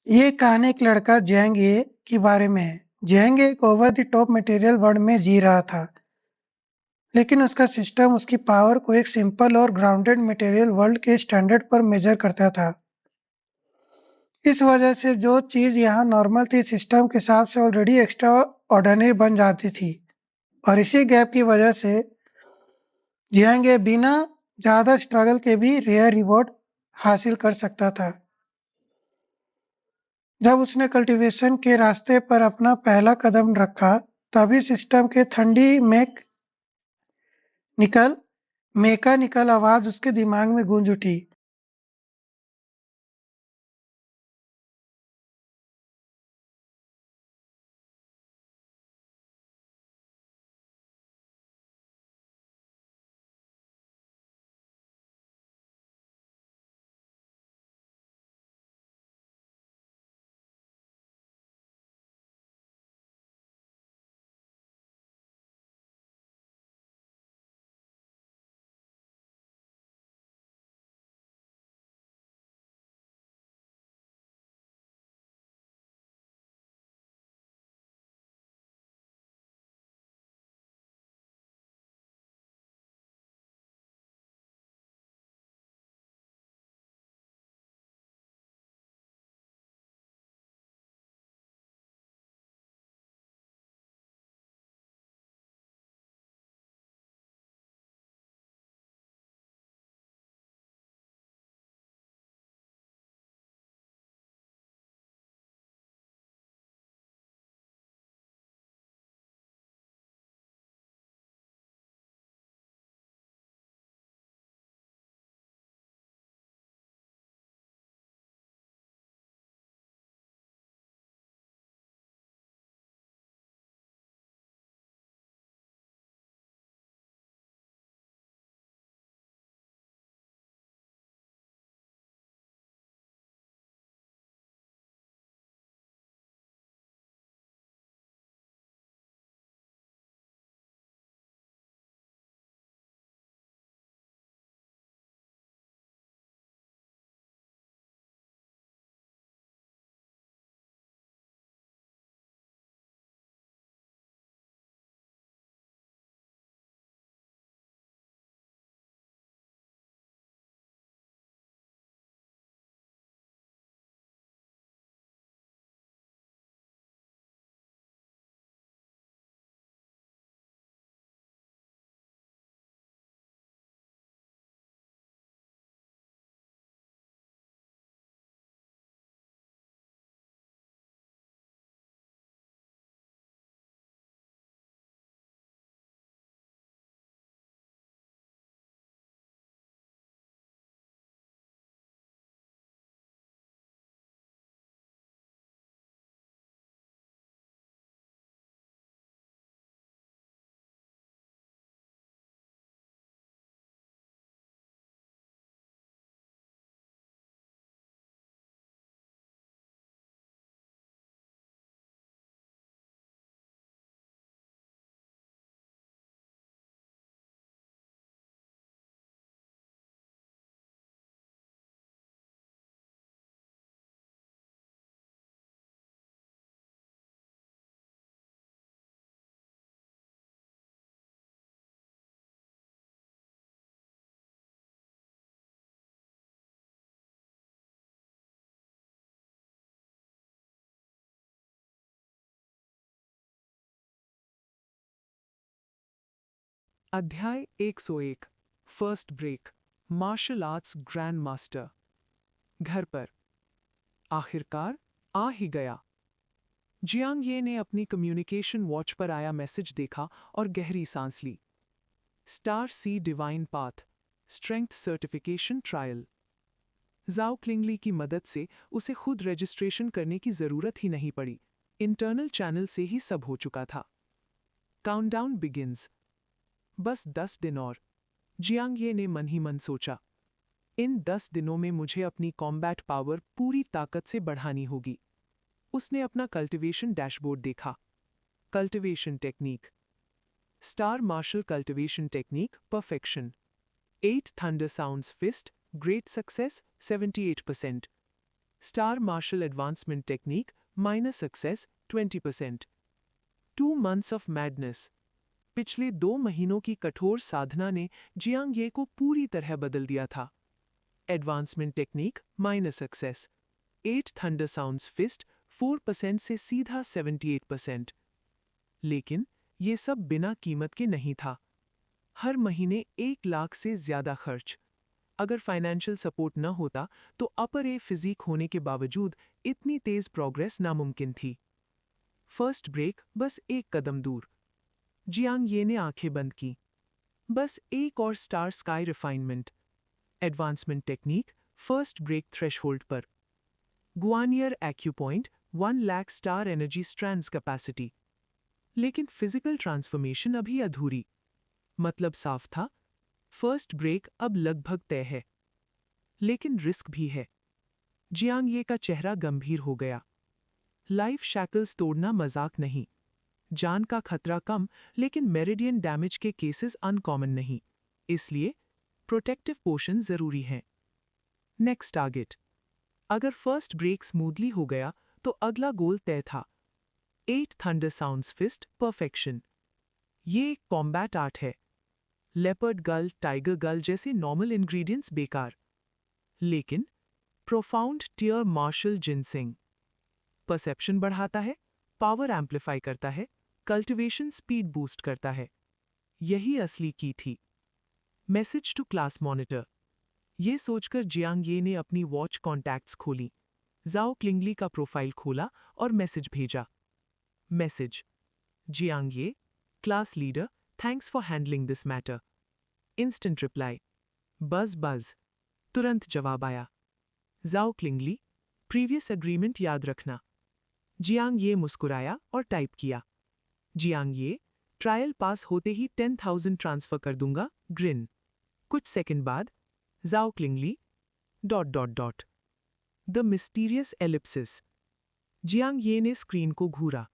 ये कहानी एक लड़का जेंग ये के बारे में है। जेंग एक over the top material world में जी रहा था, लेकिन उसका सिस्टम उसकी पावर को एक सिंपल और ग्राउंडेड मटेरियल वर्ल्ड के स्टैंडर्ड पर मेजर करता था। इस वजह से जो चीज यहाँ नॉर्मल थी, सिस्टम के हिसाब से ऑलरेडी एक्स्ट्रा ऑर्डिनरी बन जाती थी। और इसी गैप की वजह से जियांग ये बिना ज्यादा स्ट्रगल के भी रेयर रिवॉर्ड हासिल कर सकता था। जब उसने कल्टीवेशन के रास्ते पर अपना पहला कदम रखा, तभी सिस्टम के ठंडी निकल मैकेनिकल आवाज उसके दिमाग में गूंज उठी। अध्याय 101 first break martial arts grand master घर पर आखिरकार आ ही गया। जियांग ये ने अपनी कम्युनिकेशन वॉच पर आया मैसेज देखा और गहरी सांस ली। Star sea divine path strength certification trial. जाओ क्लिंगली की मदद से उसे खुद रजिस्ट्रेशन करने की जरूरत ही नहीं पड़ी। इंटरनल चैनल से ही सब हो चुका था। Countdown begins. बस 10 दिन और। जियांग ये ने मन ही मन सोचा। इन 10 दिनों में मुझे अपनी कॉम्बैट पावर पूरी ताकत से बढ़ानी होगी। उसने अपना कल्टीवेशन डैशबोर्ड देखा। Cultivation technique star martial cultivation technique perfection 8 thunder sounds fist great success 78%। Star martial advancement technique minus success 20%। 2 months of madness. पिछले 2 महीनों की कठोर साधना ने जियांग ये को पूरी तरह बदल दिया था। Advancement technique minus success. 8 thunder sounds fist 4% से सीधा 78%। लेकिन ये सब बिना कीमत के नहीं था। हर महीने 1 लाख से ज्यादा खर्च। अगर फाइनेंशियल सपोर्ट न होता तो अपर ए फिजिक होने के बावजूद इतनी तेज प्रोग्रेस नामुमकिन थी। फर्स्ट ब्रेक बस एक कदम दूर। जियांग ये ने आंखें बंद की। बस एक और star sky refinement. Advancement technique first break threshold पर। गुआनियर acupoint 1 lakh star energy strands capacity. लेकिन फिजिकल ट्रांसफॉर्मेशन अभी अधूरी। मतलब साफ था, फर्स्ट ब्रेक अब लगभग तय है। लेकिन रिस्क भी है। जियांग ये का चेहरा गंभीर हो गया। लाइफ शैकल्स तोड़ना मजाक नहीं। जान का खतरा कम, लेकिन मेरिडियन डैमेज के केसेस अनकॉमन नहीं। इसलिए प्रोटेक्टिव पोशन जरूरी है। Next target. अगर फर्स्ट ब्रेक स्मूथली हो गया तो अगला गोल तय था। 8 थंडर साउंड्स फिस्ट परफेक्शन। ये एक कॉम्बैट आर्ट है। लेपर्ड गल, टाइगर गल जैसे नॉर्मल इंग्रेडिएंट्स बेकार। लेकिन profound tier martial ginseng perception बढ़ाता है, पावर एम्पलीफाई करता है, कल्टीवेशन स्पीड बूस्ट करता है। यही असली की थी। Message to class monitor. ये सोचकर जियांग ये ने अपनी वॉच कॉन्टैक्ट्स खोली, जाओ क्लिंगली का प्रोफाइल खोला और मैसेज भेजा। Message. Jiang Ye, class leader, thanks for handling this matter. Instant reply. बज बज। तुरंत जवाब आया। जाओ क्लिंगली, प्रीवियस एग्रीमेंट याद रखना। जियांग ये मुस्कुराया और टाइप किया। जियांग ये, ट्रायल पास होते ही 10,000 ट्रांसफर कर दूंगा, ग्रिन। कुछ सेकंड बाद, जाओ क्लिंगली, ... the mysterious Ellipsis. Jiang Ye ने स्क्रीन को घूरा।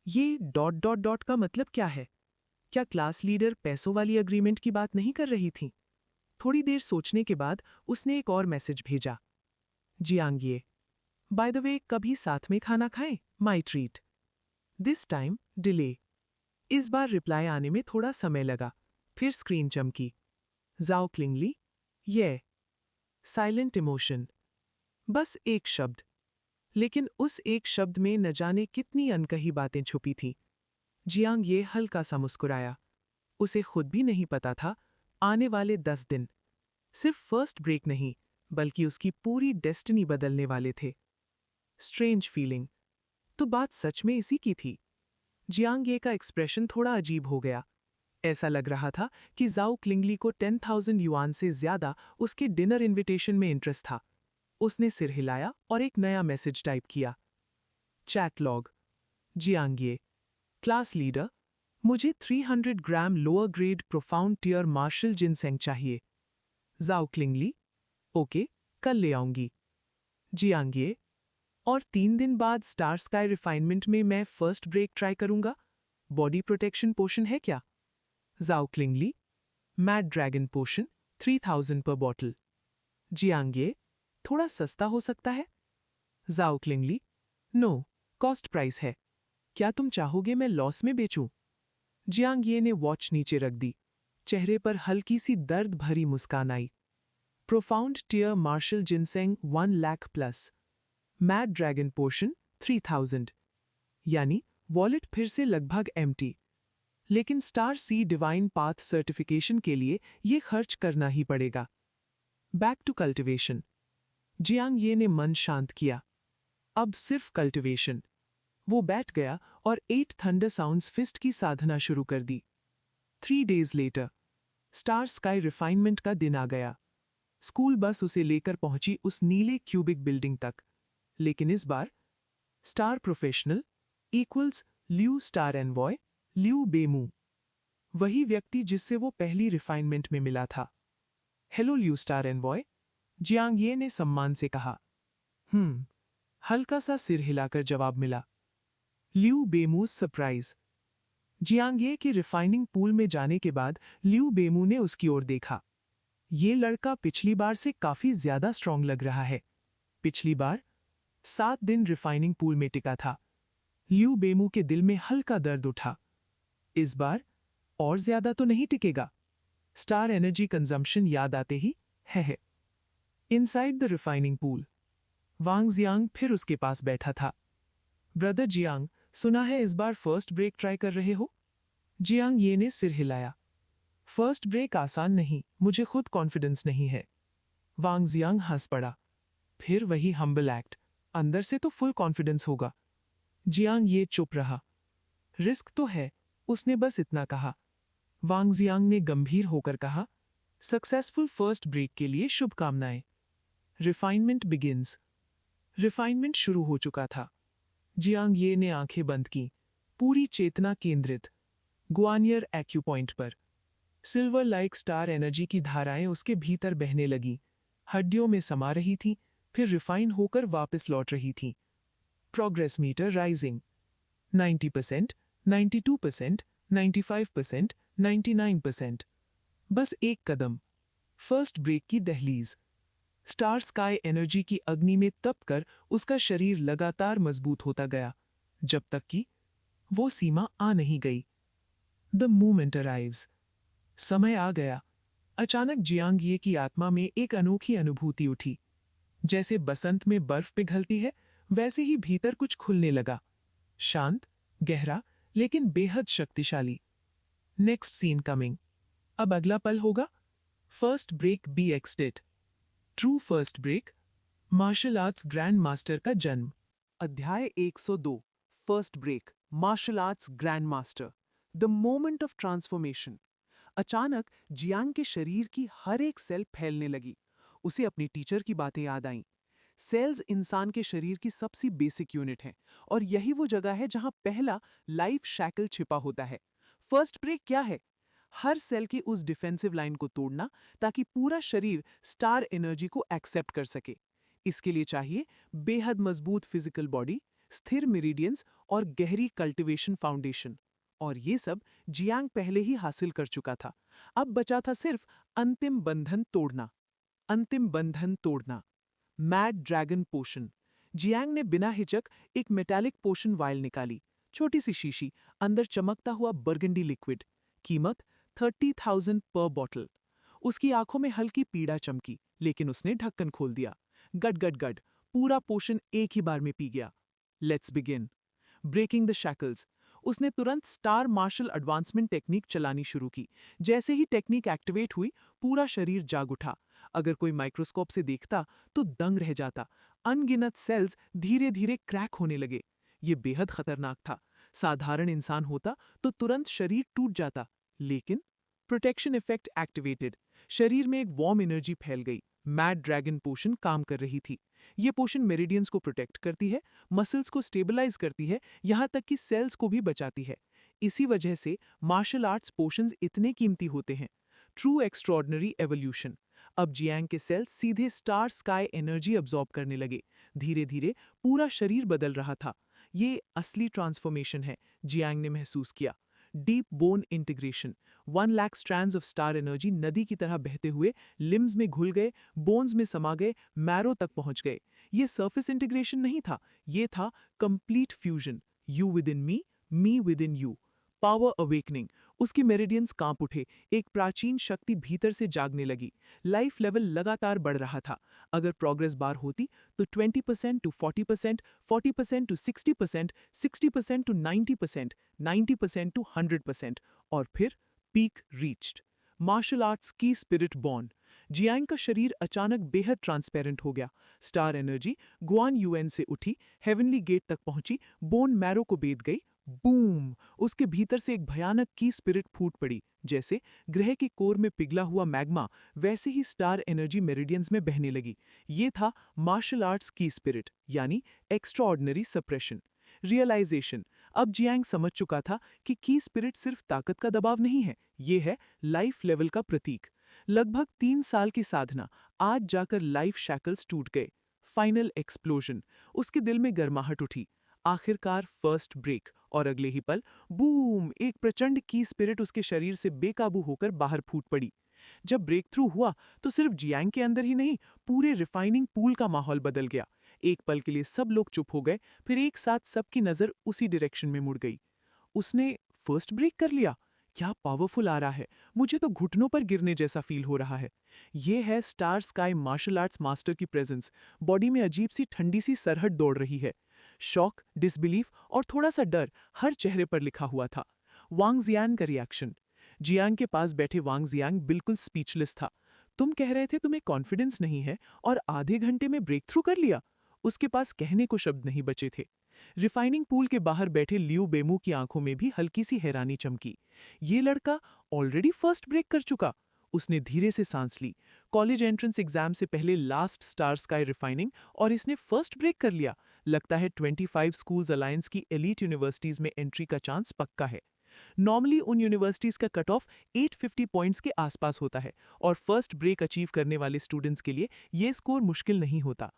ये ... का मतलब क्या है? क्या क्लास लीडर पैसों वाली अग्रीमेंट की बात नहीं कर रही थी? थोड़ी देर सोचने के बाद उसने एक और मैसेज भेजा। जियांग ये, बाय द वे कभी साथ में खाना खाएं, माई ट्रीट। This time delay. इस बार रिप्लाई आने में थोड़ा समय लगा। फिर स्क्रीन चमकी। जाओ क्लिंगली, ये साइलेंट इमोशन। बस एक शब्द। लेकिन उस एक शब्द में न जाने कितनी अनकही बातें छुपी थी। जियांग ये हल्का सा मुस्कुराया। उसे खुद भी नहीं पता था, आने वाले 10 दिन सिर्फ फर्स्ट ब्रेक नहीं, बल्कि उसकी पूरी डेस्टिनी बदलने वाले थे। Strange feeling. तो बात सच में इसी की थी। जियांग ये का एक्सप्रेशन थोड़ा अजीब हो गया। ऐसा लग रहा था कि जाओ क्लिंगली को 10,000 युआन से ज्यादा उसके डिनर इनविटेशन में इंटरेस्ट था। उसने सिर हिलाया और एक नया मैसेज टाइप किया। Chat log. Jiang Ye, class leader, मुझे 300 gram lower grade profound tier martial ginseng चाहिए। जाओ क्लिंगली, ओके, कल ले आऊंगी। जियांग ये, और 3 दिन बाद स्टार स्काई रिफाइनमेंट में मैं फर्स्ट ब्रेक ट्राई करूंगा। बॉडी प्रोटेक्शन पोशन है क्या? जाओ क्लिंगली, मैड ड्रैगन पोशन 3000 पर बॉटल। जियांग ये, थोड़ा सस्ता हो सकता है? जाओ क्लिंगली, नो, कॉस्ट प्राइस है। क्या तुम चाहोगे मैं लॉस में बेचूं? जियांग ये ने वॉच नीचे रख दी। चेहरे पर हल्की सी दर्द भरी मुस्कान आई। Profound tier martial ginseng 1 lakh plus, mad dragon potion 3000। यानी वॉलेट फिर से लगभग एम्प्टी। लेकिन star sea divine path certification के लिए यह खर्च करना ही पड़ेगा। Back to cultivation. Jiang Ye ने मन शांत किया। अब सिर्फ कल्टिवेशन। वो बैठ गया और 8 थंडर साउंड्स फिस्ट की साधना शुरू कर दी। 3 days later, star sky refinement का दिन आ गया। स्कूल बस उसे लेकर पहुंची उस नीले क्यूबिक बिल्डिंग तक। लेकिन इस बार star professional equals Liu star envoy, Liu Beimu. वही व्यक्ति जिससे वो पहली रिफाइनमेंट में मिला था। Hello Liu star envoy, Jiang Ye ने सम्मान से कहा। हल्का सा सिर हिलाकर जवाब मिला। ल्यू बेमूज सरप्राइज। जियांग ये की रिफाइनिंग पूल में जाने के बाद ल्यू बेमू ने उसकी ओर देखा। ये लड़का पिछली बार से काफी ज्यादा स्ट्रांग लग रहा है। पिछली बार 7 दिन रिफाइनिंग पूल में टिका था। लियू बेमू के दिल में हल्का दर्द उठा। इस बार और ज्यादा तो नहीं टिकेगा। स्टार एनर्जी कंजम्पशन याद आते ही है। Inside the refining pool Wang Jiang फिर उसके पास बैठा था। ब्रदर जियांग, सुना है इस बार फर्स्ट ब्रेक ट्राई कर रहे हो? जियांग ये ने सिर हिलाया। फर्स्ट ब्रेक आसान नहीं, मुझे खुद कॉन्फिडेंस नहीं है। वांग जियांग हंस पड़ा। फिर वही हम्बल एक्ट, अंदर से तो फुल कॉन्फिडेंस होगा। जियांग ये चुप रहा। रिस्क तो है, उसने बस इतना कहा। वांग जियांग ने गंभीर होकर कहा, सक्सेसफुल फर्स्ट ब्रेक के लिए शुभकामनाएं। Refinement begins. रिफाइनमेंट शुरू हो चुका था। जियांग ये ने आंखें बंद की, पूरी चेतना केंद्रित ग्वानियर एक्यूपॉइंट पर। सिल्वर लाइक स्टार एनर्जी की धाराएं उसके भीतर बहने लगी, हड्डियों में समा रही थी, फिर रिफाइन होकर वापस लौट रही थी। Progress meter rising. 90%, 92%, 95%, 99%। बस एक कदम। फर्स्ट ब्रेक की दहलीज। स्टार स्काई एनर्जी की अग्नि में तपकर उसका शरीर लगातार मजबूत होता गया, जब तक कि वो सीमा आ नहीं गई। The moment arrives. समय आ गया। अचानक जियांग ये की आत्मा में एक अनोखी अनुभूति उठी। जैसे बसंत में बर्फ पिघलती है, वैसे ही भीतर कुछ खुलने लगा। शांत, गहरा, लेकिन बेहद शक्तिशाली। Next scene coming. अब अगला पल होगा। First break be exceeded. True first break. Martial arts grand master का जन्म। अध्याय 102। First break, martial arts grand master, the moment of transformation. अचानक जियांग के शरीर की हर एक सेल फैलने लगी। उसे अपनी टीचर की बातें याद आईं। सेल्स इंसान के शरीर की सबसे बेसिक यूनिट है, और यही वो जगह है जहां पहला लाइफ शैकल छिपा होता है। फर्स्ट ब्रेक क्या है? हर सेल की उस डिफेंसिव लाइन को तोड़ना, ताकि पूरा शरीर स्टार एनर्जी को एक्सेप्ट कर सके। इसके लिए चाहिए बेहद मजबूत फिजिकल बॉडी, स्थिर मेरिडियंस और गहरी कल्टीवेशन फाउंडेशन। और ये सब जियांग पहले ही हासिल कर चुका था। अब बचा था सिर्फ अंतिम बंधन तोड़ना। अंतिम बंधन तोड़ना। मैड ड्रैगन पोशन। जियांग ने बिना हिचक एक मेटालिक पोशन वायल निकाली। छोटी सी शीशी, अंदर चमकता हुआ बर्गंडी लिक्विड। कीमत 30,000 पर बॉटल। उसकी आंखों में हल्की पीड़ा चमकी, लेकिन उसने ढक्कन खोल दिया। गड गड गड, पूरा पोशन एक ही बार में पी गया। Let's begin. Breaking the shackles. उसने तुरंत स्टार मार्शल एडवांसमेंट टेक्निक चलानी शुरू की। जैसे ही टेक्निक एक्टिवेट हुई, पूरा शरीर जाग उठा। अगर कोई माइक्रोस्कोप से देखता तो दंग रह जाता। अनगिनत सेल्स धीरे धीरे क्रैक होने लगे। ये बेहद खतरनाक था। साधारण इंसान होता तो तुरंत शरीर टूट जाता, लेकिन प्रोटेक्शन इफेक्ट एक्टिवेटेड। शरीर में एक वार्म एनर्जी फैल गई। मैड ड्रैगन पोशन काम कर रही थी। ये पोशन मेरिडियंस को प्रोटेक्ट करती है, मसल्स को स्टेबलाइज करती है, यहाँ तक कि सेल्स को भी बचाती है। इसी वजह से मार्शल आर्ट्स पोशंस इतने कीमती होते हैं। True extraordinary evolution. अब जियांग के सेल्स सीधे स्टार स्काई एनर्जी अब्सॉर्ब करने लगे। धीरे धीरे पूरा शरीर बदल रहा था। ये असली ट्रांसफॉर्मेशन है, जियांग ने महसूस किया। Deep bone integration. 1 lakh strands of star energy नदी की तरह बहते हुए लिम्स में घुल गए, बोन्स में समा गए, मैरो तक पहुंच गए। ये सरफेस इंटीग्रेशन नहीं था, ये था complete fusion. You with in me with in you. Power awakening. उसकी मेरिडियंस कांप उठे। एक प्राचीन शक्ति भीतर से जागने लगी। लाइफ लेवल लगातार बढ़ रहा था। अगर प्रोग्रेस बार होती तो 20% टू 40%, 40% टू 60%, 60% टू 90%, 90% टू 100%, और फिर पीक रीच्ड। मार्शल आर्ट्स की स्पिरिट बॉर्न। जियांग का शरीर अचानक बेहद ट्रांसपेरेंट हो गया। स्टार एनर्जी गुआन यूएन से उठी, हेवनली गेट तक पहुंची, बोन मैरो को बेध गई। बूम! उसके भीतर से एक भयानक की स्पिरिट फूट पड़ी। जैसे ग्रह के कोर में पिघला हुआ मैग्मा, वैसे ही स्टार एनर्जी मेरिडियंस में बहने लगी। ये था मार्शल आर्ट्स की स्पिरिट, यानी एक्स्ट्राऑर्डिनरी सप्रेशन। रियलाइजेशन। अब जियांग समझ चुका था कि की स्पिरिट सिर्फ ताकत का दबाव नहीं है, ये है लाइफ लेवल का प्रतीक। लगभग 3 साल की साधना, आज जाकर लाइफ शैकल्स टूट गए। Final explosion. उसके दिल में गर्माहट उठी। आखिरकार फर्स्ट ब्रेक, और अगले ही पल बूम! एक प्रचंड की स्पिरिट उसके शरीर से बेकाबू होकर बाहर फूट पड़ी। जब ब्रेक थ्रू हुआ तो सिर्फ जियांग के अंदर ही नहीं, पूरे रिफाइनिंग पूल का माहौल बदल गया। एक पल के लिए सब लोग चुप हो गए, फिर एक साथ सबकी नजर उसी डायरेक्शन में मुड़ गई। उसने फर्स्ट ब्रेक कर लिया। क्या पावरफुल आ रहा है। मुझे तो घुटनों पर गिरने जैसा फील हो रहा है। ये है star sky martial arts master की प्रेजेंस। बॉडी में अजीब सी ठंडी सी सरहद दौड़ रही है। शॉक, डिसबिलीफ और थोड़ा सा डर हर चेहरे पर लिखा हुआ था। वांग जियान का रिएक्शन। जियांग के पास बैठे वांग जियांग बिल्कुल स्पीचलेस था। तुम कह रहे थे तुम्हें कॉन्फिडेंस नहीं है और आधे घंटे में ब्रेक थ्रू कर लिया। उसके पास कहने को शब्द नहीं बचे थे। रिफाइनिंग पूल के बाहर बैठे लियू बेमू की आंखों में भी हल्की सी हैरानी चमकी। ये लड़का ऑलरेडी फर्स्ट ब्रेक कर चुका। उसने धीरे से सांस ली। कॉलेज एंट्रेंस एग्जाम से पहले लास्ट स्टार स्काई रिफाइनिंग और इसने फर्स्ट ब्रेक कर लिया। लगता है 25 स्कूल्स अलायंस की एलीट यूनिवर्सिटीज में एंट्री का चांस पक्का है। नॉर्मली उन यूनिवर्सिटीज का कट ऑफ 850 पॉइंट्स के आसपास होता है और फर्स्ट ब्रेक अचीव करने वाले स्टूडेंट्स के लिए यह स्कोर मुश्किल नहीं होता।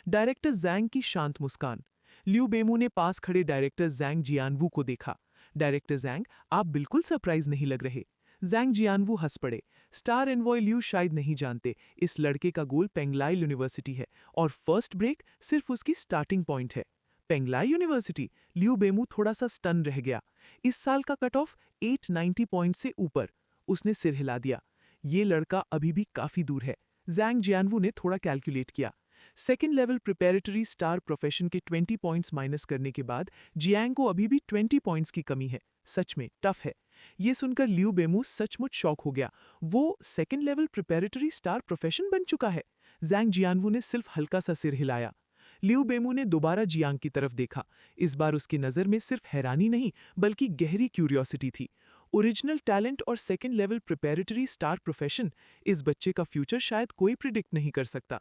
डायरेक्टर जैंग की शांत मुस्कान। लियू बेमू ने पास खड़े डायरेक्टर जैंग जियानवू को देखा। डायरेक्टर जैंग, आप बिल्कुल सरप्राइज नहीं लग रहे। जैंग जियानवू हंस पड़े। स्टार एनवॉय लियू शायद नहीं जानते, इस लड़के का गोल पेंगलाई यूनिवर्सिटी है और फर्स्ट ब्रेक सिर्फ उसकी स्टार्टिंग पॉइंट है। Penglai university? लियू बेमू थोड़ा सा स्टन रह गया। इस साल का कट ऑफ 890 पॉइंट से ऊपर। उसने सिर हिला दिया। ये लड़का अभी भी काफी दूर है। जैंग जियानवू ने थोड़ा कैलकुलेट किया। Second level preparatory star profession के 20 पॉइंट्स माइनस करने के बाद जियांग को अभी भी 20 पॉइंट्स की कमी है। सच में टफ है। ये सुनकर लियू बेमू सचमुच शॉक हो गया। वो second level preparatory star profession बन चुका है। जैंग जियानवू ने सिर्फ हल्का सा सिर हिलाया। लियू बेमू ने दोबारा जियांग की तरफ देखा। इस बार उसकी नजर में सिर्फ हैरानी नहीं बल्कि गहरी क्यूरियोसिटी थी। ओरिजिनल टैलेंट और second level preparatory star profession, इस बच्चे का फ्यूचर शायद कोई प्रिडिक्ट नहीं कर सकता।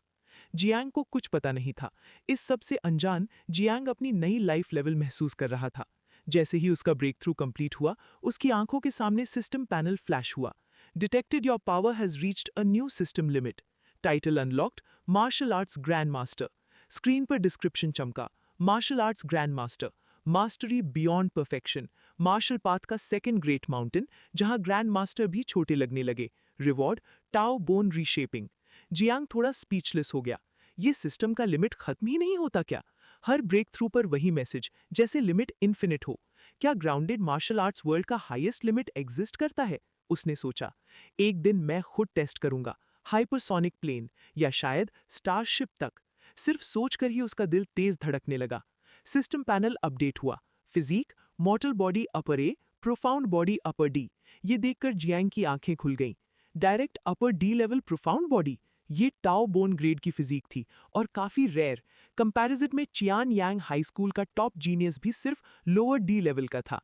जियांग को कुछ पता नहीं था। इस सब से अनजान जियांग अपनी नई लाइफ लेवल महसूस कर रहा था। जैसे ही उसका ब्रेक थ्रू कंप्लीट हुआ, उसकी आंखों के सामने सिस्टम पैनल फ्लैश हुआ। Detected your power has reached a new system limit. Title unlocked, martial arts grand master. Screen पर डिस्क्रिप्शन चमका। Martial arts grand master, mastery beyond perfection, martial path का second great mountain, जहां grand master भी छोटे लगने लगे। Reward, Tao bone reshaping. Jiang थोड़ा speechless हो गया। ये सिस्टम का लिमिट खत्म ही नहीं होता क्या? हर ब्रेक थ्रू पर वही मैसेज, जैसे लिमिट इन्फिनिट हो। क्या ग्राउंडेड मार्शल आर्ट्स वर्ल्ड का हाईएस्ट लिमिट एग्जिस्ट करता है? उसने सोचा। एक दिन मैं खुद टेस्ट करूंगा, हाइपरसोनिक प्लेन या शायद स्टारशिप तक। सिर्फ सोचकर ही उसका दिल तेज धड़कने लगा। सिस्टम पैनल अपडेट हुआ। फिजिक, मॉर्टल बॉडी अपर ए, प्रोफाउंड बॉडी अपर डी। ये देखकर जियांग की आंखें खुल गईं। डायरेक्ट अपर डी लेवल प्रोफाउंड बॉडी, ये टाओ बोन ग्रेड की फिजिक थी और काफी रेयर। कंपैरिजन में चियान यांग हाई स्कूल का टॉप जीनियस भी सिर्फ लोअर डी लेवल का था।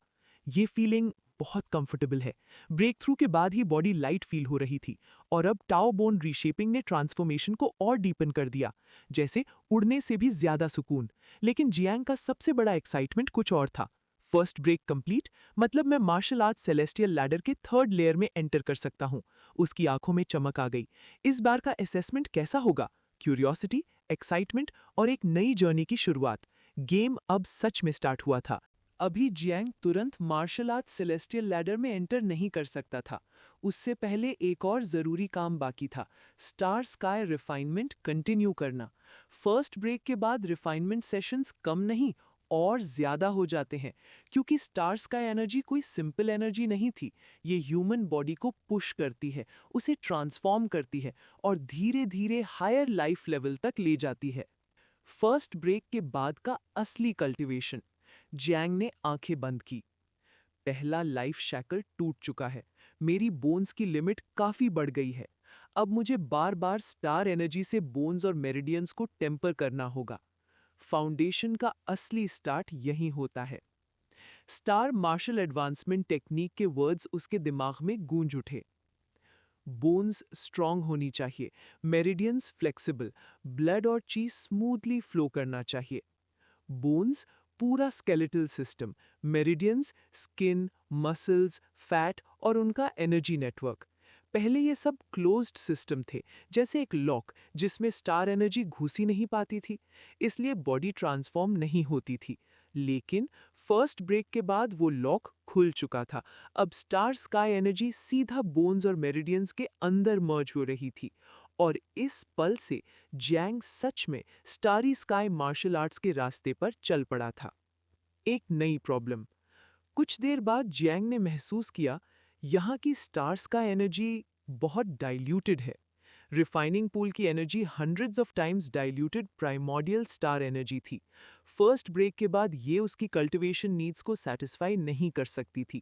ये फीलिंग बहुत कंफर्टेबल है। ब्रेक थ्रू के बाद ही बॉडी लाइट फील हो रही थी और अब टाओ बोन रीशेपिंग ने ट्रांसफॉर्मेशन को और डीपन कर दिया, जैसे उड़ने से भी ज्यादा सुकून। लेकिन जियांग का सबसे बड़ा एक्साइटमेंट कुछ और था। फर्स्ट ब्रेक कंप्लीट, मतलब मैं मार्शल आर्ट सेलेस्टियल लैडर के थर्ड लेयर में एंटर कर सकता हूं। उसकी आंखों में चमक आ गई। इस बार का असेसमेंट कैसा होगा? क्यूरियोसिटी, एक्साइटमेंट और एक नई जर्नी की शुरुआत। गेम अब सच में स्टार्ट हुआ था। अभी जियांग तुरंत मार्शल आर्ट सेलेस्टियल लैडर में एंटर नहीं कर सकता था। उससे पहले एक और जरूरी काम बाकी था, स्टार स्काई रिफाइनमेंट कंटिन्यू करना। फर्स्ट ब्रेक के बाद रिफाइनमेंट सेशंस कम नहीं और ज्यादा हो जाते हैं, क्योंकि स्टार स्काई एनर्जी कोई सिंपल एनर्जी नहीं थी। ये ह्यूमन बॉडी को पुश करती है, उसे ट्रांसफॉर्म करती है और धीरे धीरे हायर लाइफ लेवल तक ले जाती है। फर्स्ट ब्रेक के बाद का असली कल्टीवेशन। जियांग ने आंखें बंद की। पहला लाइफ शैकल टूट चुका है। मेरी बोन्स की लिमिट काफी बढ़ गई है। अब मुझे बार बार स्टार एनर्जी से बोन्स और मेरिडियंस को टेम्पर करना होगा। फाउंडेशन का असली स्टार्ट यहीं होता है। स्टार मार्शल एडवांसमेंट टेक्निक के वर्ड्स उसके दिमाग में गूंज उठे। बोन्स स्ट्रांग होनी चाहिए, मेरिडियंस फ्लेक्सिबल, ब्लड और ची स्मूथली फ्लो करना चाहिए। बोन्स पूरा skeletal system, meridians skin, muscles, fat और उनका एनर्जी नेटवर्क। पहले ये सब क्लोज्ड सिस्टम थे, जैसे एक लॉक जिसमें स्टार एनर्जी घुस ही नहीं पाती थी, इसलिए बॉडी ट्रांसफॉर्म नहीं होती थी। लेकिन फर्स्ट ब्रेक के बाद वो लॉक खुल चुका था। अब स्टार स्काई एनर्जी सीधा बोन्स और मेरिडियंस के अंदर मर्ज हो रही थी और इस पल से जियांग सच में स्टारी स्काई मार्शल आर्ट्स के रास्ते पर चल पड़ा था। एक नई प्रॉब्लम। कुछ देर बाद जियांग ने महसूस किया, यहाँ की स्टार्स का एनर्जी बहुत डाइल्यूटेड है। रिफाइनिंग पूल की energy hundreds of times diluted primordial star energy थी। फर्स्ट ब्रेक के बाद ये उसकी कल्टीवेशन नीड्स को सेटिस्फाई नहीं कर सकती थी।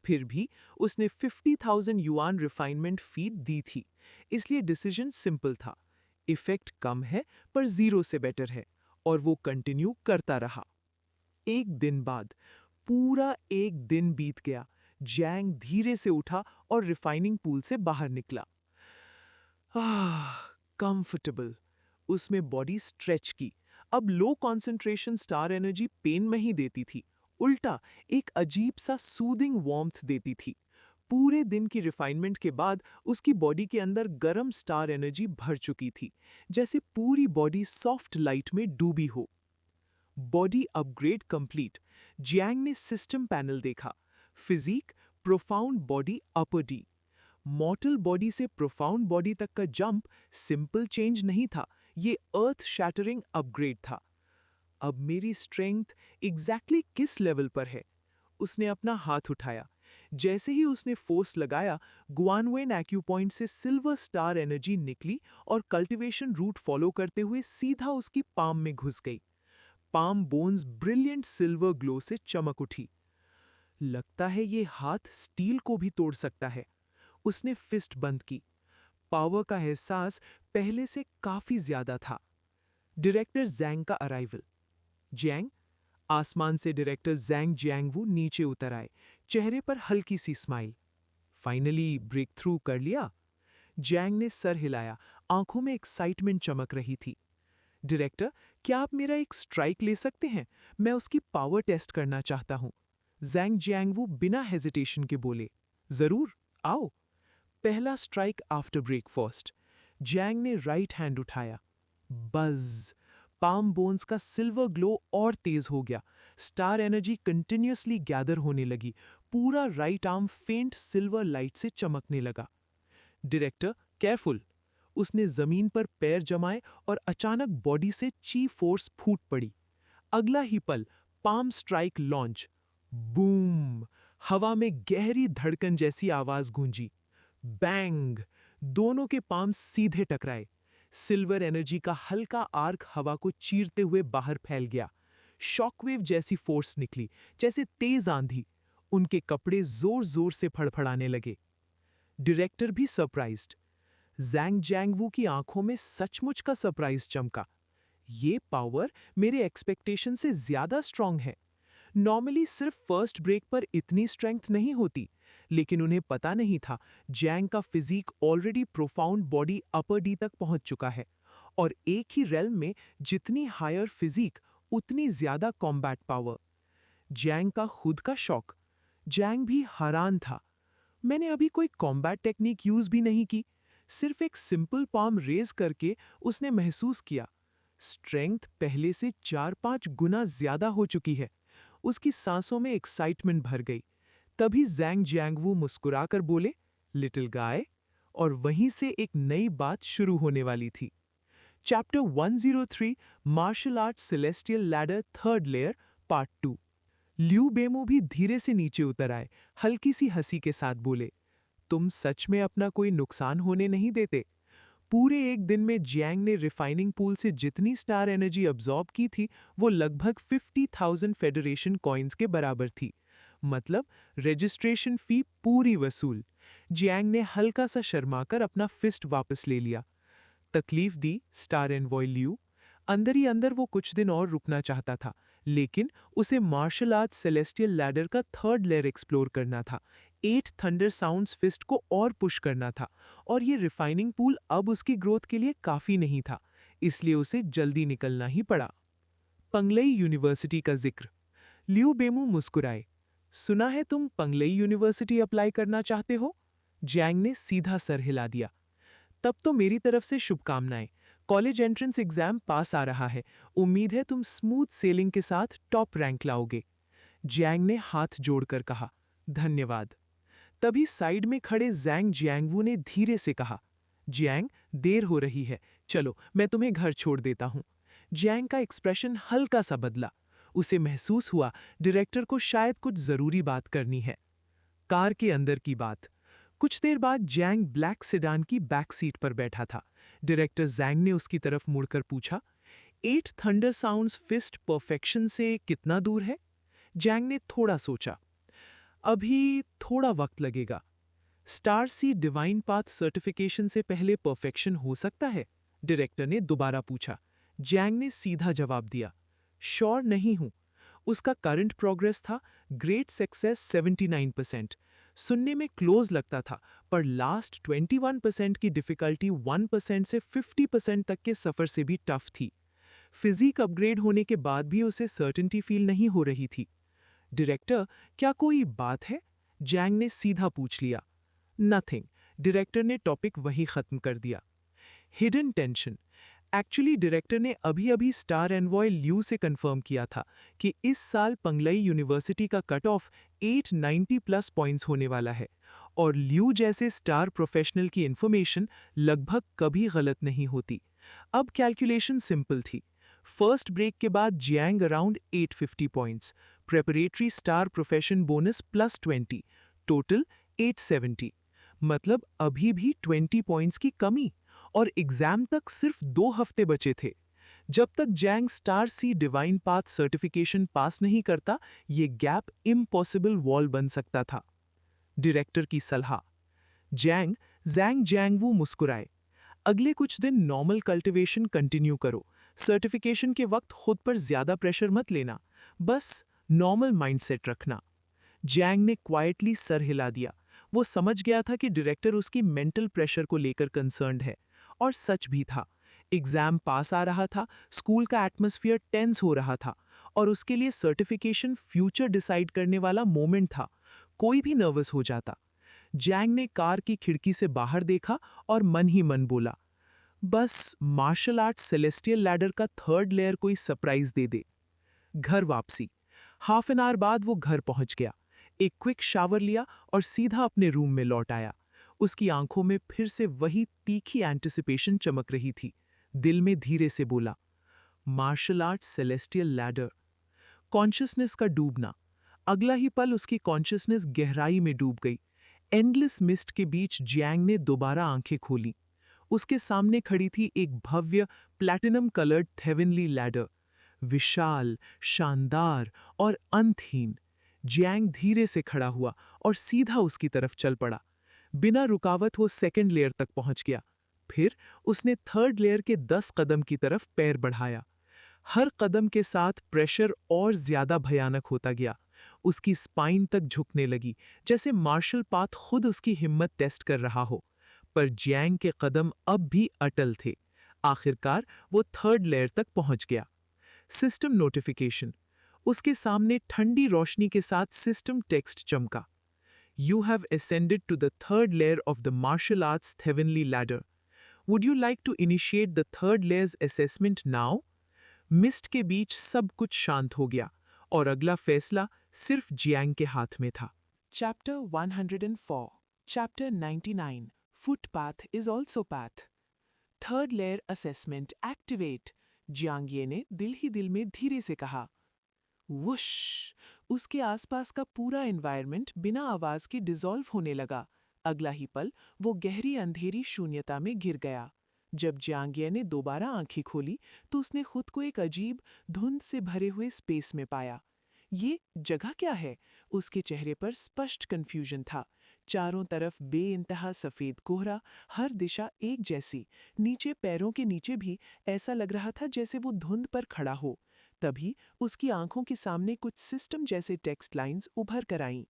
फिर भी उसने 50,000 युआन रिफाइनमेंट फीड दी थी। इसलिए डिसीजन सिंपल था, इफेक्ट कम है पर जीरो से बेटर है, और वो कंटिन्यू करता रहा। एक दिन बाद, पूरा एक दिन बीत गया। जैंग धीरे से उठा और रिफाइनिंग पूल से बाहर निकला। कंफर्टेबल। उसमें बॉडी स्ट्रेच की। अब low concentration star energy pain नहीं देती थी, उल्टा एक अजीब सा सूदिंग वार्मथ देती थी। पूरे दिन की रिफाइनमेंट के बाद उसकी बॉडी के अंदर गर्म स्टार एनर्जी भर चुकी थी, जैसे पूरी बॉडी सॉफ्ट लाइट में डूबी हो। Body upgrade complete. जियांग ने सिस्टम पैनल देखा। Physique profound body upper D. Mortal body से प्रोफाउंड बॉडी तक का जंप सिंपल चेंज नहीं था, ये अर्थ शैटरिंग अपग्रेड था। अब मेरी स्ट्रेंथ एग्जैक्टली किस लेवल पर है? उसने अपना हाथ उठाया। जैसे ही उसने फोर्स लगाया, गुआनवेन एक्यूपॉइंट से सिल्वर स्टार एनर्जी निकली और कल्टीवेशन रूट फॉलो करते हुए सीधा उसकी पाम में घुस गई। Palm bones brilliant silver glow से चमक उठी। लगता है ये हाथ स्टील को भी तोड़ सकता है। उसने फिस्ट बंद की। पावर का एहसास पहले से काफी ज्यादा था। डायरेक्टर जैंग का अराइवल। जैंग। आसमान से डायरेक्टर जैंग जियांगवू नीचे उतर आए, चेहरे पर हल्की सी स्माइल। फाइनली ब्रेक थ्रू कर लिया? जैंग ने सर हिलाया, आंखों में एक्साइटमेंट चमक रही थी। डायरेक्टर, क्या आप मेरा एक स्ट्राइक ले सकते हैं? मैं उसकी पावर टेस्ट करना चाहता हूं। जैंग जियांगवू बिना हेजिटेशन के बोले। जरूर, आओ। पहला स्ट्राइक आफ्टर ब्रेकफास्ट। जैंग ने राइट हैंड उठाया। बज़। पाम बोन्स का सिल्वर ग्लो और तेज हो गया। स्टार एनर्जी कंटिन्यूअसली गैदर होने लगी। पूरा राइट आर्म फेंट सिल्वर लाइट से चमकने लगा। Director, careful. उसने जमीन पर पैर जमाए और अचानक बॉडी से ची फोर्स फूट पड़ी। अगला ही पल, पाम स्ट्राइक लॉन्च। बूम। हवा में गहरी धड़कन जैसी आवाज गूंजी। बैंग। दोनों के पाम सीधे टकराए। सिल्वर एनर्जी का हल्का आर्क हवा को चीरते हुए बाहर फैल गया। शॉकवेव जैसी फोर्स निकली, जैसे तेज आंधी। उनके कपड़े जोर जोर से फड़फड़ाने लगे। डायरेक्टर भी सरप्राइज्ड। जैंग जियांगवू की आंखों में सचमुच का सरप्राइज चमका। ये पावर मेरे एक्सपेक्टेशन से ज्यादा स्ट्रांग है। नॉर्मली सिर्फ फर्स्ट ब्रेक पर इतनी स्ट्रेंथ नहीं होती, लेकिन उन्हें पता नहीं था जैंग का physique already profound body upper D तक पहुंच चुका है, और एक ही रेल्म में जितनी हायर फिजिक उतनी ज्यादा कॉम्बैट पावर। जैंग का खुद का शॉक। जैंग भी हैरान था। मैंने अभी कोई कॉम्बैट टेक्निक यूज भी नहीं की, सिर्फ एक सिंपल पाम रेज करके उसने महसूस किया स्ट्रेंथ पहले से 4-5 गुना ज्यादा हो चुकी है। उसकी सांसों में एक्साइटमेंट भर गई। तभी जैंग जियांगवू मुस्कुराकर बोले, लिटिल गाय। और वहीं से एक नई बात शुरू होने वाली थी। Chapter 103 martial arts celestial ladder third layer part 2। Liu Bemu भी धीरे से नीचे उतर आए, हल्की सी हंसी के साथ बोले, तुम सच में अपना कोई नुकसान होने नहीं देते। पूरे एक दिन में जियांग ने रिफाइनिंग पूल से जितनी स्टार एनर्जी अब्सॉर्ब की थी, वो लगभग 50,000 फेडरेशन कॉइन्स के बराबर थी। मतलब रजिस्ट्रेशन फी पूरी वसूल। जियांग ने हल्का सा शर्माकर अपना फिस्ट वापस ले लिया। तकलीफ दी स्टार एनवॉय ल्यू। अंदर ही अंदर वो कुछ दिन और रुकना चाहता था, लेकिन उसे मार्शल आर्ट्स सेलेस्टियल लैडर का थर्ड लेयर एक्सप्लोर करना था। 8 थंडर साउंड्स फिस्ट को और पुश करना था, और ये रिफाइनिंग पूल अब उसकी ग्रोथ के लिए काफी नहीं था, इसलिए उसे जल्दी निकलना ही पड़ा। पंगलेई यूनिवर्सिटी का जिक्र। ल्यू बेमू मुस्कुराए। सुना है तुम पंगलेई यूनिवर्सिटी अप्लाई करना चाहते हो? जैंग ने सीधा सर हिला दिया। तब तो मेरी तरफ से शुभकामनाएं। कॉलेज एंट्रेंस एग्जाम पास आ रहा है, उम्मीद है तुम स्मूथ सेलिंग के साथ टॉप रैंक लाओगे। जैंग ने हाथ जोड़कर कहा, धन्यवाद। तभी साइड में खड़े जैंग जियांगवू ने धीरे से कहा, जियांग, देर हो रही है, चलो मैं तुम्हें घर छोड़ देता हूँ। जियांग का एक्सप्रेशन हल्का सा बदला। उसे महसूस हुआ डायरेक्टर को शायद कुछ जरूरी बात करनी है। कार के अंदर की बात। कुछ देर बाद जैंग ब्लैक सेडान की बैक सीट पर बैठा था। डायरेक्टर जैंग ने उसकी तरफ मुड़कर पूछा, 8 थंडर साउंड्स फिस्ट परफेक्शन से कितना दूर है? जैंग ने थोड़ा सोचा, अभी थोड़ा वक्त लगेगा। Star sea divine path certification से पहले परफेक्शन हो सकता है? डायरेक्टर ने दोबारा पूछा। जैंग ने सीधा जवाब दिया, श्योर नहीं हूं। उसका करंट प्रोग्रेस था ग्रेट सक्सेस 79%। सुनने में क्लोज लगता था, पर लास्ट 21% की डिफिकल्टी 1% से 50% तक के सफर से भी टफ थी। फिजिक अपग्रेड होने के बाद भी उसे सर्टेनिटी फील नहीं हो रही थी। डायरेक्टर, क्या कोई बात है? जैंग ने सीधा पूछ लिया। नथिंग। डायरेक्टर ने टॉपिक वही खत्म कर दिया। Hidden tension. एक्चुअली डायरेक्टर ने अभी स्टार एनवॉय ल्यू से कंफर्म किया था कि इस साल पंगलई यूनिवर्सिटी का कट ऑफ 890 प्लस पॉइंट्स होने वाला है, और ल्यू जैसे स्टार प्रोफेशनल की इंफॉर्मेशन लगभग कभी गलत नहीं होती। अब कैलकुलेशन सिंपल थी। फर्स्ट ब्रेक के बाद Jiang around 850 points, preparatory star profession bonus plus 20, total 870। मतलब अभी भी 20 पॉइंट्स की कमी, और एग्जाम तक सिर्फ 2 हफ्ते बचे थे। जब तक जैंग star sea divine path certification पास नहीं करता, ये गैप इम्पॉसिबल वॉल बन सकता था। डायरेक्टर की सलाह। जैंग वो मुस्कुराए। अगले कुछ दिन नॉर्मल कल्टीवेशन कंटिन्यू करो। सर्टिफिकेशन के वक्त खुद पर ज्यादा प्रेशर मत लेना, बस नॉर्मल माइंडसेट रखना। जैंग ने क्वाइटली सर हिला दिया। वो समझ गया था कि डायरेक्टर उसकी मेंटल प्रेशर को लेकर कंसर्न्ड है, और सच भी था। एग्जाम पास आ रहा था, स्कूल का एटमॉस्फेयर टेंस हो रहा था, और उसके लिए सर्टिफिकेशन फ्यूचर डिसाइड करने वाला मोमेंट था। कोई भी नर्वस हो जाता। जैंग ने कार की खिड़की से बाहर देखा और मन ही मन बोला, बस मार्शल आर्ट सेलेस्टियल लैडर का थर्ड लेयर कोई सरप्राइज दे दे। घर वापसी। हाफ एन आवर बाद वो घर पहुंच गया। एक क्विक शावर लिया और सीधा अपने रूम में लौट आया। उसकी आंखों में फिर से वही तीखी एंटिसिपेशन चमक रही थी। दिल में धीरे से बोला, martial art celestial ladder. Consciousness का डूबना। अगला ही पल उसकी कॉन्शियसनेस गहराई में डूब गई। एंडलेस मिस्ट के बीच जियांग ने दोबारा आंखें खोली। उसके सामने खड़ी थी एक भव्य प्लैटिनम कलर्ड हेवनली लैडर, विशाल, शानदार और अंतहीन। जियांग धीरे से खड़ा हुआ और सीधा उसकी तरफ चल पड़ा। बिना रुकावट वो सेकंड लेयर तक पहुंच गया। फिर उसने थर्ड लेयर के 10 कदम की तरफ पैर बढ़ाया। हर कदम के साथ प्रेशर और ज्यादा भयानक होता गया। उसकी स्पाइन तक झुकने लगी, जैसे मार्शल पाथ खुद उसकी हिम्मत टेस्ट कर रहा हो। पर जियांग के कदम अब भी अटल थे। आखिरकार वो थर्ड लेयर तक पहुंच गया। System notification. उसके सामने ठंडी रोशनी के साथ सिस्टम टेक्स्ट चमका। You have ascended to the third layer of the martial arts heavenly ladder. Would you like to initiate the third layer's assessment now? Mist के बीच सब कुछ शांत हो गया, और अगला फैसला सिर्फ जियांग के हाथ में था। Chapter 104, Chapter 99, Footpath is also path. Third layer assessment activate. Jiang ने दिल ही दिल में धीरे से कहा। वुश! उसके आसपास का पूरा एनवायरनमेंट बिना आवाज के डिसॉल्व होने लगा। अगला ही पल वो गहरी अंधेरी शून्यता में गिर गया। जब जियांग ने दोबारा आंखें खोली तो उसने खुद को एक अजीब धुंध से भरे हुए स्पेस में पाया। ये जगह क्या है? उसके चेहरे पर स्पष्ट कंफ्यूजन था। चारों तरफ बेइंतहा सफेद कोहरा, हर दिशा एक जैसी। नीचे पैरों के नीचे भी ऐसा लग रहा था जैसे वो धुंध पर खड़ा हो। तभी उसकी आंखों के सामने कुछ सिस्टम जैसे टेक्स्ट लाइंस उभर कर आईं।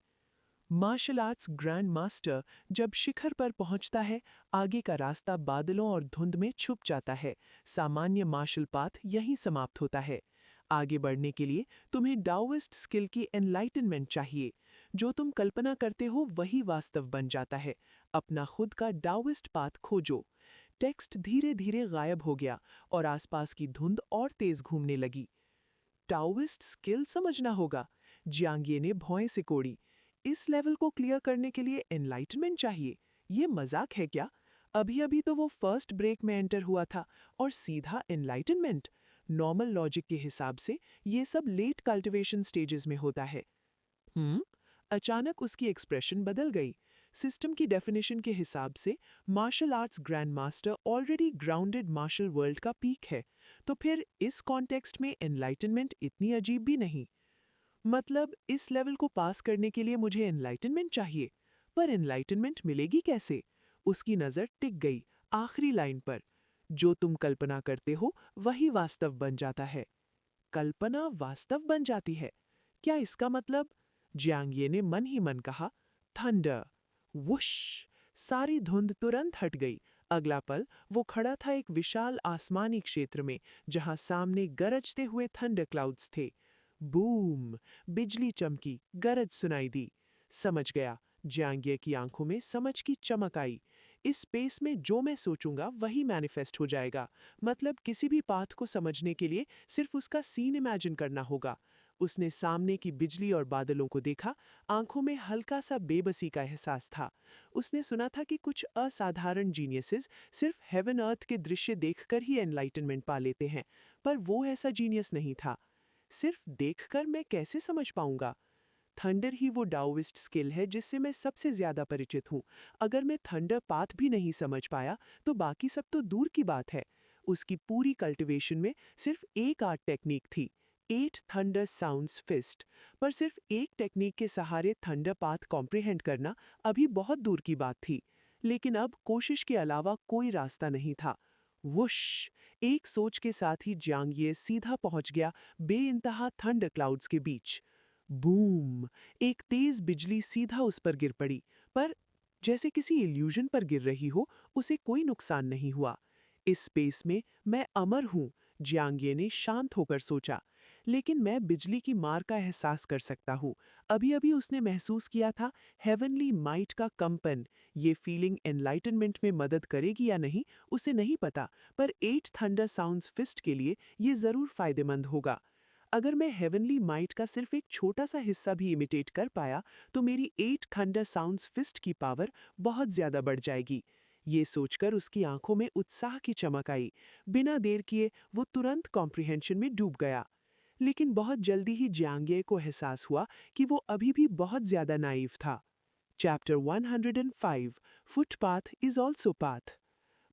मार्शल आर्ट्स ग्रैंड मास्टर जब शिखर पर पहुंचता है, आगे का रास्ता बादलों और धुंध में छुप जाता है। सामान्य मार्शल पाथ यहीं समाप्त होता है। आगे बढ़ने के लिए तुम्हें डाओइस्ट स्किल की एनलाइटनमेंट चाहिए। जो तुम कल्पना करते हो वही वास्तव बन जाता है। अपना खुद का डाओइस्ट पाथ खोजो। टेक्स्ट धीरे धीरे गायब हो गया और आसपास की धुंध और तेज घूमने लगी। टाओइस्ट स्किल समझना होगा, जियांग ने भौएं से कोड़ी। इस लेवल को क्लियर करने के लिए एनलाइटमेंट चाहिए? ये मजाक है क्या? अभी अभी तो वो फर्स्ट ब्रेक में एंटर हुआ था और सीधा एनलाइटनमेंट। नॉर्मल लॉजिक के हिसाब से ये सब लेट कल्टिवेशन स्टेजेस में होता है। अचानक उसकी एक्सप्रेशन बदल गई। सिस्टम की डेफिनेशन के हिसाब से martial arts grand master already grounded martial world का पीक है, तो फिर इस कॉन्टेक्स्ट में एनलाइटनमेंट इतनी अजीब भी नहीं। मतलब इस लेवल को पास करने के लिए मुझे एनलाइटनमेंट चाहिए, पर एनलाइटनमेंट मिलेगी कैसे? उसकी नज़र टिक गई आखिरी लाइन पर, जो तुम कल्पना करते हो वही वास्तव बन जाता है। कल्पना वास्तव बन जाती है? क्या इसका मतलब? जियांग ने मन ही मन कहा, थंडर। वुश! सारी धुंध तुरंत हट गई। अगला पल वो खड़ा था एक विशाल आसमानी क्षेत्र में, जहां सामने गरजते हुए थंडर क्लाउड्स थे। बूम! बिजली चमकी, गरज सुनाई दी। समझ गया। जियांग की आंखों में समझ की चमक आई। इस स्पेस में जो मैं सोचूंगा वही मैनिफेस्ट हो जाएगा। मतलब किसी भी पाथ को समझने के लिए सिर्फ उसका सीन इमेजिन करना होगा। उसने सामने की बिजली और बादलों को देखा, आंखों में हल्का सा बेबसी का एहसास था। उसने सुना था कि कुछ असाधारण जीनियसेस सिर्फ हेवन अर्थ के दृश्य देखकर ही एनलाइटनमेंट पा लेते हैं, पर वो ऐसा जीनियस नहीं था। सिर्फ देखकर मैं कैसे समझ पाऊंगा? थंडर ही वो डाओइस्ट स्किल है जिससे मैं सबसे ज्यादा परिचित हूँ। अगर मैं थंडर पाथ भी नहीं समझ पाया तो बाकी सब तो दूर की बात है। उसकी पूरी कल्टीवेशन में सिर्फ एक आर्ट टेक्निक थी, 8 थंडर साउंड्स फिस्ट। पर सिर्फ एक टेक्निक के सहारे थंडर पाथ कॉम्प्रिहेंड करना अभी बहुत दूर की बात थी। लेकिन अब कोशिश के अलावा कोई रास्ता नहीं था। वुश! एक सोच के साथ ही जियांग ये सीधा पहुंच गया बेइंतहा थंडर क्लाउड्स के बीच। बूम! एक तेज बिजली सीधा उस पर गिर पड़ी, पर जैसे किसी इल्यूजन पर गिर रही हो, उसे कोई नुकसान नहीं हुआ। इस स्पेस में मैं अमर हूं, जियांग ने शांत होकर सोचा। लेकिन मैं बिजली की मार का एहसास कर सकता हूं। अभी अभी उसने महसूस किया था हेवनली माइट का कंपन। ये फीलिंग एनलाइटनमेंट में मदद करेगी या नहीं, उसे नहीं पता, पर 8 थंडर साउंड्स फिस्ट के लिए ये जरूर फायदेमंद होगा। अगर मैं हेवनली माइट का सिर्फ एक छोटा सा हिस्सा भी इमिटेट कर पाया तो मेरी 8 थंडर साउंड्स फिस्ट की पावर बहुत ज्यादा बढ़ जाएगी। ये सोचकर उसकी आंखों में उत्साह की चमक आई। बिना देर किए वो तुरंत कॉम्प्रिहेंशन में डूब गया। लेकिन बहुत जल्दी ही जियांग को एहसास हुआ कि वो अभी भी बहुत ज्यादा नाइव था। Chapter 105 footpath is also path.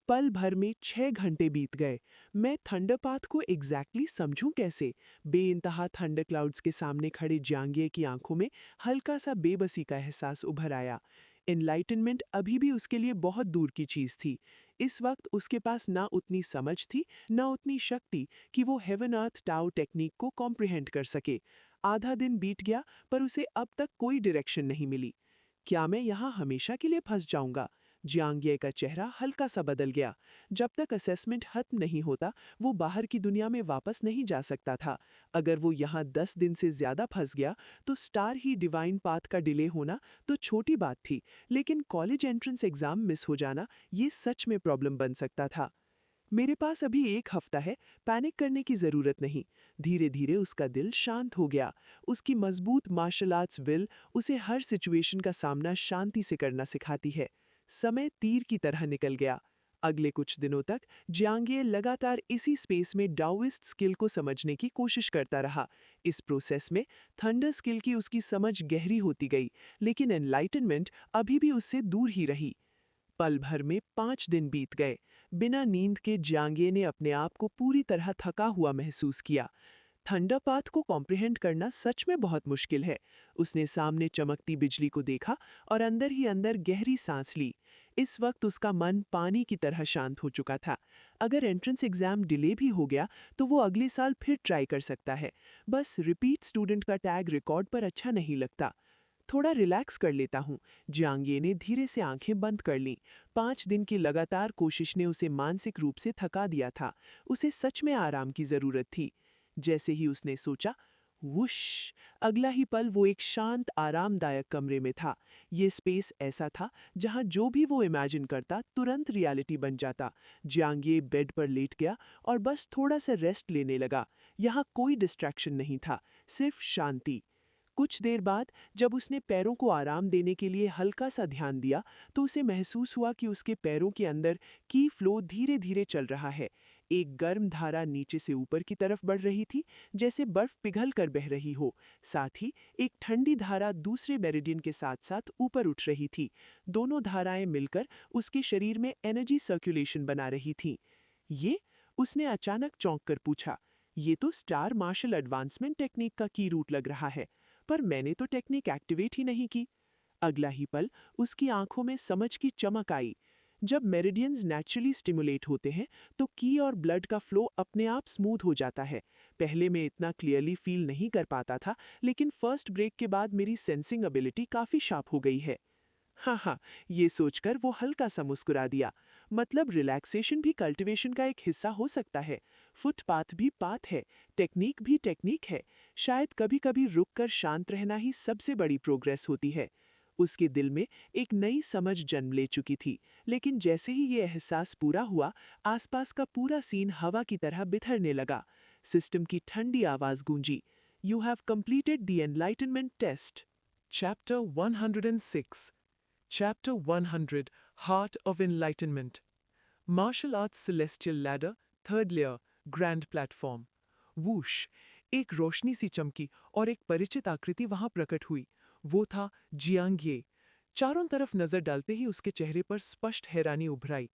पल भर में 6 घंटे बीत गए। मैं थंडरपाथ को एग्जैक्टली समझूं कैसे? बेइंतहा थंडर क्लाउड्स के सामने खड़े जियांग की आंखों में हल्का सा बेबसी का एहसास उभर आया। एनलाइटनमेंट अभी भी उसके लिए बहुत दूर की चीज थी। इस वक्त उसके पास ना उतनी समझ थी, ना उतनी शक्ति कि वो हेवन अर्थ टाओ टेक्निक को कॉम्प्रिहेंड कर सके। आधा दिन बीत गया, पर उसे अब तक कोई डायरेक्शन नहीं मिली। क्या मैं यहाँ हमेशा के लिए फंस जाऊंगा? जियांग का चेहरा हल्का सा बदल गया। जब तक असेसमेंट खत्म नहीं होता, वो बाहर की दुनिया में वापस नहीं जा सकता था। अगर वो यहाँ 10 दिन से ज्यादा फंस गया, तो स्टार ही डिवाइन पाथ का डिले होना तो छोटी बात थी, लेकिन कॉलेज एंट्रेंस एग्जाम मिस हो जाना, ये सच में प्रॉब्लम बन सकता था। मेरे पास अभी 1 हफ्ता है, पैनिक करने की जरूरत नहीं। धीरे धीरे उसका दिल शांत हो गया। उसकी मजबूत मार्शल आर्ट्स विल उसे हर सिचुएशन का सामना शांति से करना सिखाती है। समय तीर की तरह निकल गया। अगले कुछ दिनों तक जियांग लगातार इसी स्पेस में डाओइस्ट स्किल को समझने की कोशिश करता रहा। इस प्रोसेस में थंडर स्किल की उसकी समझ गहरी होती गई, लेकिन एनलाइटनमेंट अभी भी उससे दूर ही रही। पल भर में 5 दिन बीत गए। बिना नींद के जियांग ने अपने आप को पूरी तरह थका हुआ महसूस किया। थंडरपाथ को कॉम्प्रिहेंड करना सच में बहुत मुश्किल है। उसने सामने चमकती बिजली को देखा और अंदर ही अंदर गहरी सांस ली। इस वक्त उसका मन पानी की तरह शांत हो चुका था। अगर एंट्रेंस एग्जाम डिले भी हो गया तो वो अगले साल फिर ट्राई कर सकता है। बस रिपीट स्टूडेंट का टैग रिकॉर्ड पर अच्छा नहीं लगता। थोड़ा रिलैक्स कर लेता हूँ। जियांग ने धीरे से आंखें बंद कर लीं। 5 दिन की लगातार कोशिश ने उसे मानसिक रूप से थका दिया था। उसे सच में आराम की जरूरत थी। जैसे ही उसने सोचा, वुश! अगला ही पल वो एक शांत आरामदायक कमरे में था। ये स्पेस ऐसा था जहां जो भी वो इमेजिन करता तुरंत रियलिटी बन जाता। जियांग बेड पर लेट गया और बस थोड़ा सा रेस्ट लेने लगा। यहाँ कोई डिस्ट्रैक्शन नहीं था, सिर्फ शांति। कुछ देर बाद जब उसने पैरों को आराम देने के लिए हल्का सा ध्यान दिया तो उसे महसूस हुआ कि उसके पैरों के अंदर की फ्लो धीरे धीरे चल रहा है। एक गर्म धारा नीचे से ऊपर की तरफ बढ़ रही थी, जैसे बर्फ पिघल कर बह रही हो। साथ ही एक ठंडी धारा दूसरे मेरिडियन के साथ साथ ऊपर उठ रही थी। दोनों धाराएं मिलकर उसके शरीर में एनर्जी सर्कुलेशन बना रही थीं। ये, उसने अचानक चौंक कर पूछा, ये तो स्टार मार्शल एडवांसमेंट टेक्निक का की रूट लग रहा है, पर मैंने तो टेक्निक एक्टिवेट ही नहीं की। अगला ही पल उसकी आंखों में समझ की चमक आई। जब मेरिडियंस नेचुरली स्टिमुलेट होते हैं तो की और ब्लड का फ्लो अपने आप स्मूथ हो जाता है। पहले मैं इतना क्लियरली फील नहीं कर पाता था, लेकिन फर्स्ट ब्रेक के बाद मेरी सेंसिंग एबिलिटी काफ़ी शार्प हो गई है। हाँ हाँ, ये सोचकर वो हल्का सा मुस्कुरा दिया। मतलब रिलैक्सेशन भी कल्टीवेशन का एक हिस्सा हो सकता है। फुटपाथ भी पाथ है, टेक्निक भी टेक्निक है। शायद कभी कभी रुककर शांत रहना ही सबसे बड़ी प्रोग्रेस होती है। उसके दिल में एक नई समझ जन्म ले चुकी थी, लेकिन जैसे ही ये एहसास पूरा हुआ, आसपास का पूरा सीन हवा की तरह बिखरने लगा। सिस्टम की ठंडी आवाज गूंजी, "you have completed the enlightenment test." Chapter 106. Chapter 100, Heart of Enlightenment. Martial Arts Celestial Ladder, Third Layer, Grand Platform. Whoosh, एक रोशनी सी चमकी और एक परिचित आकृति वहां प्रकट हुई। वो था जियांग ये। चारों तरफ नजर डालते ही उसके चेहरे पर स्पष्ट हैरानी उभर आई।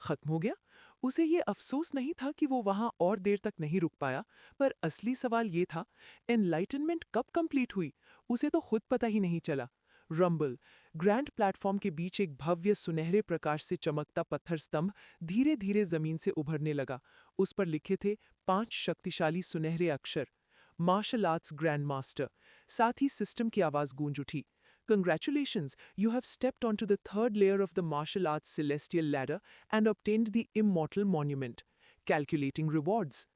खत्म हो गया? उसे ये अफसोस नहीं था कि वो वहां और देर तक नहीं रुक पाया, पर असली सवाल ये था, एनलाइटनमेंट कब कंप्लीट हुई? उसे तो खुद पता ही नहीं चला। रंबल, ग्रैंड प्लेटफॉर्म के बीच एक भव्य सुनहरे प्रकाश से चमकता पत्थर स्तंभ धीरे धीरे जमीन से उभरने लगा। उस पर लिखे थे 5 शक्तिशाली सुनहरे अक्षर, मार्शल आर्ट्स ग्रैंड मास्टर। साथ ही सिस्टम की आवाज गूंज उठी, Congratulations, you have stepped onto the third layer of the martial arts celestial ladder and obtained the immortal monument. Calculating rewards.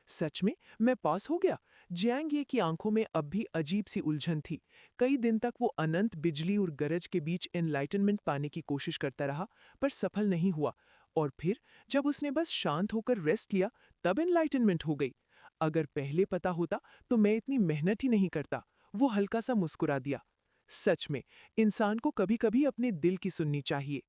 सच में मैं पास हो गया? जियांग ये की आंखों में अब भी अजीब सी उलझन थी। कई दिन तक वो अनंत बिजली और गरज के बीच एनलाइटनमेंट पाने की कोशिश करता रहा, पर सफल नहीं हुआ। और फिर जब उसने बस शांत होकर रेस्ट लिया, तब एनलाइटनमेंट हो गई। अगर पहले पता होता तो मैं इतनी मेहनत ही नहीं करता। वो हल्का सा मुस्कुरा दिया। सच में इंसान को कभी-कभी अपने दिल की सुननी चाहिए।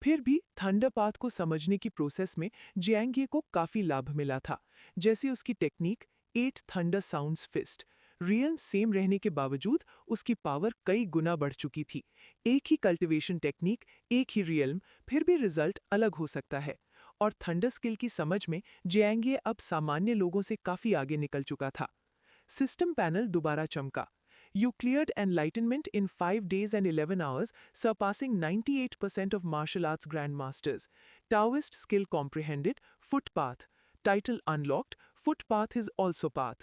फिर भी थंडर पाथ को समझने की प्रोसेस में जियांगे को काफी लाभ मिला था। जैसे उसकी technique 8 thunder sounds fist, realm same रहने के बावजूद उसकी पावर कई गुना बढ़ चुकी थी। एक ही कल्टीवेशन टेक्निक, एक ही रियल्म, फिर भी रिजल्ट अलग हो सकता है। और थंडर स्किल की समझ में जियांगे अब सामान्य लोगों से काफी आगे निकल चुका था। सिस्टम पैनल दोबारा चमका। You cleared enlightenment in 5 days and 11 hours, surpassing 98% of martial arts grandmasters. Taoist skill comprehended, footpath. Title unlocked, footpath is also path.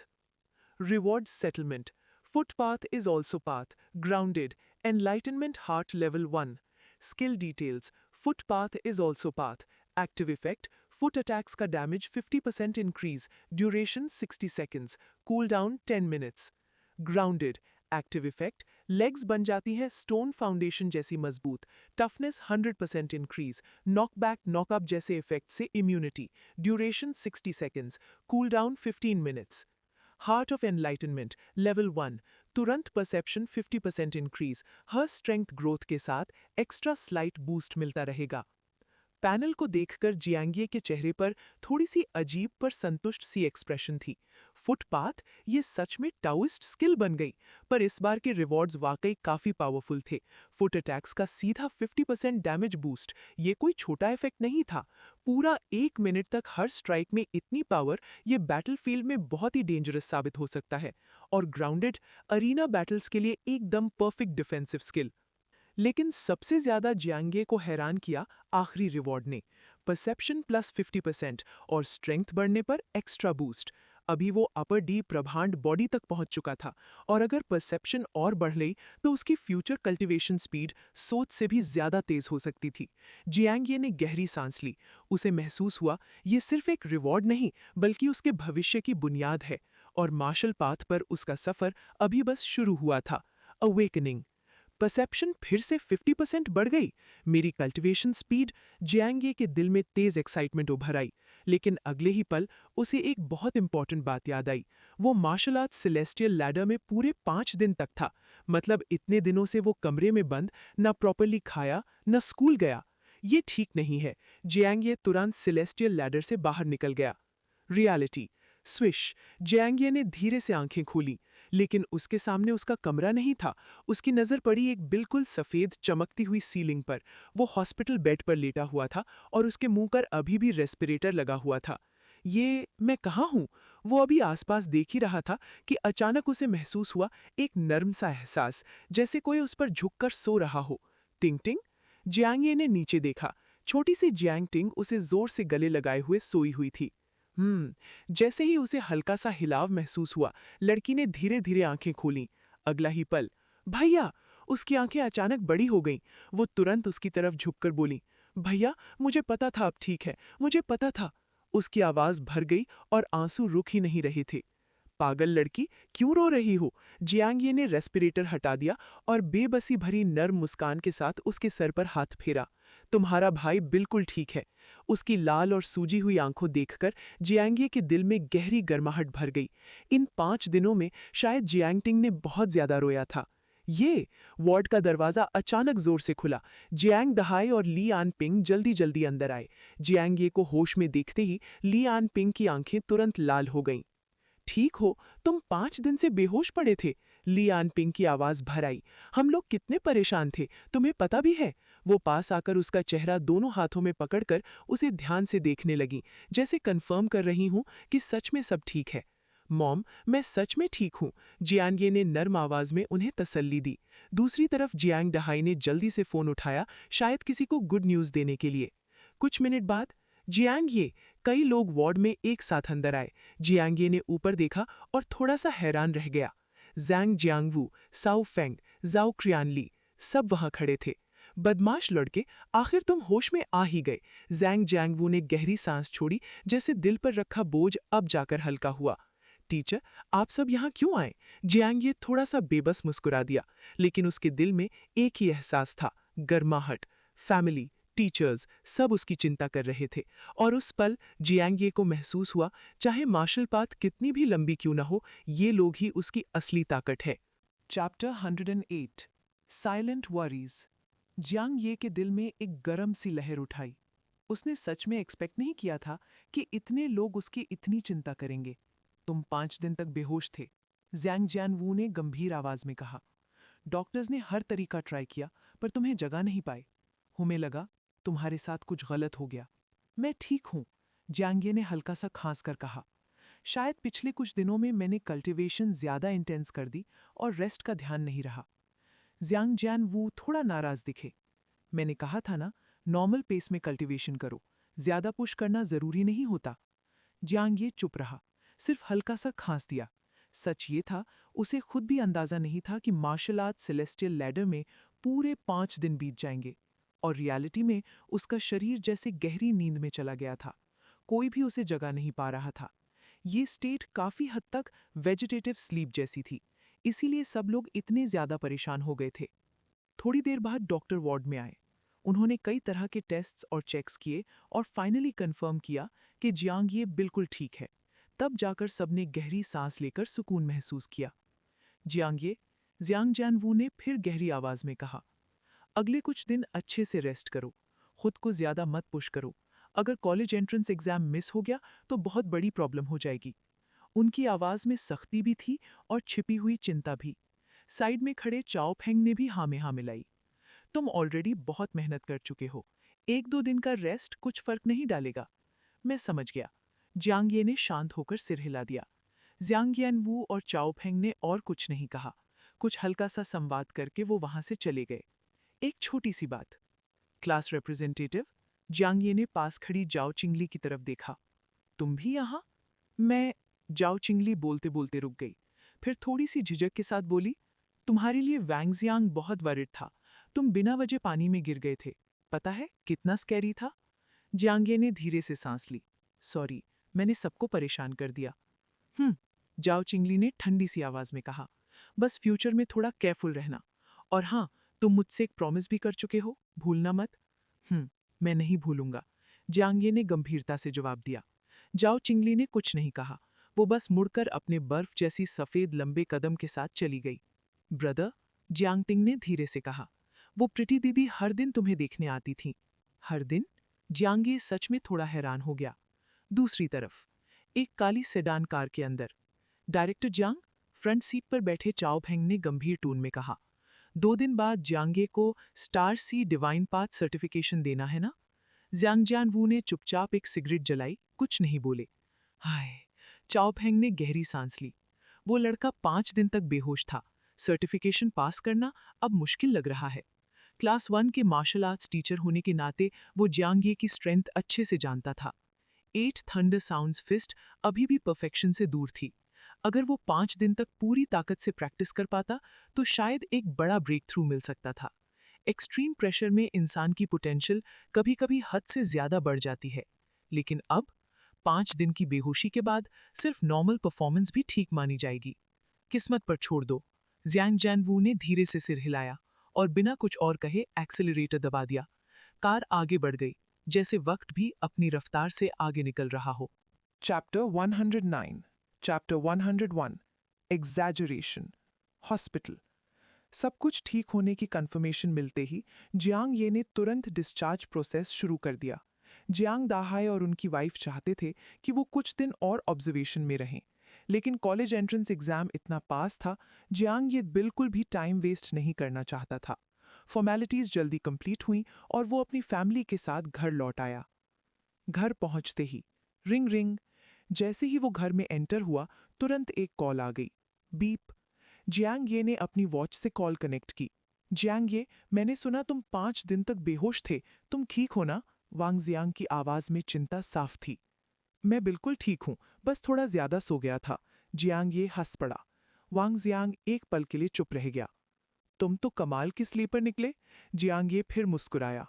Rewards settlement. Footpath is also path. Grounded. Enlightenment heart level 1. Skill details. Footpath is also path. Active effect. Foot attacks ka damage 50% increase. Duration 60 seconds. Cooldown 10 minutes. Grounded, active effect, legs बन जाती है stone foundation जैसी मजबूत, toughness 100% increase, knockback नॉकअप जैसे effect से immunity, duration 60 seconds, cool down 15 minutes. Heart of enlightenment level 1, तुरंत perception 50% increase, her strength growth के साथ एक्स्ट्रा स्लाइट बूस्ट मिलता रहेगा। पैनल को देखकर जियांगे के चेहरे पर थोड़ी सी अजीब पर संतुष्ट सी एक्सप्रेशन थी। फुटपाथ, ये सच में टाओइस्ट स्किल बन गई, पर इस बार के रिवॉर्ड्स वाकई काफी पावरफुल थे। फुट अटैक्स का सीधा 50% डैमेज बूस्ट, ये कोई छोटा इफेक्ट नहीं था। पूरा 1 मिनट तक हर स्ट्राइक में इतनी पावर, ये बैटलफील्ड में बहुत ही डेंजरस साबित हो सकता है। और ग्राउंडेड, अरीना बैटल्स के लिए एकदम परफेक्ट डिफेंसिव स्किल। लेकिन सबसे ज्यादा जियांगे को हैरान किया आखिरी रिवॉर्ड ने, परसेप्शन प्लस 50% और स्ट्रेंथ बढ़ने पर एक्स्ट्रा बूस्ट। अभी वो अपर डी प्रभांड बॉडी तक पहुंच चुका था, और अगर परसेप्शन और बढ़ गई तो उसकी फ्यूचर कल्टीवेशन स्पीड सोच से भी ज्यादा तेज हो सकती थी। जियांगे ने गहरी सांस ली। उसे महसूस हुआ ये सिर्फ एक रिवॉर्ड नहीं, बल्कि उसके भविष्य की बुनियाद है, और मार्शल पाथ पर उसका सफर अभी बस शुरू हुआ था। अवेकनिंग, परसेप्शन फिर से 50% बढ़ गई। मेरी कल्टीवेशन स्पीड, जियांगे के दिल में तेज एक्साइटमेंट उभर आई। लेकिन अगले ही पल उसे एक बहुत इंपॉर्टेंट बात याद आई। वो मार्शल आर्ट सेलेस्टियल लैडर में पूरे 5 दिन तक था। मतलब इतने दिनों से वो कमरे में बंद, ना प्रॉपरली खाया, ना स्कूल गया। ये ठीक नहीं है। जियांग ये तुरंत सेलेस्टियल लैडर से बाहर निकल गया। Reality swish. जियांग ने धीरे से आंखें खोली, लेकिन उसके सामने उसका कमरा नहीं था। उसकी नजर पड़ी एक बिल्कुल सफेद चमकती हुई सीलिंग पर। वो हॉस्पिटल बेड पर लेटा हुआ था और उसके मुंह पर अभी भी रेस्पिरेटर लगा हुआ था। ये मैं कहाँ हूँ? वो अभी आसपास देख ही रहा था कि अचानक उसे महसूस हुआ एक नर्म सा एहसास, जैसे कोई उस पर झुककर सो रहा हो। टिंग टिंग। जियांग ने नीचे देखा। छोटी सी जियांग टिंग उसे जोर से गले लगाए हुए सोई हुई थी। जैसे ही उसे हल्का सा हिलाव महसूस हुआ, लड़की ने धीरे धीरे आंखें खोलीं। अगला ही पल, भैया! उसकी आंखें अचानक बड़ी हो गईं। वो तुरंत उसकी तरफ झुककर बोली, भैया, मुझे पता था आप ठीक है, मुझे पता था। उसकी आवाज भर गई और आंसू रुक ही नहीं रहे थे। पागल लड़की, क्यों रो रही हो? जियांग ने रेस्पिरेटर हटा दिया और बेबसी भरी नर्म मुस्कान के साथ उसके सर पर हाथ फेरा। तुम्हारा भाई बिल्कुल ठीक है। उसकी लाल और सूजी हुई आंखों देखकर जियांग के दिल में गहरी गर्माहट भर गई। इन 5 दिनों में शायद जियांगटिंग ने बहुत ज्यादा रोया था। ये वार्ड का दरवाजा अचानक जोर से खुला। जियांग दहाई और ली आन पिंग जल्दी जल्दी अंदर आए। जियांग को होश में देखते ही ली आन पिंग की आंखें तुरंत लाल हो गईं। ठीक हो? तुम 5 दिन से बेहोश पड़े थे। ली आन पिंग की आवाज भर आई। हम लोग कितने परेशान थे, तुम्हें पता भी है? वो पास आकर उसका चेहरा दोनों हाथों में पकड़कर उसे ध्यान से देखने लगी, जैसे कंफर्म कर रही हूं कि सच में सब ठीक है। मॉम, मैं सच में ठीक हूं। जियांग ने नर्म आवाज में उन्हें तसल्ली दी। दूसरी तरफ जियांग डहाई ने जल्दी से फोन उठाया, शायद किसी को गुड न्यूज देने के लिए। कुछ मिनट बाद जियांग कई लोग वार्ड में एक साथ अंदर आए। जियांग ने ऊपर देखा और थोड़ा सा हैरान रह गया। जैंग जियांगवू, साउ फेंग, जाओ क्रियानली सब वहां खड़े थे। बदमाश लड़के, आखिर तुम होश में आ ही गए। जैंग जियांगवू ने गहरी सांस छोड़ी, जैसे दिल पर रखा बोझ अब जाकर हल्का हुआ। टीचर, आप सब यहाँ क्यों आए? जियांग थोड़ा सा बेबस मुस्कुरा दिया, लेकिन उसके दिल में एक ही एहसास था, गर्माहट। फैमिली, टीचर्स सब उसकी चिंता कर रहे थे। और उस पल जियांग को महसूस हुआ, चाहे मार्शल पाथ कितनी भी लंबी क्यों ना हो, ये लोग ही उसकी असली ताकत है। Chapter 108 silent worries. जियांग ये के दिल में एक गरम सी लहर उठाई। उसने सच में एक्सपेक्ट नहीं किया था कि इतने लोग उसकी इतनी चिंता करेंगे। तुम 5 दिन तक बेहोश थे, जैंग जियानवू ने गंभीर आवाज में कहा। डॉक्टर्स ने हर तरीका ट्राई किया, पर तुम्हें जगा नहीं पाए। हमें लगा तुम्हारे साथ कुछ गलत हो गया। मैं ठीक हूं, जियांग ने हल्का सा खांस कर कहा। शायद पिछले कुछ दिनों में मैंने कल्टीवेशन ज्यादा इंटेंस कर दी और रेस्ट का ध्यान नहीं रहा। जियांग जियानवू थोड़ा नाराज दिखे। मैंने कहा था ना, नॉर्मल पेस में कल्टीवेशन करो, ज्यादा पुश करना जरूरी नहीं होता। जियांग चुप रहा, सिर्फ हल्का सा खांस दिया। सच ये था, उसे खुद भी अंदाजा नहीं था कि मार्शल आर्ट सेलेस्टियल लैडर में पूरे 5 दिन बीत जाएंगे। और रियलिटी में उसका शरीर जैसे गहरी नींद में चला गया था। कोई भी उसे जगा नहीं पा रहा था। ये स्टेट काफी हद तक वेजिटेटिव स्लीप जैसी थी, इसीलिए सब लोग इतने ज्यादा परेशान हो गए थे। थोड़ी देर बाद डॉक्टर वार्ड में आए। उन्होंने कई तरह के टेस्ट्स और चेक्स किए और फाइनली कंफर्म किया कि जियांग बिल्कुल ठीक है। तब जाकर सबने गहरी सांस लेकर सुकून महसूस किया। जियांग जियानवू ने फिर गहरी आवाज में कहा, अगले कुछ दिन अच्छे से रेस्ट करो, खुद को ज्यादा मत पुश करो। अगर कॉलेज एंट्रेंस एग्जाम मिस हो गया तो बहुत बड़ी प्रॉब्लम हो जाएगी। उनकी आवाज में सख्ती भी थी और छिपी हुई चिंता भी। साइड में खड़े चाओ फेंग ने भी हाँ में हाँ मिलाई। तुम ऑलरेडी बहुत मेहनत कर चुके हो, 1-2 दिन का रेस्ट कुछ फर्क नहीं डालेगा। मैं समझ गया। जियांग ने शांत होकर सिर हिला दिया। जियांग वू और चाओ फेंग ने और कुछ नहीं कहा। कुछ हल्का सा संवाद करके वो वहां से चले गए। एक छोटी सी बात। क्लास रिप्रेजेंटेटिव, जियांग ने पास खड़ी जाओ चिंगली की तरफ देखा। तुम भी यहाँ? मैं जाओ चिंगली बोलते बोलते रुक गई, फिर थोड़ी सी झिझक के साथ बोली, तुम्हारे लिए वैंगजियांग बहुत वरिड था। तुम बिना वजह पानी में गिर गए थे। पता है कितना स्कैरी था? जियांग ने धीरे से सांस ली। सॉरी, मैंने सबको परेशान कर दिया। जाओ चिंगली ने ठंडी सी आवाज में कहा। बस फ्यूचर में थोड़ा केयरफुल रहना। और हाँ, तुम मुझसे एक प्रॉमिस भी कर चुके हो, भूलना मत। मैं नहीं भूलूंगा, जियांग ने गंभीरता से जवाब दिया। जाओ चिंगली ने कुछ नहीं कहा। वो बस मुड़कर अपने बर्फ जैसी सफेद लंबे कदम के साथ चली गई। ब्रदर, जियांगटिंग ने धीरे से कहा, वो प्रिटी दीदी हर दिन तुम्हें देखने आती थी। हर दिन? जियांगे सच में थोड़ा हैरान हो गया। दूसरी तरफ एक काली सेडान कार के अंदर डायरेक्टर जियांग, फ्रंट सीट पर बैठे चाओ फेंग ने गंभीर टोन में कहा, 2 दिन बाद जियांगे को star sea divine path certification देना है ना? जियांग जानवू ने चुपचाप एक सिगरेट जलाई, कुछ नहीं बोले। हाय, चाओ फेंग ने गहरी सांस ली। वो लड़का 5 दिन तक बेहोश था। सर्टिफिकेशन पास करना अब मुश्किल लग रहा है। क्लास 1 के मार्शल आर्ट्स टीचर होने के नाते वो जियांगे की स्ट्रेंथ अच्छे से जानता था। 8 थंडर साउंड्स फिस्ट अभी भी परफेक्शन से दूर थी। अगर वो 5 दिन तक पूरी ताकत से प्रैक्टिस कर पाता तो शायद एक बड़ा ब्रेक थ्रू मिल सकता था। एक्सट्रीम प्रेशर में इंसान की पोटेंशियल कभी-कभी हद से ज्यादा बढ़ जाती है, लेकिन अब 5 दिन की बेहोशी के बाद सिर्फ नॉर्मल परफॉर्मेंस भी ठीक मानी जाएगी। किस्मत पर छोड़ दो। जियांग जानवू ने धीरे से सिर हिलाया और बिना कुछ और कहे एक्सेलरेटर दबा दिया। कार आगे बढ़ गई, जैसे वक्त भी अपनी रफ्तार से आगे निकल रहा हो। Chapter 109, Chapter 101, Exaggeration, Hospital। सब कुछ ठीक होने की कंफर्मेशन मिलते ही जियांग ये ने तुरंत डिस्चार्ज प्रोसेस शुरू कर दिया। जियांग दाहाय और उनकी वाइफ चाहते थे कि वो कुछ दिन और ऑब्जर्वेशन में रहें, लेकिन कॉलेज एंट्रेंस एग्जाम इतना पास था, जियांग ये बिल्कुल भी टाइम वेस्ट नहीं करना चाहता था। फॉर्मेलिटीज जल्दी कंप्लीट हुई और वो अपनी फैमिली के साथ घर लौट आया। घर पहुंचते ही रिंग रिंग। जैसे ही वो घर में एंटर हुआ, तुरंत एक कॉल आ गई। बीप। जियांग ये ने अपनी वॉच से कॉल कनेक्ट की। जियांग ये, मैंने सुना तुम 5 दिन तक बेहोश थे, तुम ठीक हो ना? वांग जियांग की आवाज में चिंता साफ थी। मैं बिल्कुल ठीक हूं, बस थोड़ा ज्यादा सो गया था। जियांग ये हंस पड़ा। वांग जियांग एक पल के लिए चुप रह गया। तुम तो कमाल की स्लीपर निकले। जियांग ये फिर मुस्कुराया।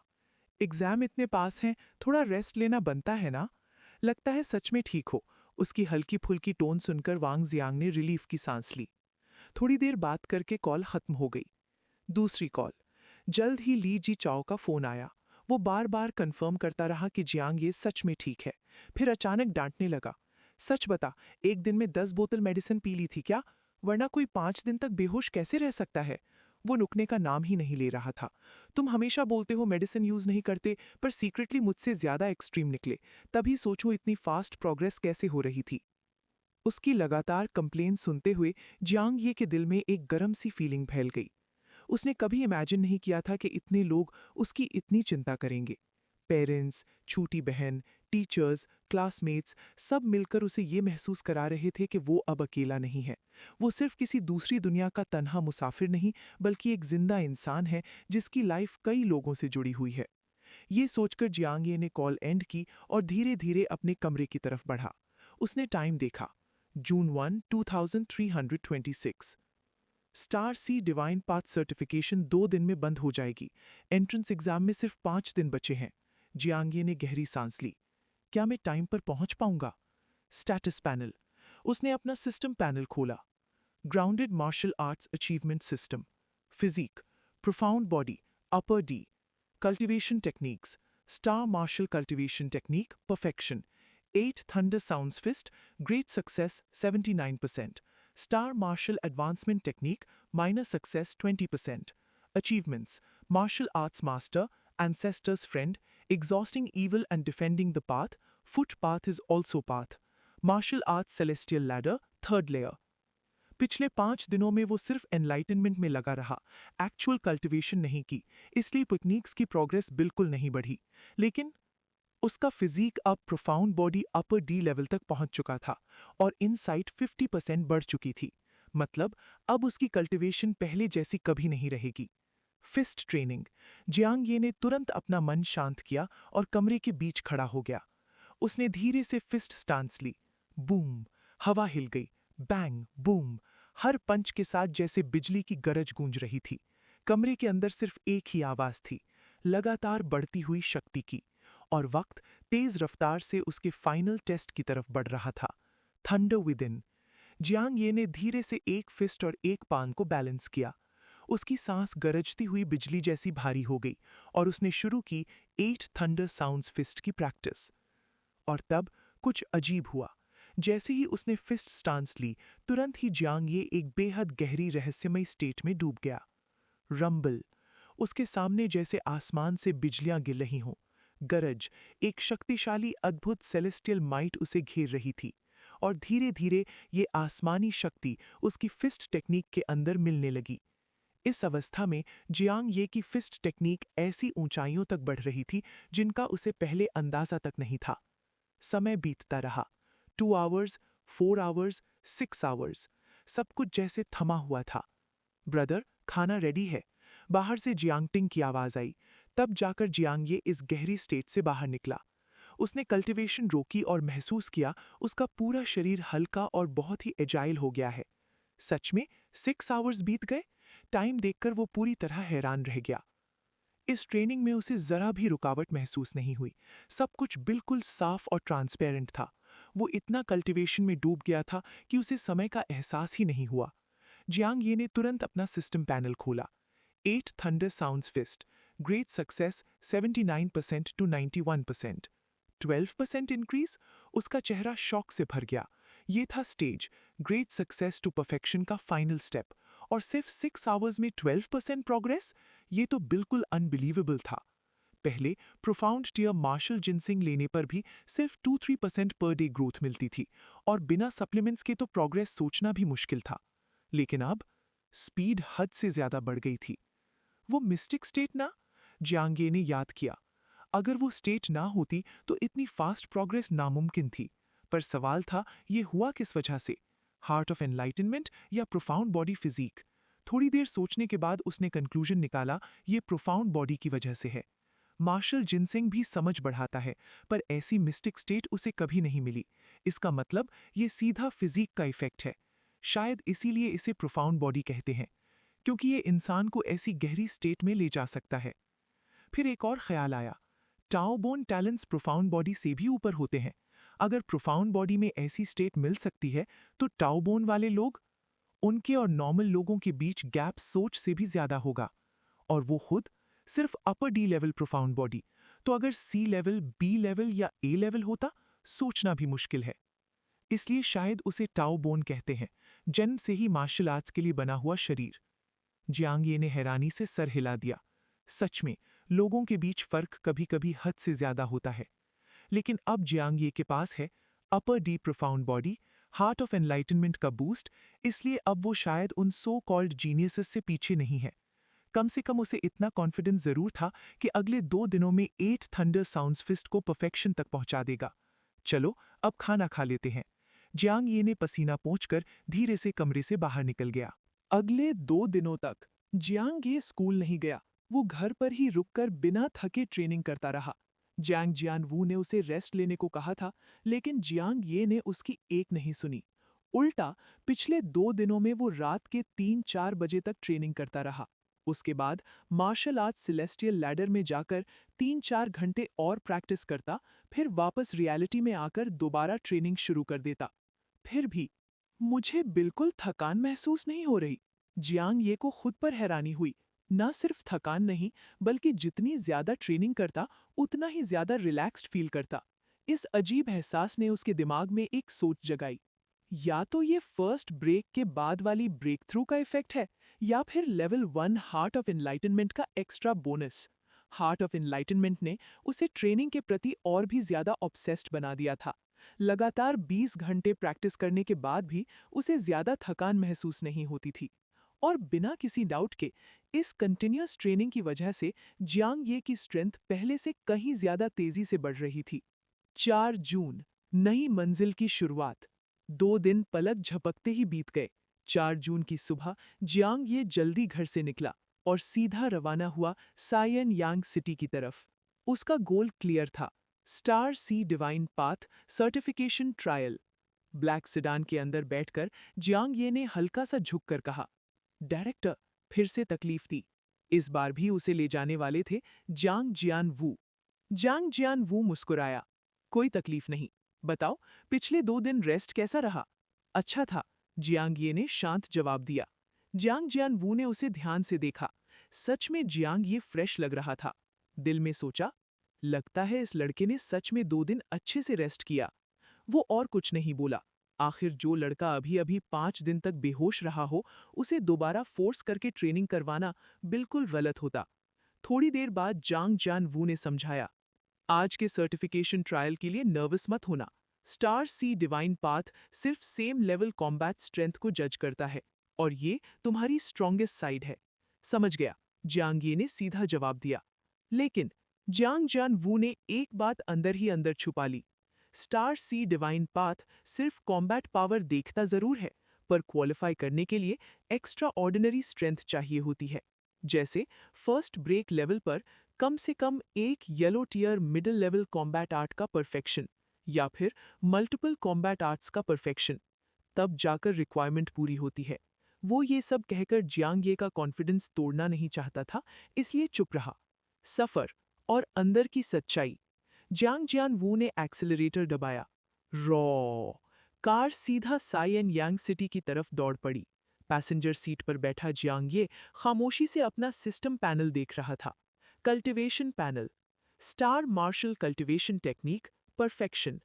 एग्जाम इतने पास हैं, थोड़ा रेस्ट लेना बनता है ना? लगता है सच में ठीक हो। उसकी हल्की फुल्की टोन सुनकर वांग जियांग ने रिलीफ की सांस ली। थोड़ी देर बात करके कॉल खत्म हो गई। दूसरी कॉल। जल्द ही ली जी चाओ का फोन आया। वो बार बार कंफर्म करता रहा कि जियांग ये सच में ठीक है। फिर अचानक डांटने लगा, सच बता, एक दिन में 10 बोतल मेडिसिन पी ली थी क्या? वरना कोई 5 दिन तक बेहोश कैसे रह सकता है? वो रुकने का नाम ही नहीं ले रहा था। तुम हमेशा बोलते हो मेडिसिन यूज नहीं करते, पर सीक्रेटली मुझसे ज्यादा एक्सट्रीम निकले। तभी सोचो इतनी फास्ट प्रोग्रेस कैसे हो रही थी। उसकी लगातार कंप्लेन सुनते हुए जियांग ये के दिल में एक गर्म सी फीलिंग फैल गई। उसने कभी इमेजिन नहीं किया था कि इतने लोग उसकी इतनी चिंता करेंगे। पेरेंट्स, छोटी बहन, टीचर्स, क्लासमेट्स सब मिलकर उसे ये महसूस करा रहे थे कि वो अब अकेला नहीं है। वो सिर्फ किसी दूसरी दुनिया का तन्हा मुसाफिर नहीं, बल्कि एक जिंदा इंसान है जिसकी लाइफ कई लोगों से जुड़ी हुई है। ये सोचकर जियांग ये ने कॉल एंड की और धीरे धीरे अपने कमरे की तरफ बढ़ा। उसने टाइम देखा, जून 1, 2326। Star sea divine path certification 2 दिन में बंद हो जाएगी। एंट्रेंस एग्जाम में सिर्फ 5 दिन बचे हैं। जियांग ये ने गहरी सांस ली। क्या मैं टाइम पर पहुंच पाऊंगा? Status panel. उसने अपना सिस्टम पैनल खोला। Grounded martial arts achievement system. Physique, profound body, upper D. Cultivation techniques, star martial cultivation technique, perfection. 8 thunder sounds fist, great success 79%. Star Martial Advancement Technique, minor success 20%. Achievements, Martial Arts Master, Ancestor's Friend, Exhausting Evil and Defending the Path, Footpath is also Path. Martial Arts Celestial Ladder, 3rd Layer. पिछले 5 दिनों में वो सिर्फ enlightenment में लगा रहा, actual cultivation नहीं की, इसलिए टेक्निक्स की प्रोग्रेस बिल्कुल नहीं बढ़ी। लेकिन उसका फिजिक अब profound body upper D level तक पहुंच चुका था और इनसाइट 50% बढ़ चुकी थी। मतलब अब उसकी कल्टीवेशन पहले जैसी कभी नहीं रहेगी। Fist training. जियांग ये ने तुरंत अपना मन शांत किया और कमरे के बीच खड़ा हो गया। उसने धीरे से फिस्ट स्टांस ली। बूम, हवा हिल गई। बैंग, बूम, हर पंच के साथ जैसे बिजली की गरज गूंज रही थी। कमरे के अंदर सिर्फ एक ही आवाज थी, लगातार बढ़ती हुई शक्ति की। और वक्त तेज रफ्तार से उसके फाइनल टेस्ट की तरफ बढ़ रहा था। Thunder with in. Jiang Ye ने धीरे से एक फिस्ट और एक पान को बैलेंस किया। उसकी सांस गरजती हुई बिजली जैसी भारी हो गई और उसने शुरू की 8 थंडर साउंड्स फिस्ट की प्रैक्टिस। और तब कुछ अजीब हुआ। जैसे ही उसने फिस्ट स्टांस ली, तुरंत ही जियांग ये एक बेहद गहरी रहस्यमय स्टेट में डूब गया। रंबल, उसके सामने जैसे आसमान से बिजलियां गिर रही हों। गरज, एक शक्तिशाली अद्भुत सेलेस्टियल माइट उसे घेर रही थी, और धीरे धीरे ये आसमानी शक्ति उसकी फिस्ट टेक्निक के अंदर मिलने लगी। इस अवस्था में जियांग ये की फिस्ट टेक्निक ऐसी ऊंचाइयों तक बढ़ रही थी जिनका उसे पहले अंदाजा तक नहीं था। समय बीतता रहा। 2 आवर्स, 4 आवर्स, 6 आवर्स, सब कुछ जैसे थमा हुआ था। ब्रदर, खाना रेडी है। बाहर से जियांगटिंग की आवाज आई। तब जाकर जियांग ये इस गहरी स्टेट से बाहर निकला। उसने कल्टीवेशन रोकी और महसूस किया उसका पूरा शरीर हल्का और बहुत ही एजाइल हो गया है। सच में 6 आवर्स बीत गए? टाइम देखकर वो पूरी तरह हैरान रह गया। इस ट्रेनिंग में उसे जरा भी रुकावट महसूस नहीं हुई। सब कुछ बिल्कुल साफ और ट्रांसपेरेंट था। वो इतना कल्टीवेशन में डूब गया था कि उसे समय का एहसास ही नहीं हुआ। जियांग ये ने तुरंत अपना सिस्टम पैनल खोला। 8 thunder sounds fist, great success 79% to 91%। 12% increase? उसका चेहरा शॉक से भर गया। ये था stage, great success to perfection का फाइनल स्टेप, और सिर्फ 6 आवर्स में 12% प्रोग्रेस? ये तो बिल्कुल अनबिलीवेबल था। पहले प्रोफाउंड टियर मार्शल जिनसिंग लेने पर भी सिर्फ 2-3% पर डे ग्रोथ मिलती थी, और बिना सप्लीमेंट्स के तो प्रोग्रेस सोचना भी मुश्किल था। लेकिन अब स्पीड हद से ज्यादा बढ़ गई थी। वो मिस्टिक स्टेट ना? जियांग ये ने याद किया। अगर वो स्टेट ना होती तो इतनी फास्ट प्रोग्रेस नामुमकिन थी। पर सवाल था, ये हुआ किस वजह से? हार्ट ऑफ एनलाइटनमेंट या प्रोफाउंड बॉडी फिजिक? थोड़ी देर सोचने के बाद उसने कंक्लूजन निकाला, ये प्रोफाउंड बॉडी की वजह से है। मार्शल जिनसिंग भी समझ बढ़ाता है, पर ऐसी मिस्टिक स्टेट उसे कभी नहीं मिली। इसका मतलब ये सीधा फिजिक का इफेक्ट है। शायद इसीलिए इसे प्रोफाउंड बॉडी कहते हैं, क्योंकि ये इंसान को ऐसी गहरी स्टेट में ले जा सकता है। फिर एक और ख्याल आया, टाओबोन टैलेंट्स प्रोफाउंड बॉडी से भी ऊपर होते हैं। अगर प्रोफाउंड बॉडी में ऐसी स्टेट मिल सकती है, तो टाओबोन वाले लोग, उनके और नॉर्मल लोगों के बीच गैप सोच से भी ज्यादा होगा। और वो खुद सिर्फ अपर डी लेवल प्रोफाउंड बॉडी, तो अगर सी लेवल, बी लेवल या ए लेवल होता, सोचना भी मुश्किल है। इसलिए शायद उसे टाओबोन कहते हैं, जन्म से ही मार्शल आर्ट्स के लिए बना हुआ शरीर। जियांग ये ने हैरानी से सर हिला दिया। सच में लोगों के बीच फर्क कभी कभी हद से ज्यादा होता है। लेकिन अब जियांग ये के पास है upper D profound body, heart of enlightenment का बूस्ट, इसलिए अब वो शायद उन सो कॉल्ड जीनियसेस से पीछे नहीं है। कम से कम उसे इतना कॉन्फिडेंस जरूर था कि अगले 2 दिनों में 8 थंडर साउंड्स फिस्ट को परफेक्शन तक पहुंचा देगा। चलो अब खाना खा लेते हैं। जियांग ये ने पसीना पोंछकर धीरे से कमरे से बाहर निकल गया। अगले 2 दिनों तक जियांग ये स्कूल नहीं गया। वो घर पर ही रुककर बिना थके ट्रेनिंग करता रहा। जैंग जियानवू ने उसे रेस्ट लेने को कहा था, लेकिन जियांग ये ने उसकी एक नहीं सुनी। उल्टा पिछले 2 दिनों में वो रात के 3-4 बजे तक ट्रेनिंग करता रहा। उसके बाद मार्शल आर्ट्स सेलेस्टियल लैडर में जाकर 3-4 घंटे और प्रैक्टिस करता, फिर वापस रियलिटी में आकर दोबारा ट्रेनिंग शुरू कर देता। फिर भी मुझे बिल्कुल थकान महसूस नहीं हो रही। जियांग ये को खुद पर हैरानी हुई। न सिर्फ थकान नहीं, बल्कि जितनी ज्यादा ट्रेनिंग करता, उतना ही ज्यादा रिलैक्स्ड फील करता। इस अजीब एहसास ने उसके दिमाग में एक सोच जगाई। या तो ये फर्स्ट ब्रेक के बाद वाली ब्रेक थ्रू का इफेक्ट है, या फिर लेवल 1 हार्ट ऑफ एनलाइटनमेंट का extra bonus. Heart of enlightenment ने उसे ट्रेनिंग के प्रति और भी ज्यादा ऑब्सेस्ड बना दिया था। लगातार 20 घंटे प्रैक्टिस करने के बाद भी उसे ज्यादा थकान महसूस नहीं होती थी। और बिना किसी डाउट के इस कंटिन्यूअस ट्रेनिंग की वजह से जियांग ये की स्ट्रेंथ पहले से कहीं ज्यादा तेजी से बढ़ रही थी। 4 जून, नई मंजिल की शुरुआत। 2 दिन पलक झपकते ही बीत गए। 4 जून की सुबह जियांग ये जल्दी घर से निकला और सीधा रवाना हुआ सायन यांग सिटी की तरफ। उसका गोल क्लियर था, star sea divine path certification trial. Black sedan के अंदर बैठकर जियांग ये ने हल्का सा झुककर कहा, डायरेक्टर, फिर से तकलीफ दी। इस बार भी उसे ले जाने वाले थे जांग जियान वू। जांग जियान वू मुस्कुराया, कोई तकलीफ नहीं। बताओ, पिछले 2 दिन रेस्ट कैसा रहा? अच्छा था, जियांग ये ने शांत जवाब दिया। जांग जियान वू ने उसे ध्यान से देखा। सच में जियांग ये फ्रेश लग रहा था। दिल में सोचा, लगता है इस लड़के ने सच में 2 दिन अच्छे से रेस्ट किया। वो और कुछ नहीं बोला। आखिर जो लड़का अभी अभी 5 दिन तक बेहोश रहा हो, उसे दोबारा फोर्स करके ट्रेनिंग करवाना बिल्कुल गलत होता। थोड़ी देर बाद जांग जान वू ने समझाया, आज के सर्टिफिकेशन ट्रायल के लिए नर्वस मत होना। स्टार सी डिवाइन पाथ सिर्फ सेम लेवल कॉम्बैट स्ट्रेंथ को जज करता है और ये तुम्हारी स्ट्रॉन्गेस्ट साइड है। समझ गया, जियांग ये ने सीधा जवाब दिया। लेकिन जियांग जान वू ने एक बात अंदर ही अंदर छुपा ली। स्टार सी डिवाइन पाथ सिर्फ कॉम्बैट पावर देखता जरूर है, पर क्वालिफाई करने के लिए एक्स्ट्रा ऑर्डिनरी स्ट्रेंथ चाहिए होती है। जैसे फर्स्ट ब्रेक लेवल पर कम से कम एक yellow tier middle level combat art का परफेक्शन या फिर मल्टीपल कॉम्बैट आर्ट्स का परफेक्शन, तब जाकर रिक्वायरमेंट पूरी होती है। वो ये सब कहकर जियांग ये का कॉन्फिडेंस तोड़ना नहीं चाहता था, इसलिए चुप रहा। सफर और अंदर की सच्चाई। जियांग जियान वू ने एक्सेलरेटर दबाया। रॉ कार सीधा साई एंड यांग सिटी की तरफ दौड़ पड़ी। पैसेंजर सीट पर बैठा जियांग ये खामोशी से अपना सिस्टम पैनल देख रहा था। Cultivation panel, star martial cultivation technique perfection,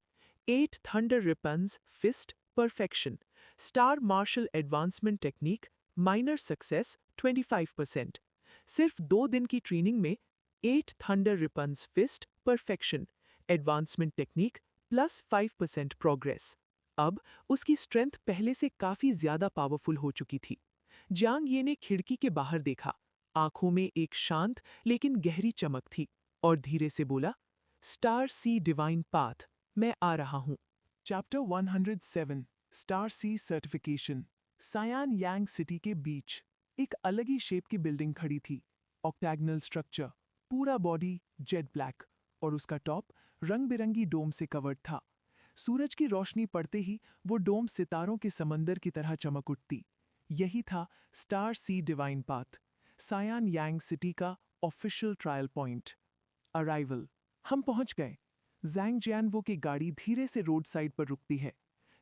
8 thunder ripens fist perfection, star martial advancement technique minor success 25%। सिर्फ 2 दिन की ट्रेनिंग में 8 thunder ripens fist perfection, advancement technique plus 5% progress. अब उसकी स्ट्रेंथ पहले से काफी ज्यादा पावरफुल हो चुकी थी। जियांग ये ने खिड़की के बाहर देखा। आंखों में एक शांत लेकिन गहरी चमक थी और धीरे से बोला, स्टार सी डिवाइन पाथ, मैं आ रहा हूं। Chapter 107 star sea certification. सायान यांग सिटी के बीच एक अलग ही शेप की बिल्डिंग खड़ी थी। ऑक्टैगनल स्ट्रक्चर, पूरा बॉडी जेट ब्लैक और उसका टॉप रंग बिरंगी डोम से कवर्ड था। सूरज की रोशनी पड़ते ही वो डोम सितारों के समंदर की तरह चमक उठती। यही था स्टार सी डिवाइन पाथ, सायान यांग सिटी का ऑफिशियल ट्रायल पॉइंट। अराइवल, हम पहुंच गए। जैंग जियानवो की गाड़ी धीरे से रोड साइड पर रुकती है।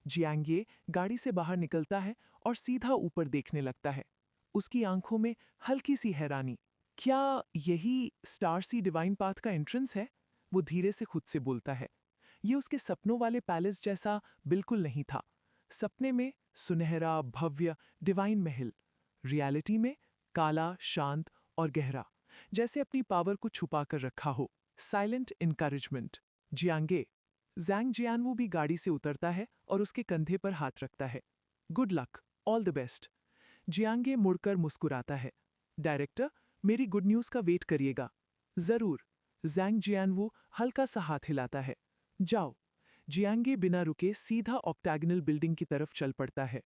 जियांग ये गाड़ी से बाहर निकलता है और सीधा ऊपर देखने लगता है। उसकी आंखों में हल्की सी हैरानी। क्या यही स्टार सी डिवाइन पाथ का एंट्रेंस है? वो धीरे से खुद से बोलता है। ये उसके सपनों वाले पैलेस जैसा बिल्कुल नहीं था। सपने में सुनहरा भव्य डिवाइन महल, रियलिटी में काला शांत और गहरा, जैसे अपनी पावर को छुपा कर रखा हो। Silent encouragement. जियांगे, जैंग जियानवू भी गाड़ी से उतरता है और उसके कंधे पर हाथ रखता है। Good luck, all the best. जियांगे मुड़कर मुस्कुराता है। डायरेक्टर, मेरी गुड न्यूज़ का वेट करिएगा। जरूर। जैंग जियानवू हल्का सा हाथ हिलाता है। जाओ। जियांगे बिना रुके सीधा ऑक्टैगनल बिल्डिंग की तरफ चल पड़ता है।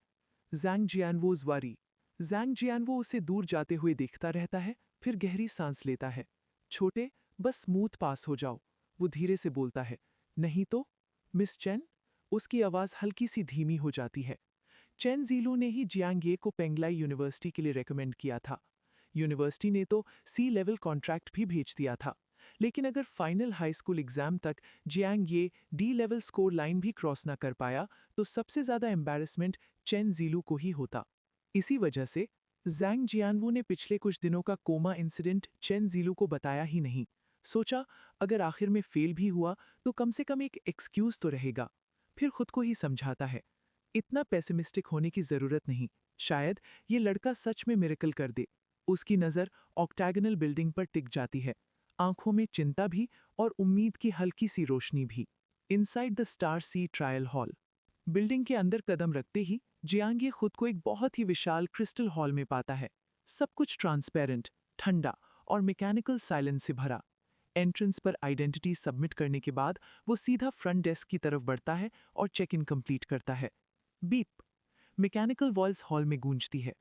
जैंग जियानवूज़ वारी। जैंग जियानवू उसे दूर जाते हुए देखता रहता है, फिर गहरी सांस लेता है। छोटे, बस स्मूथ पास हो जाओ, वो धीरे से बोलता है। नहीं तो मिस चेन? उसकी आवाज़ हल्की सी धीमी हो जाती है। चेन जीलू ने ही जियांग ये को पेंगलाई यूनिवर्सिटी के लिए रेकमेंड किया था। यूनिवर्सिटी ने तो सी लेवल कॉन्ट्रैक्ट भी भेज दिया था, लेकिन अगर फाइनल हाई स्कूल एग्जाम तक जियांग ये डी लेवल स्कोर लाइन भी क्रॉस ना कर पाया तो सबसे ज्यादा एम्बैरेसमेंट चेन जीलू को ही होता। इसी वजह से जैंग जियानवू ने पिछले कुछ दिनों का कोमा इंसिडेंट चेन जीलू को बताया ही नहीं। सोचा अगर आखिर में फेल भी हुआ तो कम से कम एक एक्सक्यूज तो रहेगा। फिर खुद को ही समझाता है, इतना पेसिमिस्टिक होने की जरूरत नहीं, शायद ये लड़का सच में मिरेकल कर दे। उसकी नज़र ऑक्टैगनल बिल्डिंग पर टिक जाती है, आंखों में चिंता भी और उम्मीद की हल्की सी रोशनी भी। Inside the star sea trial hall. Building के अंदर कदम रखते ही जियांग ये खुद को एक बहुत ही विशाल क्रिस्टल हॉल में पाता है। सब कुछ ट्रांसपेरेंट, ठंडा और मैकेनिकल साइलेंस से भरा। एंट्रेंस पर आइडेंटिटी सबमिट करने के बाद वो सीधा फ्रंट डेस्क की तरफ बढ़ता है और चेक इन कंप्लीट करता है। बीप, मैकेनिकल वॉल्स हॉल में गूंजती है।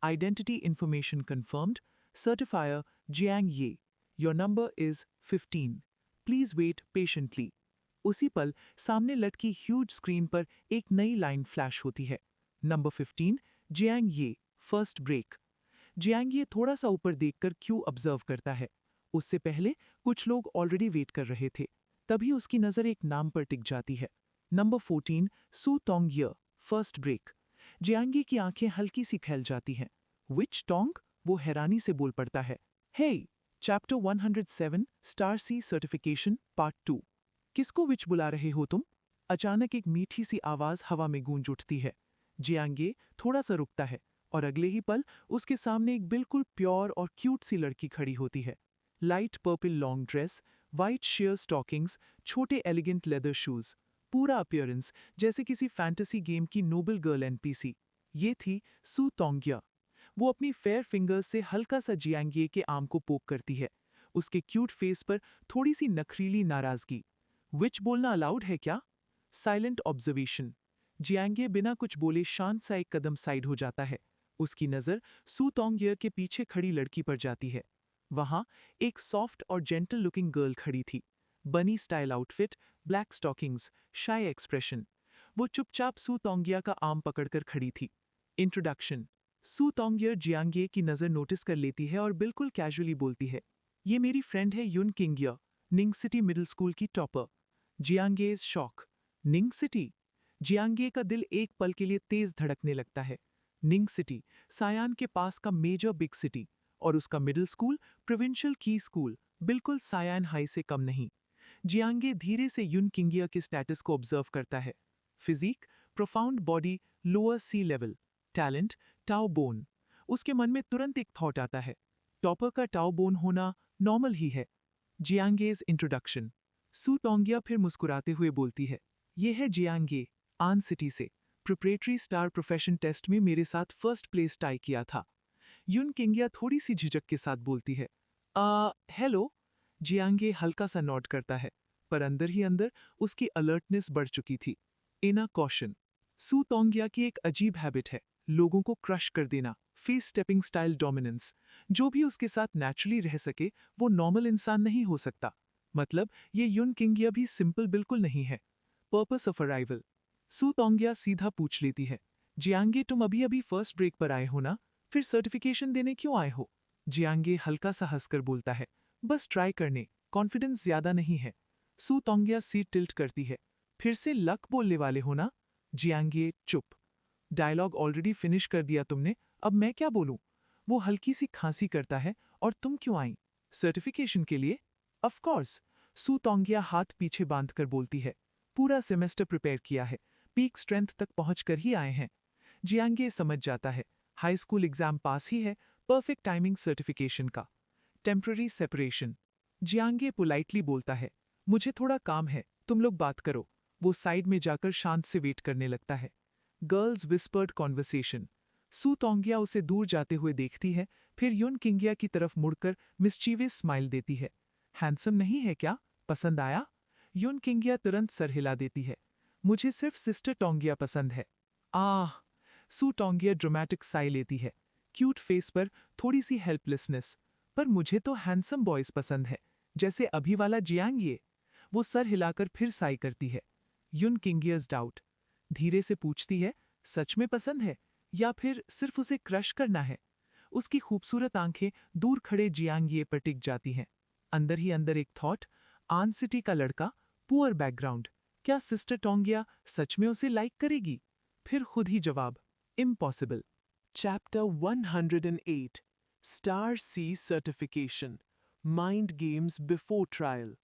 Identity information confirmed, certifier Jiang Ye, your number is 15, please wait patiently. उसी पल सामने लटकी ह्यूज स्क्रीन पर एक नई लाइन फ्लैश होती है। नंबर 15, जियांग ये, फर्स्ट ब्रेक। जियांग ये थोड़ा सा ऊपर देखकर क्यू ऑब्जर्व करता है। उससे पहले कुछ लोग ऑलरेडी वेट कर रहे थे। तभी उसकी नजर एक नाम पर टिक जाती है। नंबर 14, सू टोंग ये, फर्स्ट ब्रेक। जियांग ये की आंखें हल्की सी फैल जाती हैं। विच टोंग? वो हैरानी से बोल पड़ता है। Hey, chapter 107 star sea certification part 2। किसको विच बुला रहे हो तुम? अचानक एक मीठी सी आवाज हवा में गूंज उठती है। जियांगे थोड़ा सा रुकता है और अगले ही पल उसके सामने एक बिल्कुल प्योर और क्यूट सी लड़की खड़ी होती है। Light purple long dress, white share stockings, छोटे एलिगेंट लेदर शूज, पूरा अपीयरेंस जैसे किसी फैंटेसी गेम की नोबल गर्ल एनपीसी। ये थी सू तोंग्या। वो अपनी फेयर फिंगर्स से हल्का सा जियांगे के आर्म को पोक करती है। उसके क्यूट फेस पर थोड़ी सी नखरीली नाराजगी। विच बोलना अलाउड है क्या? Silent observation. जियांगे बिना कुछ बोले शांत सा एक कदम साइड हो जाता है। उसकी नजर सू तोंगियर के पीछे खड़ी लड़की पर जाती है। वहां एक सॉफ्ट और जेंटल लुकिंग गर्ल खड़ी थी। बनी स्टाइल आउटफिट, ब्लैक स्टॉकिंग्स, शाय एक्सप्रेशन। वो चुपचाप सू तोंगिया का आर्म पकड़कर खड़ी थी। इंट्रोडक्शन। सू तोंगियर जियांगे की नजर नोटिस कर लेती है और बिल्कुल कैजुअली बोलती है, ये मेरी फ्रेंड है युन किंगिया, निंग सिटी मिडिल स्कूल की टॉपर। जियांगे इज शॉक। Ning city? जियांगे का दिल एक पल के लिए तेज धड़कने लगता है। निंग सिटी, सायान के पास का मेजर बिग सिटी, और उसका मिडिल स्कूल प्रोविंशियल की स्कूल, बिल्कुल सायान हाई से कम नहीं। जियांगे धीरे से युन किंगिया के स्टेटस को ऑब्जर्व करता है। फिजिक, प्रोफाउंड बॉडी, लोअर सी लेवल, टैलेंट, टाओ बोन। उसके मन में तुरंत एक थॉट आता है, टॉपर का टाओ बोन होना नॉर्मल ही है। जियांगेज इंट्रोडक्शन। सू तोंगिया फिर मुस्कुराते हुए बोलती है, ये है जियांगे, आन सिटी से, प्रिपरेटरी स्टार प्रोफेशन टेस्ट में मेरे साथ फर्स्ट प्लेस टाई किया था। युन किंगिया थोड़ी सी झिझक के साथ बोलती है, हेलो। जियांगे हल्का सा नॉड करता है, पर अंदर ही अंदर उसकी अलर्टनेस बढ़ चुकी थी। इना कॉशन। सू तोंगिया की एक अजीब हैबिट है, लोगों को क्रश कर देना, फेस स्टेपिंग स्टाइल डोमिनेंस। जो भी उसके साथ नेचुरली रह सके वो नॉर्मल इंसान नहीं हो सकता। मतलब ये युन किंगिया भी सिंपल बिल्कुल नहीं है। Purpose of arrival. सू तोंगिया सीधा पूछ लेती है, जियांगे तुम अभी अभी फर्स्ट ब्रेक पर आए हो ना, फिर सर्टिफिकेशन देने क्यों आए हो? जियांगे हल्का सा हंसकर बोलता है, बस ट्राई करने, कॉन्फिडेंस ज्यादा नहीं है। सू तोंगिया सीट टिल्ट करती है, फिर से लक बोलने वाले हो ना? जियांगे चुप। डायलॉग ऑलरेडी फिनिश कर दिया तुमने, अब मैं क्या बोलूं? वो हल्की सी खांसी करता है, और तुम क्यों आई? सर्टिफिकेशन के लिए? Of course. सू तोंगिया हाथ पीछे बांधकर बोलती है, पूरा सेमेस्टर प्रिपेयर किया है, पीक स्ट्रेंथ तक पहुंचकर ही आए हैं। जियांगे समझ जाता है, हाई स्कूल एग्जाम पास ही है, परफेक्ट टाइमिंग सर्टिफिकेशन का। Temporary separation. जियांगे पोलाइटली बोलता है, मुझे थोड़ा काम है, तुम लोग बात करो। वो साइड में जाकर शांत से वेट करने लगता है। Girls whispered conversation. सू तोंगिया उसे दूर जाते हुए देखती है, फिर युन किंगिया की तरफ मुड़कर मिस्चीवियस स्माइल देती है। हैंडसम नहीं है क्या? पसंद आया? युन किंगिया तुरंत सर हिला देती है, मुझे सिर्फ सिस्टर टोंगिया पसंद है। आह। सू टोंगिया ड्रामेटिक साई लेती है, क्यूट फेस पर थोड़ी सी हेल्पलेसनेस। पर मुझे तो हैंडसम बॉयज पसंद है, जैसे अभी वाला जियांगे। वो सर हिलाकर फिर साई करती है। युन किंगियस डाउट। धीरे से पूछती है, सच में पसंद है या फिर सिर्फ उसे क्रश करना है? उसकी खूबसूरत आंखें दूर खड़े जियांगे पर टिक जाती हैं। अंदर ही अंदर एक थॉट, आन सिटी का लड़का, पुअर बैकग्राउंड, क्या सिस्टर टोंगिया सच में उसे लाइक करेगी? फिर खुद ही जवाब, impossible. Chapter 108 star sea certification mind games before trial.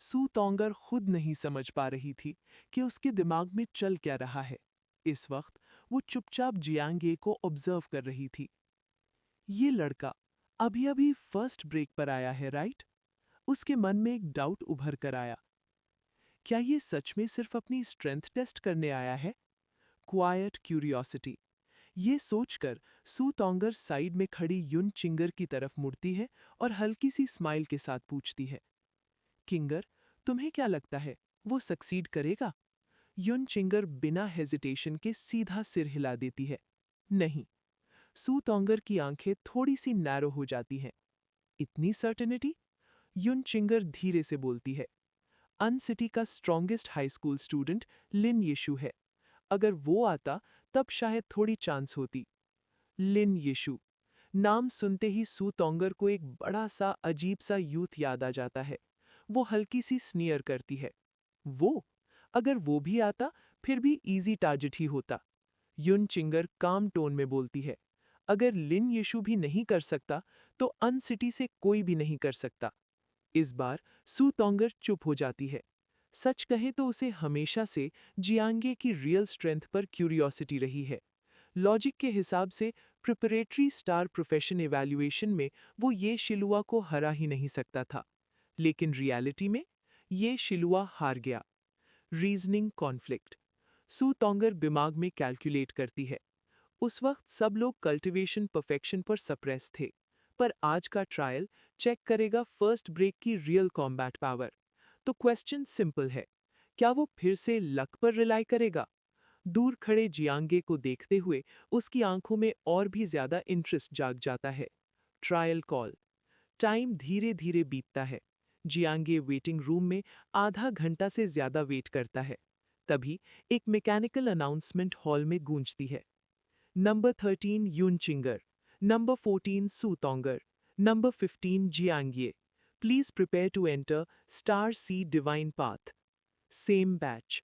सू तोंगर खुद नहीं समझ पा रही थी कि उसके दिमाग में चल क्या रहा है। इस वक्त वो चुपचाप जियांगे को ऑब्जर्व कर रही थी। ये लड़का अभी अभी फर्स्ट ब्रेक पर आया है, राइट? उसके मन में एक डाउट उभर कर आया, क्या ये सच में सिर्फ अपनी स्ट्रेंथ टेस्ट करने आया है? Quite curiosity. ये सोचकर सू तोंगर साइड में खड़ी युन चिंगर की तरफ मुड़ती है और हल्की सी स्माइल के साथ पूछती है, किंगर, तुम्हें क्या लगता है वो सक्सीड करेगा? युन चिंगर बिना हेजिटेशन के सीधा सिर हिला देती है, नहीं। सू तोंगर की आंखें थोड़ी सी नैरो हो जाती हैं। इतनी सर्टेनिटी? युन चिंगर धीरे से बोलती है, अन सिटी का स्ट्रॉन्गेस्ट हाई स्कूल स्टूडेंट लिन यीशु है। अगर वो आता तब शायद थोड़ी चांस होती। लिन यीशु। नाम सुनते ही सू तोंगर को एक बड़ा सा अजीब सा यूथ याद आ जाता है। वो हल्की सी स्नीयर करती है, वो? अगर वो भी आता फिर भी इजी टारगेट ही होता। युन चिंगर काम टोन में बोलती है, अगर लिन यीशु भी नहीं कर सकता तो अन सिटी से कोई भी नहीं कर सकता। इस बार सू तोंगर चुप हो जाती है। सच कहें तो उसे हमेशा से जियांगे की रियल स्ट्रेंथ पर क्यूरियोसिटी रही है। लॉजिक के हिसाब से प्रिपरेटरी स्टार प्रोफेशन इवैल्यूएशन में वो ये शिलुआ को हरा ही नहीं सकता था, लेकिन रियलिटी में ये शिलुआ हार गया। Reasoning conflict. सू तोंगर दिमाग में कैलकुलेट करती है। उस वक्त सब लोग कल्टीवेशन परफेक्शन पर सप्रेस थे, पर आज का ट्रायल चेक करेगा फर्स्ट ब्रेक की रियल कॉम्बैट पावर। तो क्वेश्चन सिंपल है, क्या वो फिर से लक पर रिलाई करेगा? दूर खड़े जियांगे को देखते हुए उसकी आंखों में और भी ज्यादा इंटरेस्ट जाग जाता है। Trial call. टाइम धीरे धीरे बीतता है। जियांगे वेटिंग रूम में आधा घंटा से ज्यादा वेट करता है। तभी एक मैकेनिकल अनाउंसमेंट हॉल में गूंजती है। नंबर 13 यून चिंगर, नंबर 14 सू तोंगर, नंबर 15 जियांगे। Please prepare to enter star sea divine path. Same batch.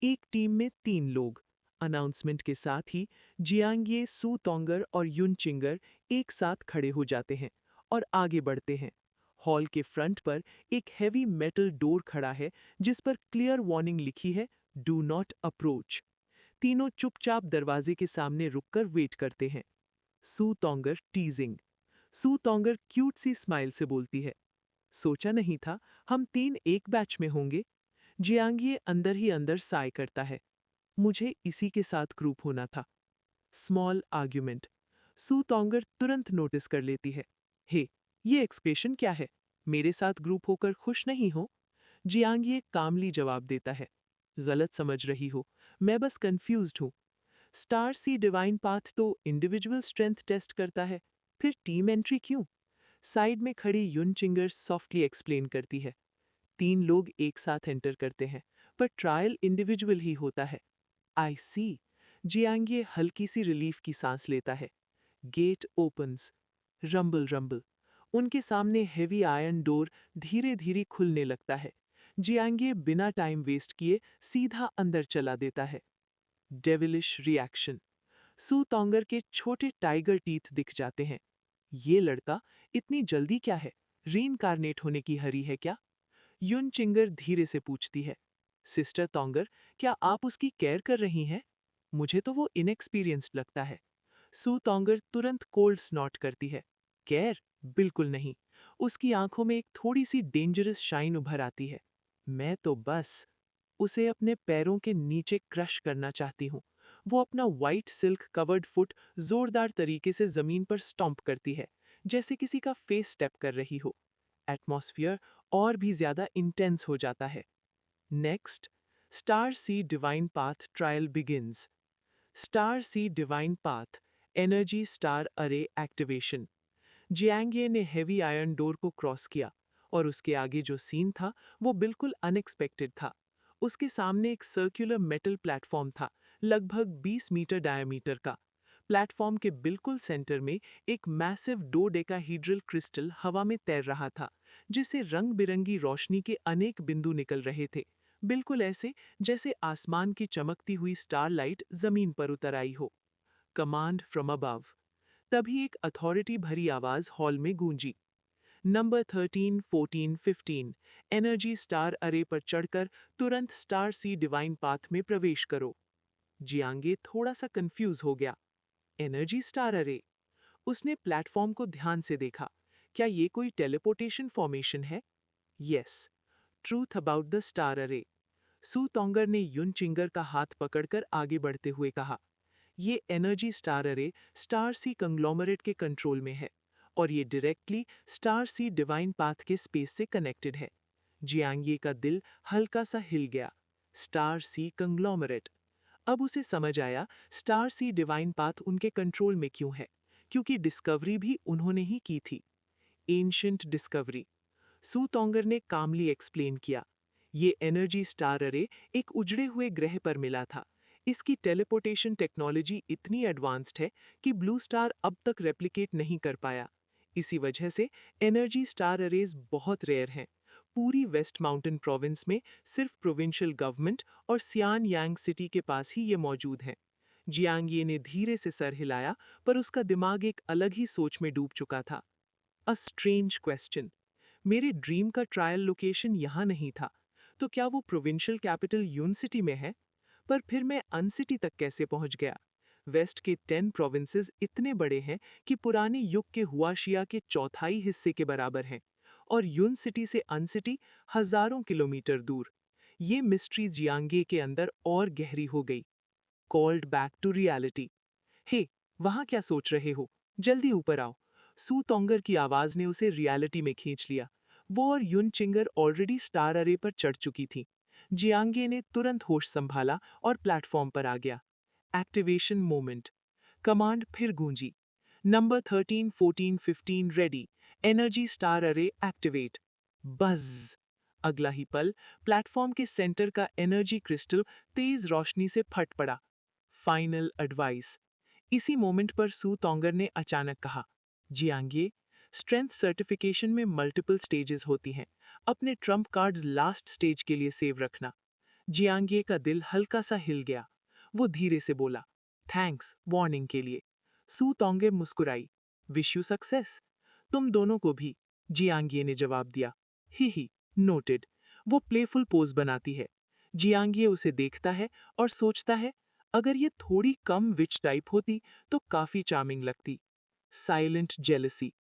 एक टीम में 3 लोग। अनाउंसमेंट के साथ ही जियांगे, सू तोंगर और युन चिंगर एक साथ खड़े हो जाते हैं और आगे बढ़ते हैं। हॉल के फ्रंट पर एक हैवी मेटल डोर खड़ा है जिस पर क्लियर वार्निंग लिखी है, डू नॉट अप्रोच। तीनों चुपचाप दरवाजे के सामने रुककर वेट करते हैं। सू तोंगर टीजिंग। सू तोंगर क्यूट सी स्माइल से बोलती है, सोचा नहीं था हम 3 एक बैच में होंगे। जियांगिए अंदर ही अंदर साय करता है, मुझे इसी के साथ ग्रुप होना था। Small argument. सू तोंगर तुरंत नोटिस कर लेती है, हे, ये एक्सप्रेशन क्या है? मेरे साथ ग्रुप होकर खुश नहीं हो? जियांगिए कामली जवाब देता है, गलत समझ रही हो, मैं बस कंफ्यूज्ड हूं। स्टार सी डिवाइन पाथ तो इंडिविजुअल स्ट्रेंथ टेस्ट करता है, फिर टीम एंट्री क्यों? साइड में खड़ी युन चिंगर सॉफ्टली एक्सप्लेन करती है, 3 लोग एक साथ एंटर करते हैं, पर ट्रायल इंडिविजुअल ही होता है। आई सी। जियांगे हल्की सी रिलीफ की सांस लेता है। Gate opens. Rumble rumble. उनके सामने हेवी आयरन डोर धीरे धीरे खुलने लगता है। जियांगे बिना टाइम वेस्ट किए सीधा अंदर चला देता है। Devilish reaction. सू तोंगर के छोटे टाइगर टीथ दिख जाते हैं। ये लड़का इतनी जल्दी क्या है? रीइंकार्नेट होने की हरी है क्या? युन चिंगर धीरे से पूछती है, सिस्टर तोंगर, क्या आप उसकी केयर कर रही हैं? मुझे तो वो इनएक्सपीरियंस्ड लगता है। सू तोंगर तुरंत कोल्ड स्नॉट करती है, केयर? बिल्कुल नहीं। उसकी आंखों में एक थोड़ी सी डेंजरस शाइन उभर आती है। मैं तो बस उसे अपने पैरों के नीचे क्रश करना चाहती हूँ। वो अपना वाइट सिल्क कवर्ड फुट जोरदार तरीके से जमीन पर स्टॉम्प करती है, जैसे किसी का फेस स्टेप कर रही हो। एटमॉस्फेयर और भी ज्यादा इंटेंस हो जाता है। Next, star sea divine path trial begins. Star sea divine path, energy star array activation. जियांगे ने हेवी आयरन डोर को क्रॉस किया और उसके आगे जो सीन था वो बिल्कुल अनएक्सपेक्टेड था। उसके सामने एक सर्कुलर मेटल प्लेटफॉर्म था, लगभग 20 मीटर डायमीटर का। प्लेटफॉर्म के बिल्कुल सेंटर में एक मैसिव डोडेकाहीड्रल क्रिस्टल हवा में तैर रहा था, जिससे रंग बिरंगी रोशनी के अनेक बिंदु निकल रहे थे, बिल्कुल ऐसे जैसे आसमान की चमकती हुई स्टारलाइट जमीन पर उतर आई हो। Command from above. तभी एक अथॉरिटी भरी आवाज हॉल में गूंजी, नंबर 13, 14, 15 एनर्जी स्टार अरे पर चढ़कर तुरंत स्टार सी डिवाइन पाथ में प्रवेश करो। जियांगे थोड़ा सा कंफ्यूज हो गया। एनर्जी स्टार अरे? उसने प्लेटफॉर्म को ध्यान से देखा। क्या ये कोई टेलीपोर्टेशन फॉर्मेशन है? Yes. Truth about the star अरे। सू तोंगर ने युन चिंगर का हाथ पकड़कर आगे बढ़ते हुए कहा, ये एनर्जी स्टार अरे स्टार सी कंग्लोमरेट के कंट्रोल में है और ये directly star sea divine path के स्पेस से कनेक्टेड है। जियांगे का दिल हल्का सा हिल गया। Star c conglomerate. अब उसे समझ आया स्टार सी डिवाइन पाथ उनके कंट्रोल में क्यों है, क्योंकि डिस्कवरी भी उन्होंने ही की थी। Ancient discovery. सू तोंगर ने कामली एक्सप्लेन किया, ये एनर्जी स्टार अरे एक उजड़े हुए ग्रह पर मिला था। इसकी टेलीपोर्टेशन टेक्नोलॉजी इतनी एडवांस्ड है कि ब्लू स्टार अब तक रेप्लिकेट नहीं कर पाया। इसी वजह से एनर्जी स्टार अरेज बहुत रेयर हैं। पूरी वेस्ट माउंटेन प्रोविंस में सिर्फ प्रोविंशियल गवर्नमेंट और सियान यांग सिटी के पास ही ये मौजूद हैं। जियांगे ने धीरे से सर हिलाया, पर उसका दिमाग एक अलग ही सोच में डूब चुका था। A strange question. मेरे ड्रीम का ट्रायल लोकेशन यहाँ नहीं था। तो क्या वो प्रोविंशियल कैपिटल यून सिटी में है? पर फिर मैं अनसिटी तक कैसे पहुंच गया? वेस्ट के 10 प्रोविंसेस इतने बड़े हैं कि पुराने युग के हुआशिया के चौथाई हिस्से के बराबर हैं, और यून सिटी से अनसिटी हजारों किलोमीटर दूर। ये मिस्ट्री जियांगे के अंदर और गहरी हो गई। Called back to reality. Hey, वहां क्या सोच रहे हो? जल्दी ऊपर आओ। सू तोंगर की आवाज ने उसे रियलिटी में खींच लिया। वो और युन चिंगर ऑलरेडी स्टार अरे पर चढ़ चुकी थी। जियांगे ने तुरंत होश संभाला और प्लेटफॉर्म पर आ गया। Activation moment. कमांड फिर गूंजी। Number 13, 14, 15 ready. Energy star array activate. Buzz. अगला ही पल प्लेटफॉर्म के सेंटर का एनर्जी क्रिस्टल तेज रोशनी से फट पड़ा। Final advice. इसी मोमेंट पर सू तोंगर ने अचानक कहा, जियांगे, स्ट्रेंथ सर्टिफिकेशन में मल्टीपल स्टेजेस होती हैं। अपने ट्रम्प कार्ड्स लास्ट स्टेज के लिए सेव रखना। जियांगे का दिल हल्का सा हिल गया। वो धीरे से बोला, थैंक्स वार्निंग के लिए। सू तोंगे मुस्कुराई, विश यू सक्सेस। तुम दोनों को भी, जियांगे ने जवाब दिया। He noted. वो प्लेफुल पोज बनाती है। जियांगे उसे देखता है और सोचता है, अगर ये थोड़ी कम विच टाइप होती तो काफी चार्मिंग लगती। Silent jealousy.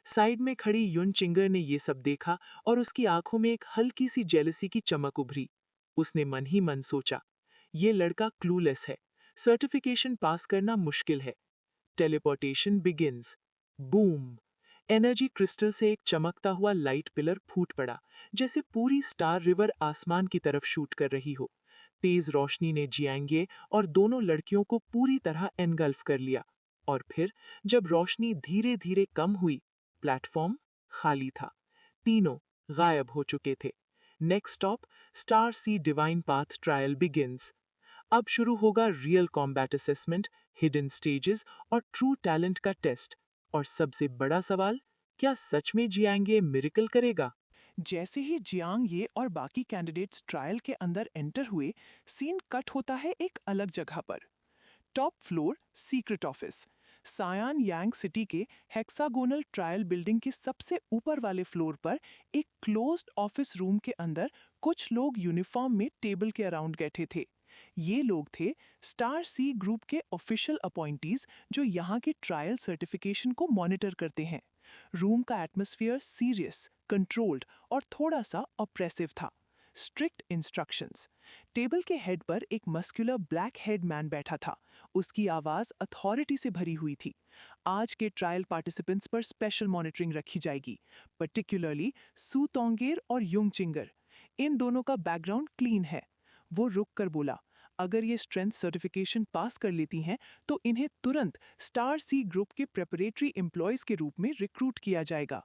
साइड में खड़ी युन चिंगर ने ये सब देखा और उसकी आंखों में एक हल्की सी जेलसी की चमक उभरी। उसने मन ही मन सोचा, ये लड़का क्लूलेस है, सर्टिफिकेशन पास करना मुश्किल है। Teleportation begins. Boom. Energy crystal से एक चमकता हुआ लाइट पिलर फूट पड़ा, जैसे पूरी स्टार रिवर आसमान की तरफ शूट कर रही हो। तेज रोशनी ने जियांगे और दोनों लड़कियों को पूरी तरह एनगल्फ कर लिया। और फिर जब रोशनी धीरे धीरे कम हुई, प्लेटफॉर्म खाली था। तीनों गायब हो चुके थे। Next stop, star sea divine path trial begins. अब शुरू होगा real combat assessment, hidden stages और ट्रू टैलेंट का टेस्ट। और सबसे बड़ा सवाल, क्या सच में जियांगे मिरेकल करेगा? जैसे ही जियांग ये और बाकी कैंडिडेट्स ट्रायल के अंदर एंटर हुए, सीन कट होता है एक अलग जगह पर। Top floor secret office. सायान यांग सिटी के हेक्सागोनल ट्रायल बिल्डिंग के सबसे ऊपर वाले फ्लोर पर एक क्लोज्ड ऑफिस रूम के अंदर कुछ लोग यूनिफॉर्म में टेबल के अराउंड बैठे थे। ये लोग थे स्टार सी ग्रुप के ऑफिशियल अपॉइंटीज जो यहाँ के ट्रायल सर्टिफिकेशन को मॉनिटर करते हैं। रूम का एटमॉस्फेयर सीरियस, कंट्रोल्ड और थोड़ा सा ऑप्रेसिव था। Strict instructions. टेबल के हेड पर एक मस्कुलर ब्लैक हेड मैन बैठा था। उसकी आवाज अथॉरिटी से भरी हुई थी। आज के ट्रायल पार्टिसिपेंट्स पर स्पेशल मॉनिटरिंग रखी जाएगी, पर्टिकुलरली सू तोंगेर और युंग चिंगर। इन दोनों का बैकग्राउंड क्लीन है। वो रुक कर बोला, अगर ये स्ट्रेंथ सर्टिफिकेशन पास कर लेती हैं तो इन्हें तुरंत स्टार सी ग्रुप के प्रेपरेटरी एम्प्लॉयज के रूप में रिक्रूट किया जाएगा।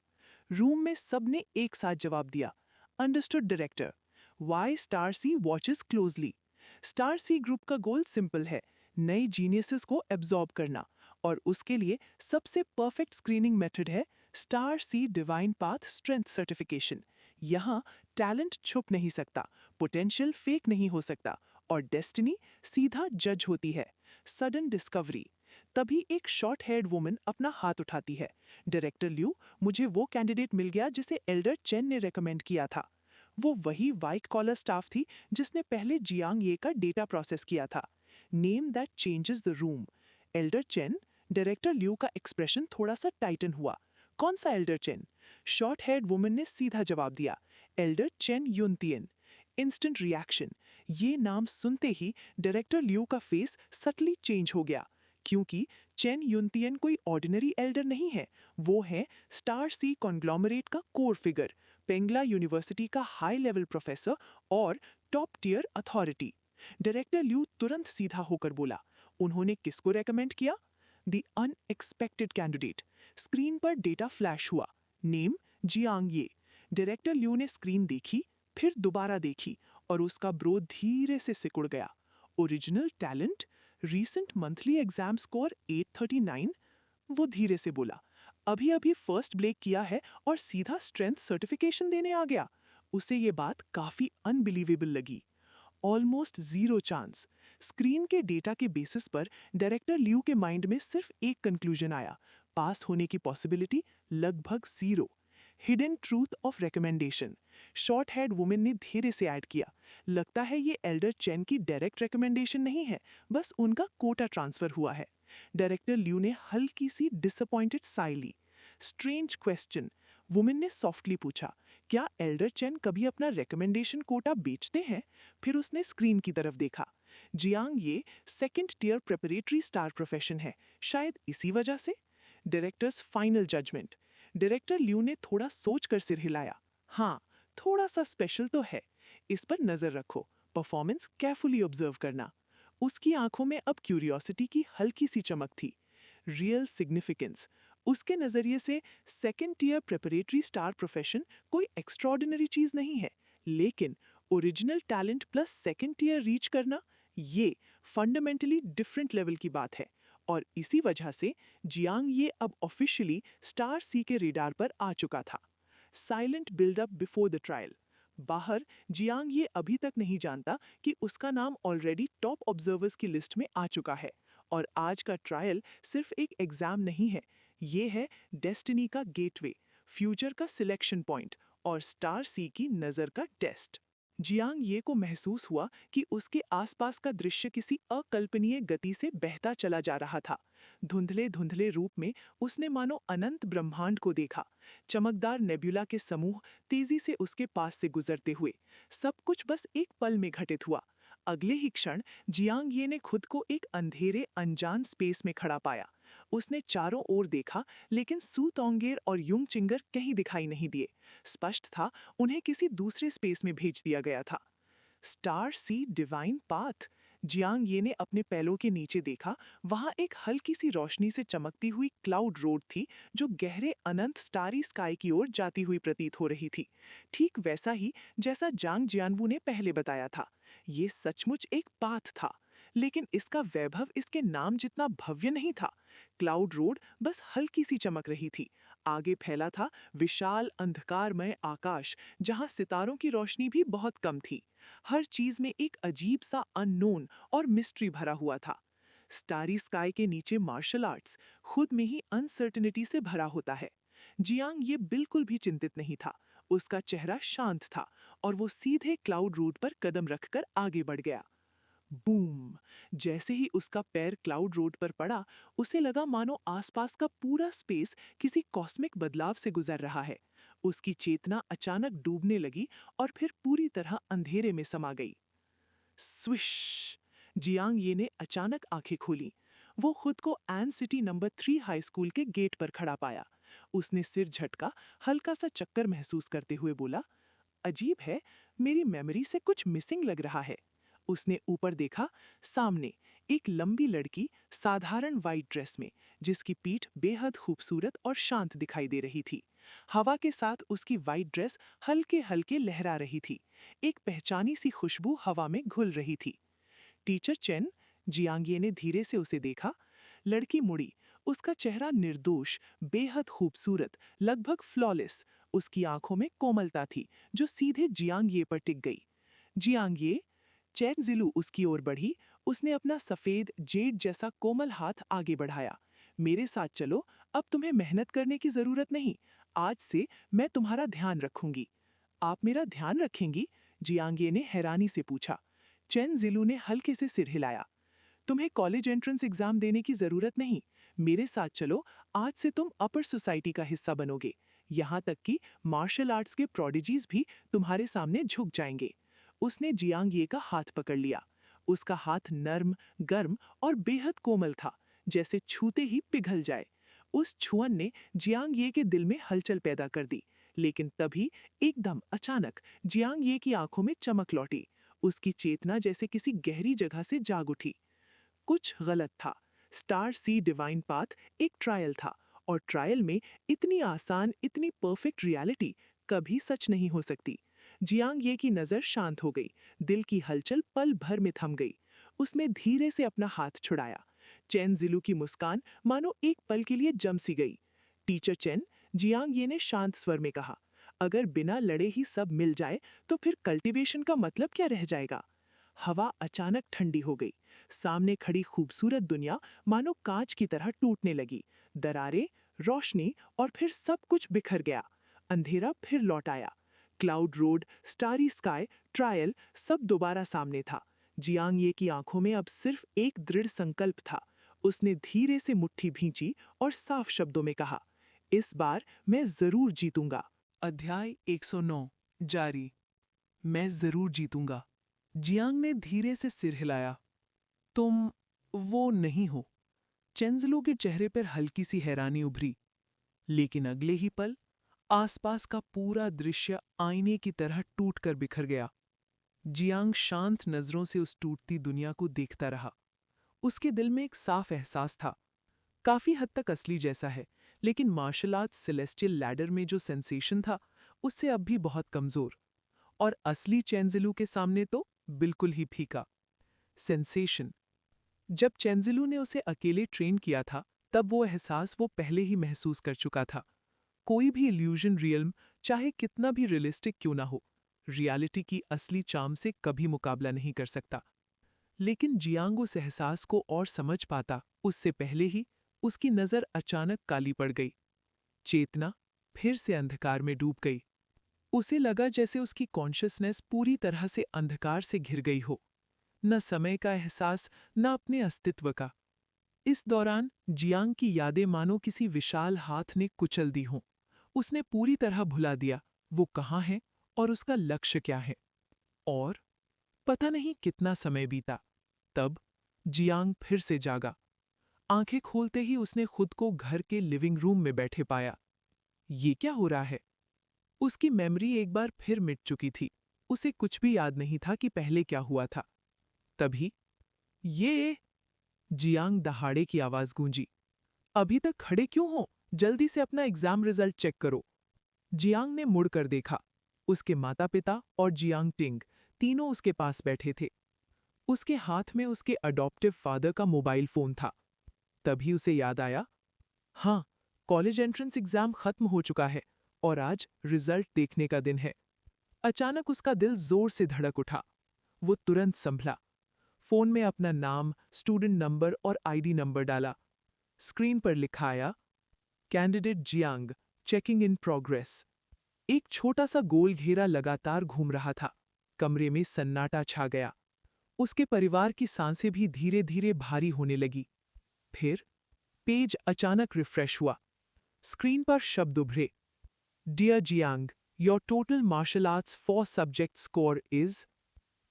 रूम में सबने एक साथ जवाब दिया, अंडरस्टूड डायरेक्टर। वाई star sea watches closely. Star sea group का गोल सिंपल है, नए जीनियसेस को एब्जॉर्ब करना, और उसके लिए सबसे परफेक्ट स्क्रीनिंग मेथड है star sea divine path strength certification. यहाँ टैलेंट छुप नहीं सकता, पोटेंशियल फेक नहीं हो सकता, और डेस्टिनी सीधा जज होती है। Sudden discovery. तभी एक शॉर्ट हेयर्ड वुमन अपना हाथ उठाती है, डायरेक्टर ल्यू, मुझे वो कैंडिडेट मिल गया जिसे एल्डर चेन ने रेकमेंड किया था। वो वही वाइट कॉलर स्टाफ थी जिसने पहले जियांग ये का डेटा प्रोसेस किया था। Name that changes the room. Elder Chen. Director Liu का एक्सप्रेशन थोड़ा सा टाइटन हुआ। कौन सा elder Chen? Short haired woman ने सीधा जवाब दिया, elder Chen Yuntian. Instant reaction. ये नाम सुनते ही डायरेक्टर ल्यू का फेस सटली चेंज हो गया, क्योंकि चेन युनतियन कोई ऑर्डिनरी एल्डर नहीं है। वो है स्टार सी कॉन्ग्लोमरेट का कोर फिगर, पेंगला यूनिवर्सिटी का हाई लेवल प्रोफेसर और टॉप टियर अथॉरिटी। डायरेक्टर ल्यू तुरंत सीधा होकर बोला, उन्होंने किसको रेकमेंड किया? The unexpected candidate. स्क्रीन पर डेटा फ्लैश हुआ, नेम जियांग ये। डायरेक्टर ल्यू ने स्क्रीन देखी, फिर दोबारा देखी, और उसका ब्रो धीरे से सिकुड़ गया। Original talent, recent monthly exam score 839। वो धीरे से बोला, अभी अभी फर्स्ट ब्रेक किया है और सीधा स्ट्रेंथ सर्टिफिकेशन देने आ गया। उसे ये बात काफी अनबिलीवेबल लगी। Almost zero chance. स्क्रीन के डेटा के बेसिस पर डायरेक्टर ल्यू के माइंड में सिर्फ एक कंक्लूजन आया, पास होने की पॉसिबिलिटी लगभग zero. Hidden truth of recommendation. Short head women ने धीरे से ऐड किया, लगता है ये एल्डर चेन की डायरेक्ट रिकमेंडेशन नहीं है, बस उनका कोटा ट्रांसफर हुआ है। डायरेक्टर ल्यू ने हल्की सी डिसअपॉइंटेड साई ली। स्ट्रेंज क्वेश्चन, वुमेन ने सॉफ्टली पूछा, क्या एल्डर चेन कभी अपना रिकमेंडेशन कोटा बेचते हैं? फिर उसने स्क्रीन की तरफ देखा। Jiang Ye second tier preparatory star profession है, शायद इसी वजह से। Directors final judgment. Director Liu ने थोड़ा सोचकर सिर हिलाया, हाँ, थोड़ा सा स्पेशल तो है। इस पर नजर रखो, परफॉर्मेंस केयरफुली ऑब्जर्व करना। उसकी आंखों में अब क्यूरियोसिटी की हल्की सी चमक थी। Real significance. उसके नजरिए से second tier preparatory star profession कोई एक्स्ट्रॉर्डिनरी चीज नहीं है, लेकिन original talent plus second tier reach करना, ये फंडामेंटली डिफरेंट लेवल की बात है। और इसी वजह से जियांग ये अब ऑफिशियली स्टार सी के रेडार पर आ चुका था। Silent buildup before the trial. बाहर जियांग ये अभी तक नहीं जानता कि उसका नाम ऑलरेडी टॉप ऑब्जर्वर्स की लिस्ट में आ चुका है, और आज का ट्रायल सिर्फ एक एग्जाम नहीं है, ये है डेस्टिनी का गेटवे, फ्यूचर का सिलेक्शन पॉइंट और स्टार सी की नज़र का टेस्ट। जियांग ये को महसूस हुआ कि उसके आसपास का दृश्य किसी अकल्पनीय गति से बहता चला जा रहा था। धुंधले धुंधले रूप में उसने मानो अनंत ब्रह्मांड को देखा, चमकदार नेब्युला के समूह तेजी से उसके पास से गुजरते हुए। सब कुछ बस एक पल में घटित हुआ। अगले ही क्षण जियांग ये ने खुद को एक अंधेरे अनजान स्पेस में खड़ा पाया। उसने चारों ओर देखा, लेकिन सू तोंगेर और युंग चिंगर कहीं दिखाई नहीं दिए। स्पष्ट था, उन्हें किसी दूसरे स्पेस में भेज दिया गया था। Star sea divine path. Jiang Ye ने अपने पैलों के नीचे देखा, वहां एक हल्की सी रोशनी से चमकती हुई क्लाउड रोड थी, जो गहरे अनंत स्टारी स्काई की ओर जाती हुई प्रतीत हो रही थी। ठीक वैसा ही जैसा जांग जियानवू ने पहले बताया था। ये सचमुच एक पाथ था, लेकिन इसका वैभव इसके नाम जितना भव्य नहीं था। क्लाउड रोड बस हल्की सी चमक रही थी। आगे फैला था विशाल अंधकारमय आकाश, जहां सितारों की रोशनी भी बहुत कम थी। हर चीज में एक अजीब सा अननोन और मिस्ट्री भरा हुआ था। स्टारी स्काई के नीचे मार्शल आर्ट्स खुद में ही अनसर्टेनिटी से भरा होता है। जियांग ये बिल्कुल भी चिंतित नहीं था। उसका चेहरा शांत था और वो सीधे क्लाउड रूट पर कदम रखकर आगे बढ़ गया। बूम! जैसे ही उसका पैर क्लाउड रोड पर पड़ा, उसे लगा मानो आसपास का पूरा स्पेस किसी कॉस्मिक बदलाव से गुजर रहा है। उसकी चेतना अचानक डूबने लगी और फिर पूरी तरह अंधेरे में समा गई। स्विश! जियांग ये ने अचानक आंखें खोली। वो खुद को N city number 3 high school के गेट पर खड़ा पाया। उसने सिर झटका, हल्का सा चक्कर महसूस करते हुए बोला, अजीब है, मेरी मेमोरी से कुछ मिसिंग लग रहा है। उसने ऊपर देखा, सामने एक लंबी लड़की साधारण वाइट ड्रेस में, जिसकी पीठ बेहद खूबसूरत और शांत दिखाई दे रही थी। हवा के साथ उसकी वाइट ड्रेस हल्के हल्के लहरा रही थी। एक पहचानी सी खुशबू हवा में घुल रही थी। Teacher chain. जियांग ये ने धीरे से उसे देखा। लड़की मुड़ी। उसका चेहरा निर्दोष, बेहद खूबसूरत, लगभग फ्लॉलेस। उसकी आंखों में कोमलता थी, जो सीधे जियांग ये पर टिक गई। जियांग ये। चैन जिलू उसकी ओर बढ़ी। उसने अपना सफेद जेड जैसा कोमल हाथ आगे बढ़ाया। मेरे साथ चलो, अब तुम्हें मेहनत करने की जरूरत नहीं। आज से मैं तुम्हारा ध्यान रखूंगी। आप मेरा ध्यान रखेंगी? जियांगे ने हैरानी से पूछा। चैन जिलू ने हल्के से सिर हिलाया। तुम्हें कॉलेज एंट्रेंस एग्जाम देने की जरूरत नहीं। मेरे साथ चलो, आज से तुम अपर सोसाइटी का हिस्सा बनोगे। यहाँ तक कि मार्शल आर्ट्स के प्रोडिजीज भी तुम्हारे सामने झुक जाएंगे। उसने जियांग ये का हाथ पकड़ लिया। उसका हाथ नर्म, गर्म और बेहद कोमल था, जैसे छूते ही पिघल जाए। उस छुअन ने जियांग ये के दिल में हलचल पैदा कर दी, लेकिन तभी एकदम अचानक जियांग ये की आंखों में चमक लौटी। उसकी चेतना जैसे किसी गहरी जगह से जाग उठी। कुछ गलत था। स्टार सी डिवाइन पाथ एक ट्रायल था, और ट्रायल में इतनी आसान, इतनी परफेक्ट रियलिटी कभी सच नहीं हो सकती। जियांग ये की नजर शांत हो गई। दिल की हलचल पल भर में थम गई। उसने धीरे से अपना हाथ छुड़ाया। चैन जिलू की मुस्कान मानो एक पल के लिए जम सी गई। टीचर चैन, जियांग ये ने शांत स्वर में कहा, अगर बिना लड़े ही सब मिल जाए तो फिर कल्टीवेशन का मतलब क्या रह जाएगा? हवा अचानक ठंडी हो गई। सामने खड़ी खूबसूरत दुनिया मानो कांच की तरह टूटने लगी। दरारें, रोशनी और फिर सब कुछ बिखर गया। अंधेरा फिर लौट आया। Cloud road, starry sky, trial सब दोबारा सामने था। जियांग ये की आंखों में अब सिर्फ एक दृढ़ संकल्प था। उसने धीरे से मुट्ठी भींची और साफ शब्दों में कहा, इस बार मैं जरूर जीतूंगा। अध्याय 109 जारी। मैं जरूर जीतूंगा। जियांग ने धीरे से सिर हिलाया। तुम वो नहीं हो। चेंजलू के चेहरे पर हल्की सी हैरानी उभरी, लेकिन अगले ही पल आसपास का पूरा दृश्य आईने की तरह टूटकर बिखर गया। जियांग शांत नजरों से उस टूटती दुनिया को देखता रहा। उसके दिल में एक साफ एहसास था, काफी हद तक असली जैसा है, लेकिन मार्शल आर्ट्स सेलेस्टियल लैडर में जो सेंसेशन था उससे अब भी बहुत कमजोर, और असली चेंजिलू के सामने तो बिल्कुल ही फीका। सेंसेशन। जब चेंजिलू ने उसे अकेले ट्रेन किया था तब वो एहसास वो पहले ही महसूस कर चुका था। कोई भी इल्यूजन रियल्म चाहे कितना भी रियलिस्टिक क्यों ना हो, रियलिटी की असली चार्म से कभी मुकाबला नहीं कर सकता। लेकिन जियांग उस एहसास को और समझ पाता उससे पहले ही उसकी नजर अचानक काली पड़ गई। चेतना फिर से अंधकार में डूब गई। उसे लगा जैसे उसकी कॉन्शियसनेस पूरी तरह से अंधकार से घिर गई हो, न समय का एहसास, न अपने अस्तित्व का। इस दौरान जियांग की यादें मानो किसी विशाल हाथ ने कुचल दी हों। उसने पूरी तरह भुला दिया वो कहाँ है और उसका लक्ष्य क्या है। और पता नहीं कितना समय बीता, तब जियांग फिर से जागा। आंखें खोलते ही उसने खुद को घर के लिविंग रूम में बैठे पाया। ये क्या हो रहा है? उसकी मेमोरी एक बार फिर मिट चुकी थी। उसे कुछ भी याद नहीं था कि पहले क्या हुआ था। तभी ये जियांग दहाड़े की आवाज गूंजी। अभी तक खड़े क्यों हो? जल्दी से अपना एग्जाम रिजल्ट चेक करो। जियांग ने मुड़कर देखा। उसके माता पिता और जियांग टिंग तीनों उसके पास बैठे थे। उसके हाथ में उसके अडॉप्टिव फादर का मोबाइल फोन था। तभी उसे याद आया, हाँ, कॉलेज एंट्रेंस एग्जाम खत्म हो चुका है और आज रिजल्ट देखने का दिन है। अचानक उसका दिल जोर से धड़क उठा। वो तुरंत संभला। फोन में अपना नाम, स्टूडेंट नंबर और आईडी नंबर डाला। स्क्रीन पर लिखा आया, candidate Jiang, checking in progress. एक छोटा सा गोल घेरा लगातार घूम रहा था। कमरे में सन्नाटा छा गया। उसके परिवार की सांसें भी धीरे धीरे भारी होने लगी। फिर पेज अचानक रिफ्रेश हुआ। स्क्रीन पर शब्द उभरे, dear Jiang, your total martial arts 4 subject score is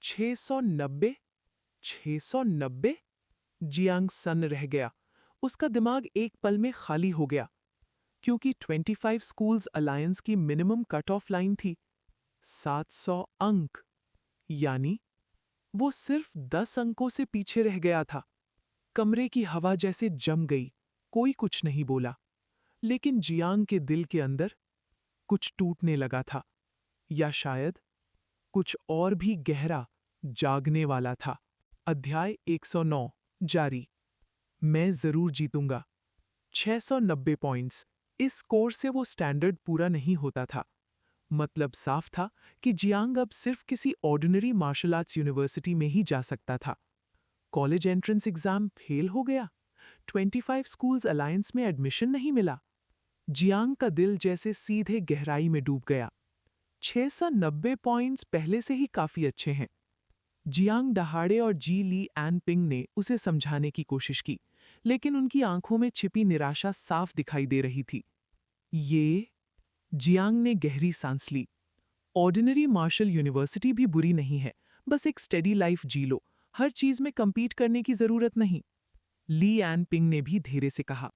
690। 690? Jiang सन्न रह गया। उसका दिमाग एक पल में खाली हो गया, क्योंकि 25 स्कूल्स अलायंस की मिनिमम कट ऑफ लाइन थी 700 अंक। यानी वो सिर्फ 10 अंकों से पीछे रह गया था। कमरे की हवा जैसे जम गई। कोई कुछ नहीं बोला, लेकिन जियांग के दिल के अंदर कुछ टूटने लगा था, या शायद कुछ और भी गहरा जागने वाला था। अध्याय 109 जारी। मैं जरूर जीतूंगा। 690 पॉइंट्स। इस स्कोर से वो स्टैंडर्ड पूरा नहीं होता था। मतलब साफ था कि जियांग अब सिर्फ किसी ऑर्डिनरी मार्शल आर्ट्स यूनिवर्सिटी में ही जा सकता था। कॉलेज एंट्रेंस एग्जाम फेल हो गया। 25 स्कूल्स अलायंस में एडमिशन नहीं मिला। जियांग का दिल जैसे सीधे गहराई में डूब गया। 690 पॉइंट्स पहले से ही काफी अच्छे हैं। जियांग दहाड़े और जी ली एन पिंग ने उसे समझाने की कोशिश की, लेकिन उनकी आंखों में छिपी निराशा साफ दिखाई दे रही थी। ये जियांग ने गहरी सांस ली। ऑर्डिनरी मार्शल यूनिवर्सिटी भी बुरी नहीं है, बस एक स्टेडी लाइफ जी लो, हर चीज में कंपीट करने की जरूरत नहीं। ली एन पिंग ने भी धीरे से कहा,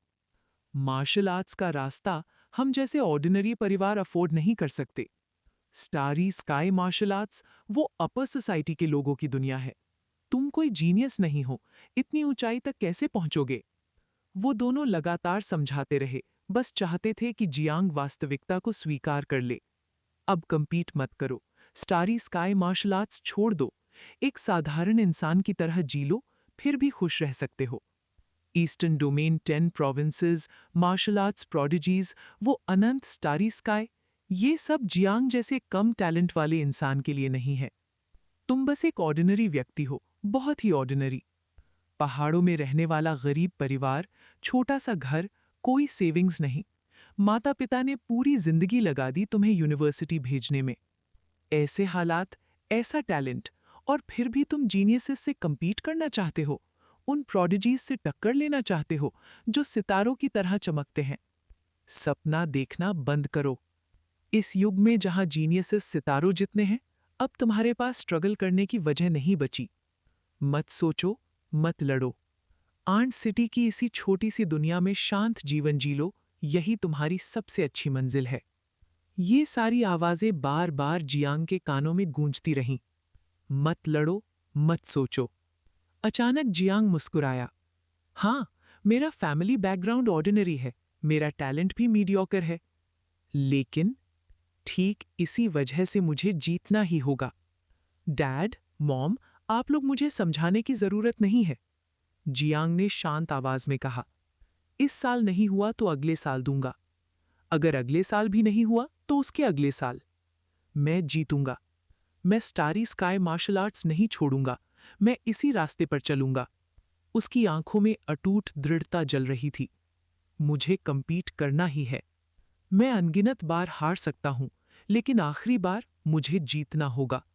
मार्शल आर्ट्स का रास्ता हम जैसे ऑर्डिनरी परिवार अफोर्ड नहीं कर सकते। स्टारी स्काई मार्शल आर्ट्स वो अपर सोसाइटी के लोगों की दुनिया है। तुम कोई जीनियस नहीं हो, इतनी ऊंचाई तक कैसे पहुंचोगे? वो दोनों लगातार समझाते रहे, बस चाहते थे कि जियांग वास्तविकता को स्वीकार कर ले। अब कंपीट मत करो, स्टारी स्काई मार्शल आर्ट्स छोड़ दो, एक साधारण इंसान की तरह जी लो, फिर भी खुश रह सकते हो। Eastern domain 10 provinces, martial arts prodigies, वो अनंत स्टारी स्काई, ये सब जियांग जैसे कम टैलेंट वाले इंसान के लिए नहीं है। तुम बस एक ऑर्डिनरी व्यक्ति हो, बहुत ही ऑर्डिनरी। पहाड़ों में रहने वाला गरीब परिवार, छोटा सा घर, कोई सेविंग्स नहीं, माता पिता ने पूरी जिंदगी लगा दी तुम्हें यूनिवर्सिटी भेजने में। ऐसे हालात, ऐसा टैलेंट, और फिर भी तुम जीनियसेस से compete करना चाहते हो, उन प्रोडिजीज से टक्कर लेना चाहते हो जो सितारों की तरह चमकते हैं। सपना देखना बंद करो। इस युग में जहां जीनियसेस सितारों जितने हैं, अब तुम्हारे पास स्ट्रगल करने की वजह नहीं बची। मत सोचो, मत लड़ो। आंट सिटी की इसी छोटी सी दुनिया में शांत जीवन जी लो, यही तुम्हारी सबसे अच्छी मंजिल है। ये सारी आवाजें बार बार जियांग के कानों में गूंजती रहीं। मत लड़ो, मत सोचो। अचानक जियांग मुस्कुराया। हाँ, मेरा फैमिली बैकग्राउंड ऑर्डिनरी है, मेरा टैलेंट भी मीडियोकर है, लेकिन ठीक इसी वजह से मुझे जीतना ही होगा। डैड, मॉम, आप लोग मुझे समझाने की जरूरत नहीं है, जियांग ने शांत आवाज में कहा। इस साल नहीं हुआ तो अगले साल दूंगा। अगर अगले साल भी नहीं हुआ तो उसके अगले साल। मैं जीतूंगा। मैं स्टारी स्काई मार्शल आर्ट्स नहीं छोड़ूंगा। मैं इसी रास्ते पर चलूंगा। उसकी आंखों में अटूट दृढ़ता जल रही थी। मुझे कंपीट करना ही है। मैं अनगिनत बार हार सकता हूं, लेकिन आखिरी बार मुझे जीतना होगा।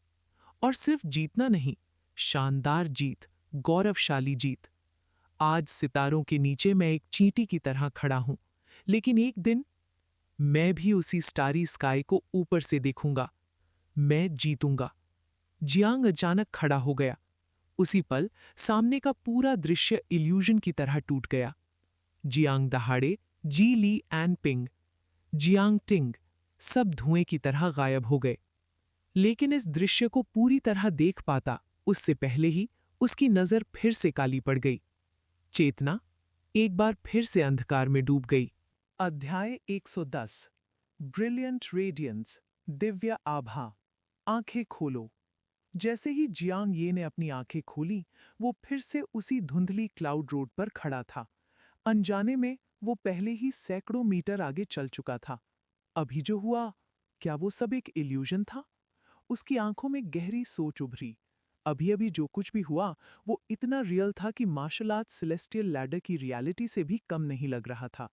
और सिर्फ जीतना नहीं, शानदार जीत, गौरवशाली जीत। आज सितारों के नीचे मैं एक चींटी की तरह खड़ा हूं, लेकिन एक दिन मैं भी उसी स्टारी स्काई को ऊपर से देखूंगा। मैं जीतूंगा। जियांग अचानक खड़ा हो गया। उसी पल सामने का पूरा दृश्य इल्यूजन की तरह टूट गया। जियांग दहाड़े, जी ली एन पिंग, जियांग टिंग, सब धुएं की तरह गायब हो गए। लेकिन इस दृश्य को पूरी तरह देख पाता उससे पहले ही उसकी नजर फिर से काली पड़ गई। चेतना एक बार फिर से अंधकार में डूब गई। अध्याय 110 ब्रिलियंट रेडियंस, दिव्य आभा। आंखें खोलो। जैसे ही जियांग ये ने अपनी आंखें खोली, वो फिर से उसी धुंधली क्लाउड रोड पर खड़ा था। अनजाने में वो पहले ही सैकड़ों मीटर आगे चल चुका था। अभी जो हुआ, क्या वो सब एक इल्यूजन था? उसकी आंखों में गहरी सोच उभरी। अभी अभी जो कुछ भी हुआ, वो इतना रियल था कि मार्शल आर्ट सेलेस्टियल लैडर की रियलिटी से भी कम नहीं लग रहा था।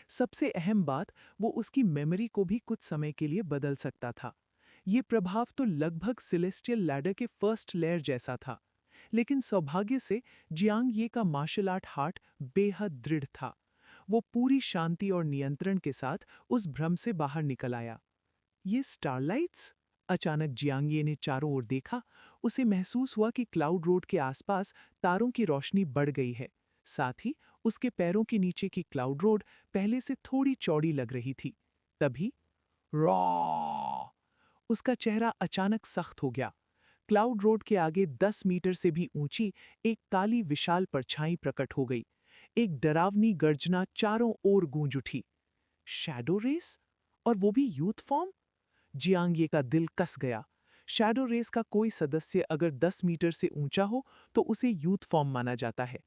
सबसे अहम बात, वो उसकी मेमोरी को भी कुछ समय के लिए बदल सकता था। ये प्रभाव तो लगभग सेलेस्टियल लैडर के फर्स्ट लेयर जैसा था। लेकिन सौभाग्य से जियांग ये का मार्शल आर्ट हार्ट बेहद दृढ़ था। वो पूरी शांति और नियंत्रण के साथ उस भ्रम से बाहर निकल आया। ये स्टारलाइट्स? अचानक जियांग ने चारों ओर देखा। उसे महसूस हुआ कि क्लाउड रोड के आसपास तारों की रोशनी बढ़ गई है। साथ ही उसके पैरों के नीचे की क्लाउड रोड पहले से थोड़ी चौड़ी लग रही थी। तभी रॉ! उसका चेहरा अचानक सख्त हो गया। क्लाउड रोड के आगे 10 मीटर से भी ऊंची एक काली विशाल परछाई प्रकट हो गई। एक डरावनी गर्जना चारों ओर गूंज उठी। Shadow race? और वो भी यूथ फॉर्म? जियांग का दिल कस गया। शैडो रेस का कोई सदस्य अगर 10 मीटर से ऊंचा हो तो उसे यूथ फॉर्म माना जाता है।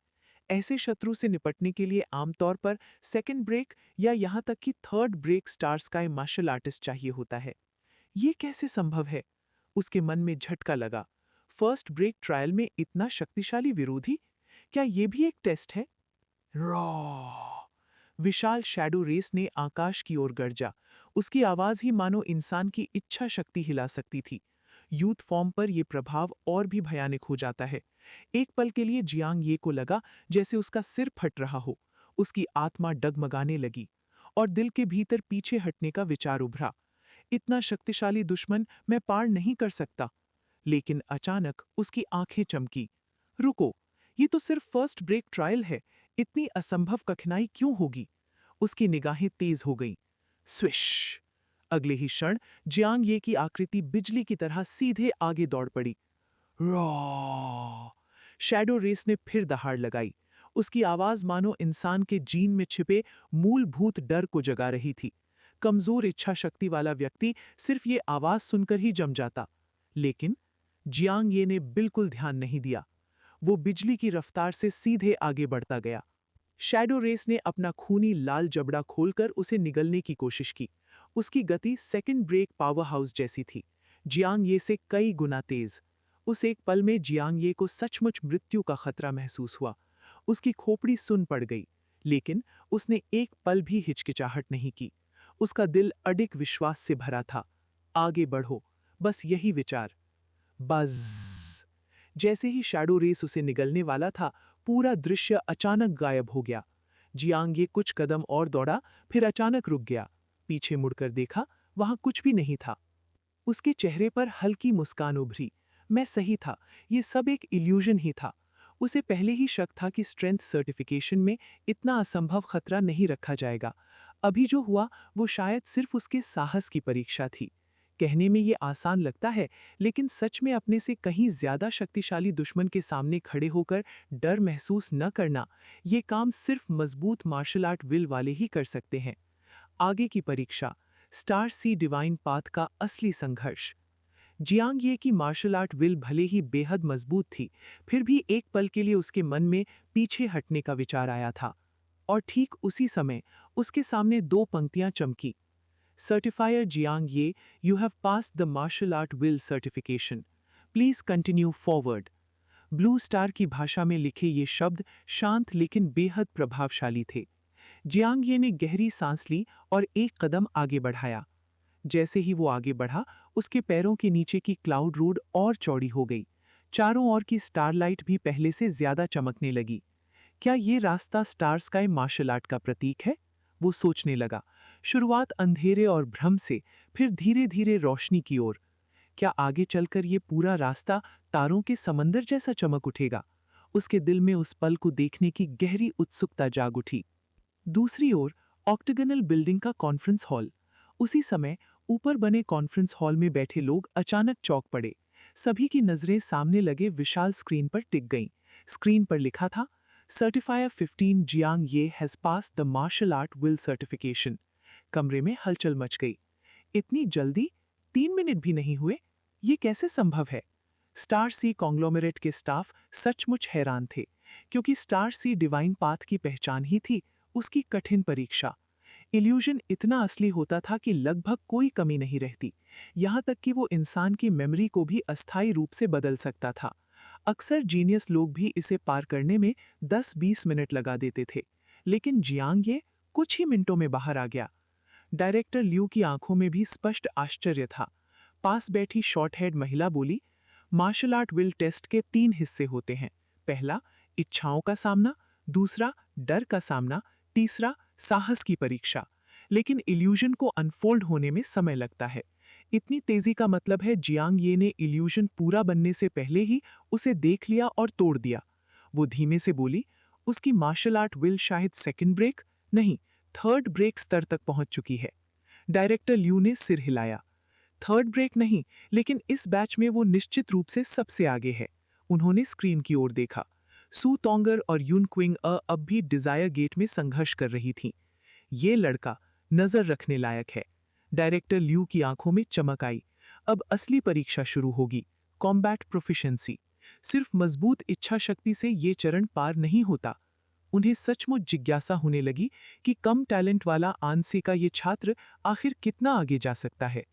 ऐसे शत्रु से निपटने के लिए आमतौर पर सेकंड ब्रेक या यहां तक कि third break star sky martial artist चाहिए होता है। ये कैसे संभव है? उसके मन में झटका लगा। फर्स्ट ब्रेक ट्रायल में इतना शक्तिशाली विरोधी? क्या ये भी एक टेस्ट है? रॉ! विशाल शैडो रेस ने आकाश की ओर गर्जा। उसकी आवाज ही मानो इंसान की इच्छा शक्ति हिला सकती थी। यूथ फॉर्म पर यह प्रभाव और भी भयानक हो जाता है। एक पल के लिए जियांग ये को लगा जैसे उसका सिर फट रहा हो। उसकी आत्मा डगमगाने लगी और दिल के भीतर पीछे हटने का विचार उभरा। इतना शक्तिशाली दुश्मन मैं पार नहीं कर सकता। लेकिन अचानक उसकी आंखें चमकी। रुको, ये तो सिर्फ फर्स्ट ब्रेक ट्रायल है। इतनी असंभव कठिनाई क्यों होगी? उसकी निगाहें तेज हो गईं। स्विश! अगले ही क्षण जियांग ये की आकृति बिजली की तरह सीधे आगे दौड़ पड़ी। रॉ! शैडो रेस ने फिर दहाड़ लगाई। उसकी आवाज मानो इंसान के जीन में छिपे मूलभूत डर को जगा रही थी। कमजोर इच्छा शक्ति वाला व्यक्ति सिर्फ ये आवाज सुनकर ही जम जाता। लेकिन जियांग ये ने बिल्कुल ध्यान नहीं दिया। वो बिजली की रफ्तार से सीधे आगे बढ़ता गया। शैडो रेस ने अपना खूनी लाल जबड़ा खोलकर उसे निगलने की कोशिश की। उसकी गति सेकंड ब्रेक पावर हाउस जैसी थी, जियांग ये से कई गुना तेज। उस एक पल में जियांग ये को सचमुच मृत्यु का खतरा महसूस हुआ। उसकी खोपड़ी सुन पड़ गई, लेकिन उसने एक पल भी हिचकिचाहट नहीं की। उसका दिल अडिग विश्वास से भरा था। आगे बढ़ो, बस यही विचार। बज़। जैसे ही शैडो रेस उसे निगलने वाला था, पूरा दृश्य अचानक गायब हो गया। जियांग ये कुछ कदम और दौड़ा, फिर अचानक रुक गया। पीछे मुड़कर देखा, वहां कुछ भी नहीं था। उसके चेहरे पर हल्की मुस्कान उभरी। मैं सही था, ये सब एक इल्यूजन ही था। उसे पहले ही शक था कि स्ट्रेंथ सर्टिफिकेशन में इतना असंभव खतरा नहीं रखा जाएगा। अभी जो हुआ वो शायद सिर्फ उसके साहस की परीक्षा थी। कहने में ये आसान लगता है, लेकिन सच में अपने से कहीं ज्यादा शक्तिशाली दुश्मन के सामने खड़े होकर डर महसूस न करना, ये काम सिर्फ मजबूत मार्शल आर्ट विल वाले ही कर सकते हैं। आगे की परीक्षा, स्टार सी डिवाइन पाथ का असली संघर्ष। जियांग ये की मार्शल आर्ट विल भले ही बेहद मजबूत थी, फिर भी एक पल के लिए उसके मन में पीछे हटने का विचार आया था। और ठीक उसी समय उसके सामने दो पंक्तियां चमकी। Certifier Jiang Ye, you have passed the martial art will certification, please continue forward. Blue star की भाषा में लिखे ये शब्द शांत लेकिन बेहद प्रभावशाली थे। जियांग ये ने गहरी सांस ली और एक कदम आगे बढ़ाया। जैसे ही वो आगे बढ़ा, उसके पैरों के नीचे की क्लाउड रोड और चौड़ी हो गई। चारों ओर की स्टारलाइट भी पहले से ज्यादा चमकने लगी। क्या ये रास्ता स्टार स्काई मार्शल आर्ट का प्रतीक है? वो सोचने लगा। शुरुआत अंधेरे और भ्रम से, फिर धीरे धीरे रोशनी की ओर। क्या आगे चलकर ये पूरा रास्ता तारों के समंदर जैसा चमक उठेगा? उसके दिल में उस पल को देखने की गहरी उत्सुकता जाग उठी। दूसरी ओर ऑक्टागोनल बिल्डिंग का कॉन्फ्रेंस हॉल। उसी समय ऊपर बने कॉन्फ्रेंस हॉल में बैठे लोग अचानक चौंक पड़े। सभी की नजरें सामने लगे विशाल स्क्रीन पर टिक गईं। स्क्रीन पर लिखा था, certifier 15 Jiang Ye has pass the martial art will certification. कमरे में हलचल मच गई। इतनी जल्दी? 3 मिनट भी नहीं हुए? ये कैसे संभव है? स्टार सी कॉन्ग्लोमेरेट के स्टाफ सचमुच हैरान थे, क्योंकि स्टार सी डिवाइन पाथ की पहचान ही थी उसकी कठिन परीक्षा। इल्यूजन इतना असली होता था कि लगभग कोई कमी नहीं रहती, यहाँ तक कि वो इंसान की मेमोरी को भी अस्थायी रूप से बदल सकता था। अक्सर जीनियस लोग भी इसे पार करने में 10-20 मिनट लगा देते थे, लेकिन जियांग ये कुछ ही मिनटों में बाहर आ गया। डायरेक्टर ल्यू की आंखों में भी स्पष्ट आश्चर्य था। पास बैठी शॉर्ट हेड महिला बोली, मार्शल आर्ट विल टेस्ट के 3 हिस्से होते हैं। पहला, इच्छाओं का सामना, दूसरा, डर का सामना, तीसरा, साहस की परीक्षा। लेकिन इल्यूजन को अनफोल्ड होने में समय लगता है। इतनी तेजी का मतलब है जियांग ये ने इल्यूजन पूरा बनने से पहले ही उसे देख लिया और तोड़ दिया। वो धीमे से बोली, उसकी मार्शल आर्ट विल शायद सेकंड ब्रेक नहीं, थर्ड ब्रेक स्तर तक पहुंच चुकी है। डायरेक्टर ल्यू ने सिर हिलाया। थर्ड ब्रेक नहीं, लेकिन इस बैच में वो निश्चित रूप से सबसे आगे है। उन्होंने स्क्रीन की ओर देखा। सू तोंगर और यून क्विंग अब भी डिजायर गेट में संघर्ष कर रही थीं। ये लड़का नजर रखने लायक है। डायरेक्टर ल्यू की आंखों में चमक आई। अब असली परीक्षा शुरू होगी, कॉम्बैट प्रोफिशिएंसी। सिर्फ मजबूत इच्छा शक्ति से ये चरण पार नहीं होता। उन्हें सचमुच जिज्ञासा होने लगी कि कम टैलेंट वाला आंसी का ये छात्र आखिर कितना आगे जा सकता है।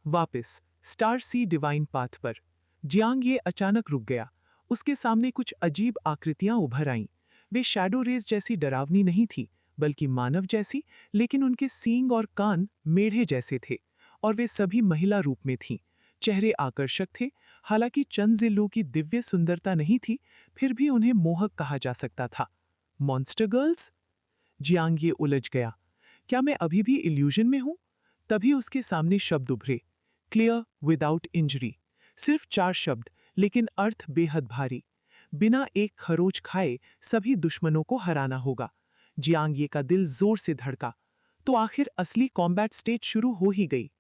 वापस स्टार सी डिवाइन पाथ पर जियांग ये अचानक रुक गया। उसके सामने कुछ अजीब आकृतियां उभर आईं। वे शैडो रेस जैसी डरावनी नहीं थी, बल्कि मानव जैसी, लेकिन उनके सींग और कान मेढ़े जैसे थे, और वे सभी महिला रूप में थीं। चेहरे आकर्षक थे, हालांकि चंद जिलों की दिव्य सुंदरता नहीं थी, फिर भी उन्हें मोहक कहा जा सकता था। Monster girls? जियांग ये उलझ गया। क्या मैं अभी भी इल्यूजन में हूं? तभी उसके सामने शब्द उभरे, क्लियर विदाउट इंजरी। सिर्फ 4 शब्द, लेकिन अर्थ बेहद भारी। बिना एक खरोच खाए सभी दुश्मनों को हराना होगा। जियांग ये का दिल जोर से धड़का। तो आखिर असली कॉम्बैट स्टेज शुरू हो ही गई।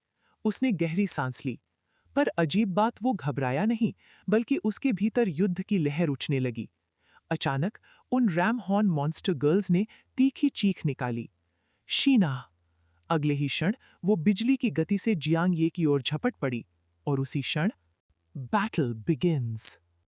उसने गहरी सांस ली। पर अजीब बात, वो घबराया नहीं, बल्कि उसके भीतर युद्ध की लहर उठने लगी। अचानक उन रैम हॉर्न मॉन्स्टर गर्ल्स ने तीखी चीख निकाली, शीना। अगले ही क्षण वो बिजली की गति से जियांग ये की ओर झपट पड़ी, और उसी क्षण बैटल बिगिंस।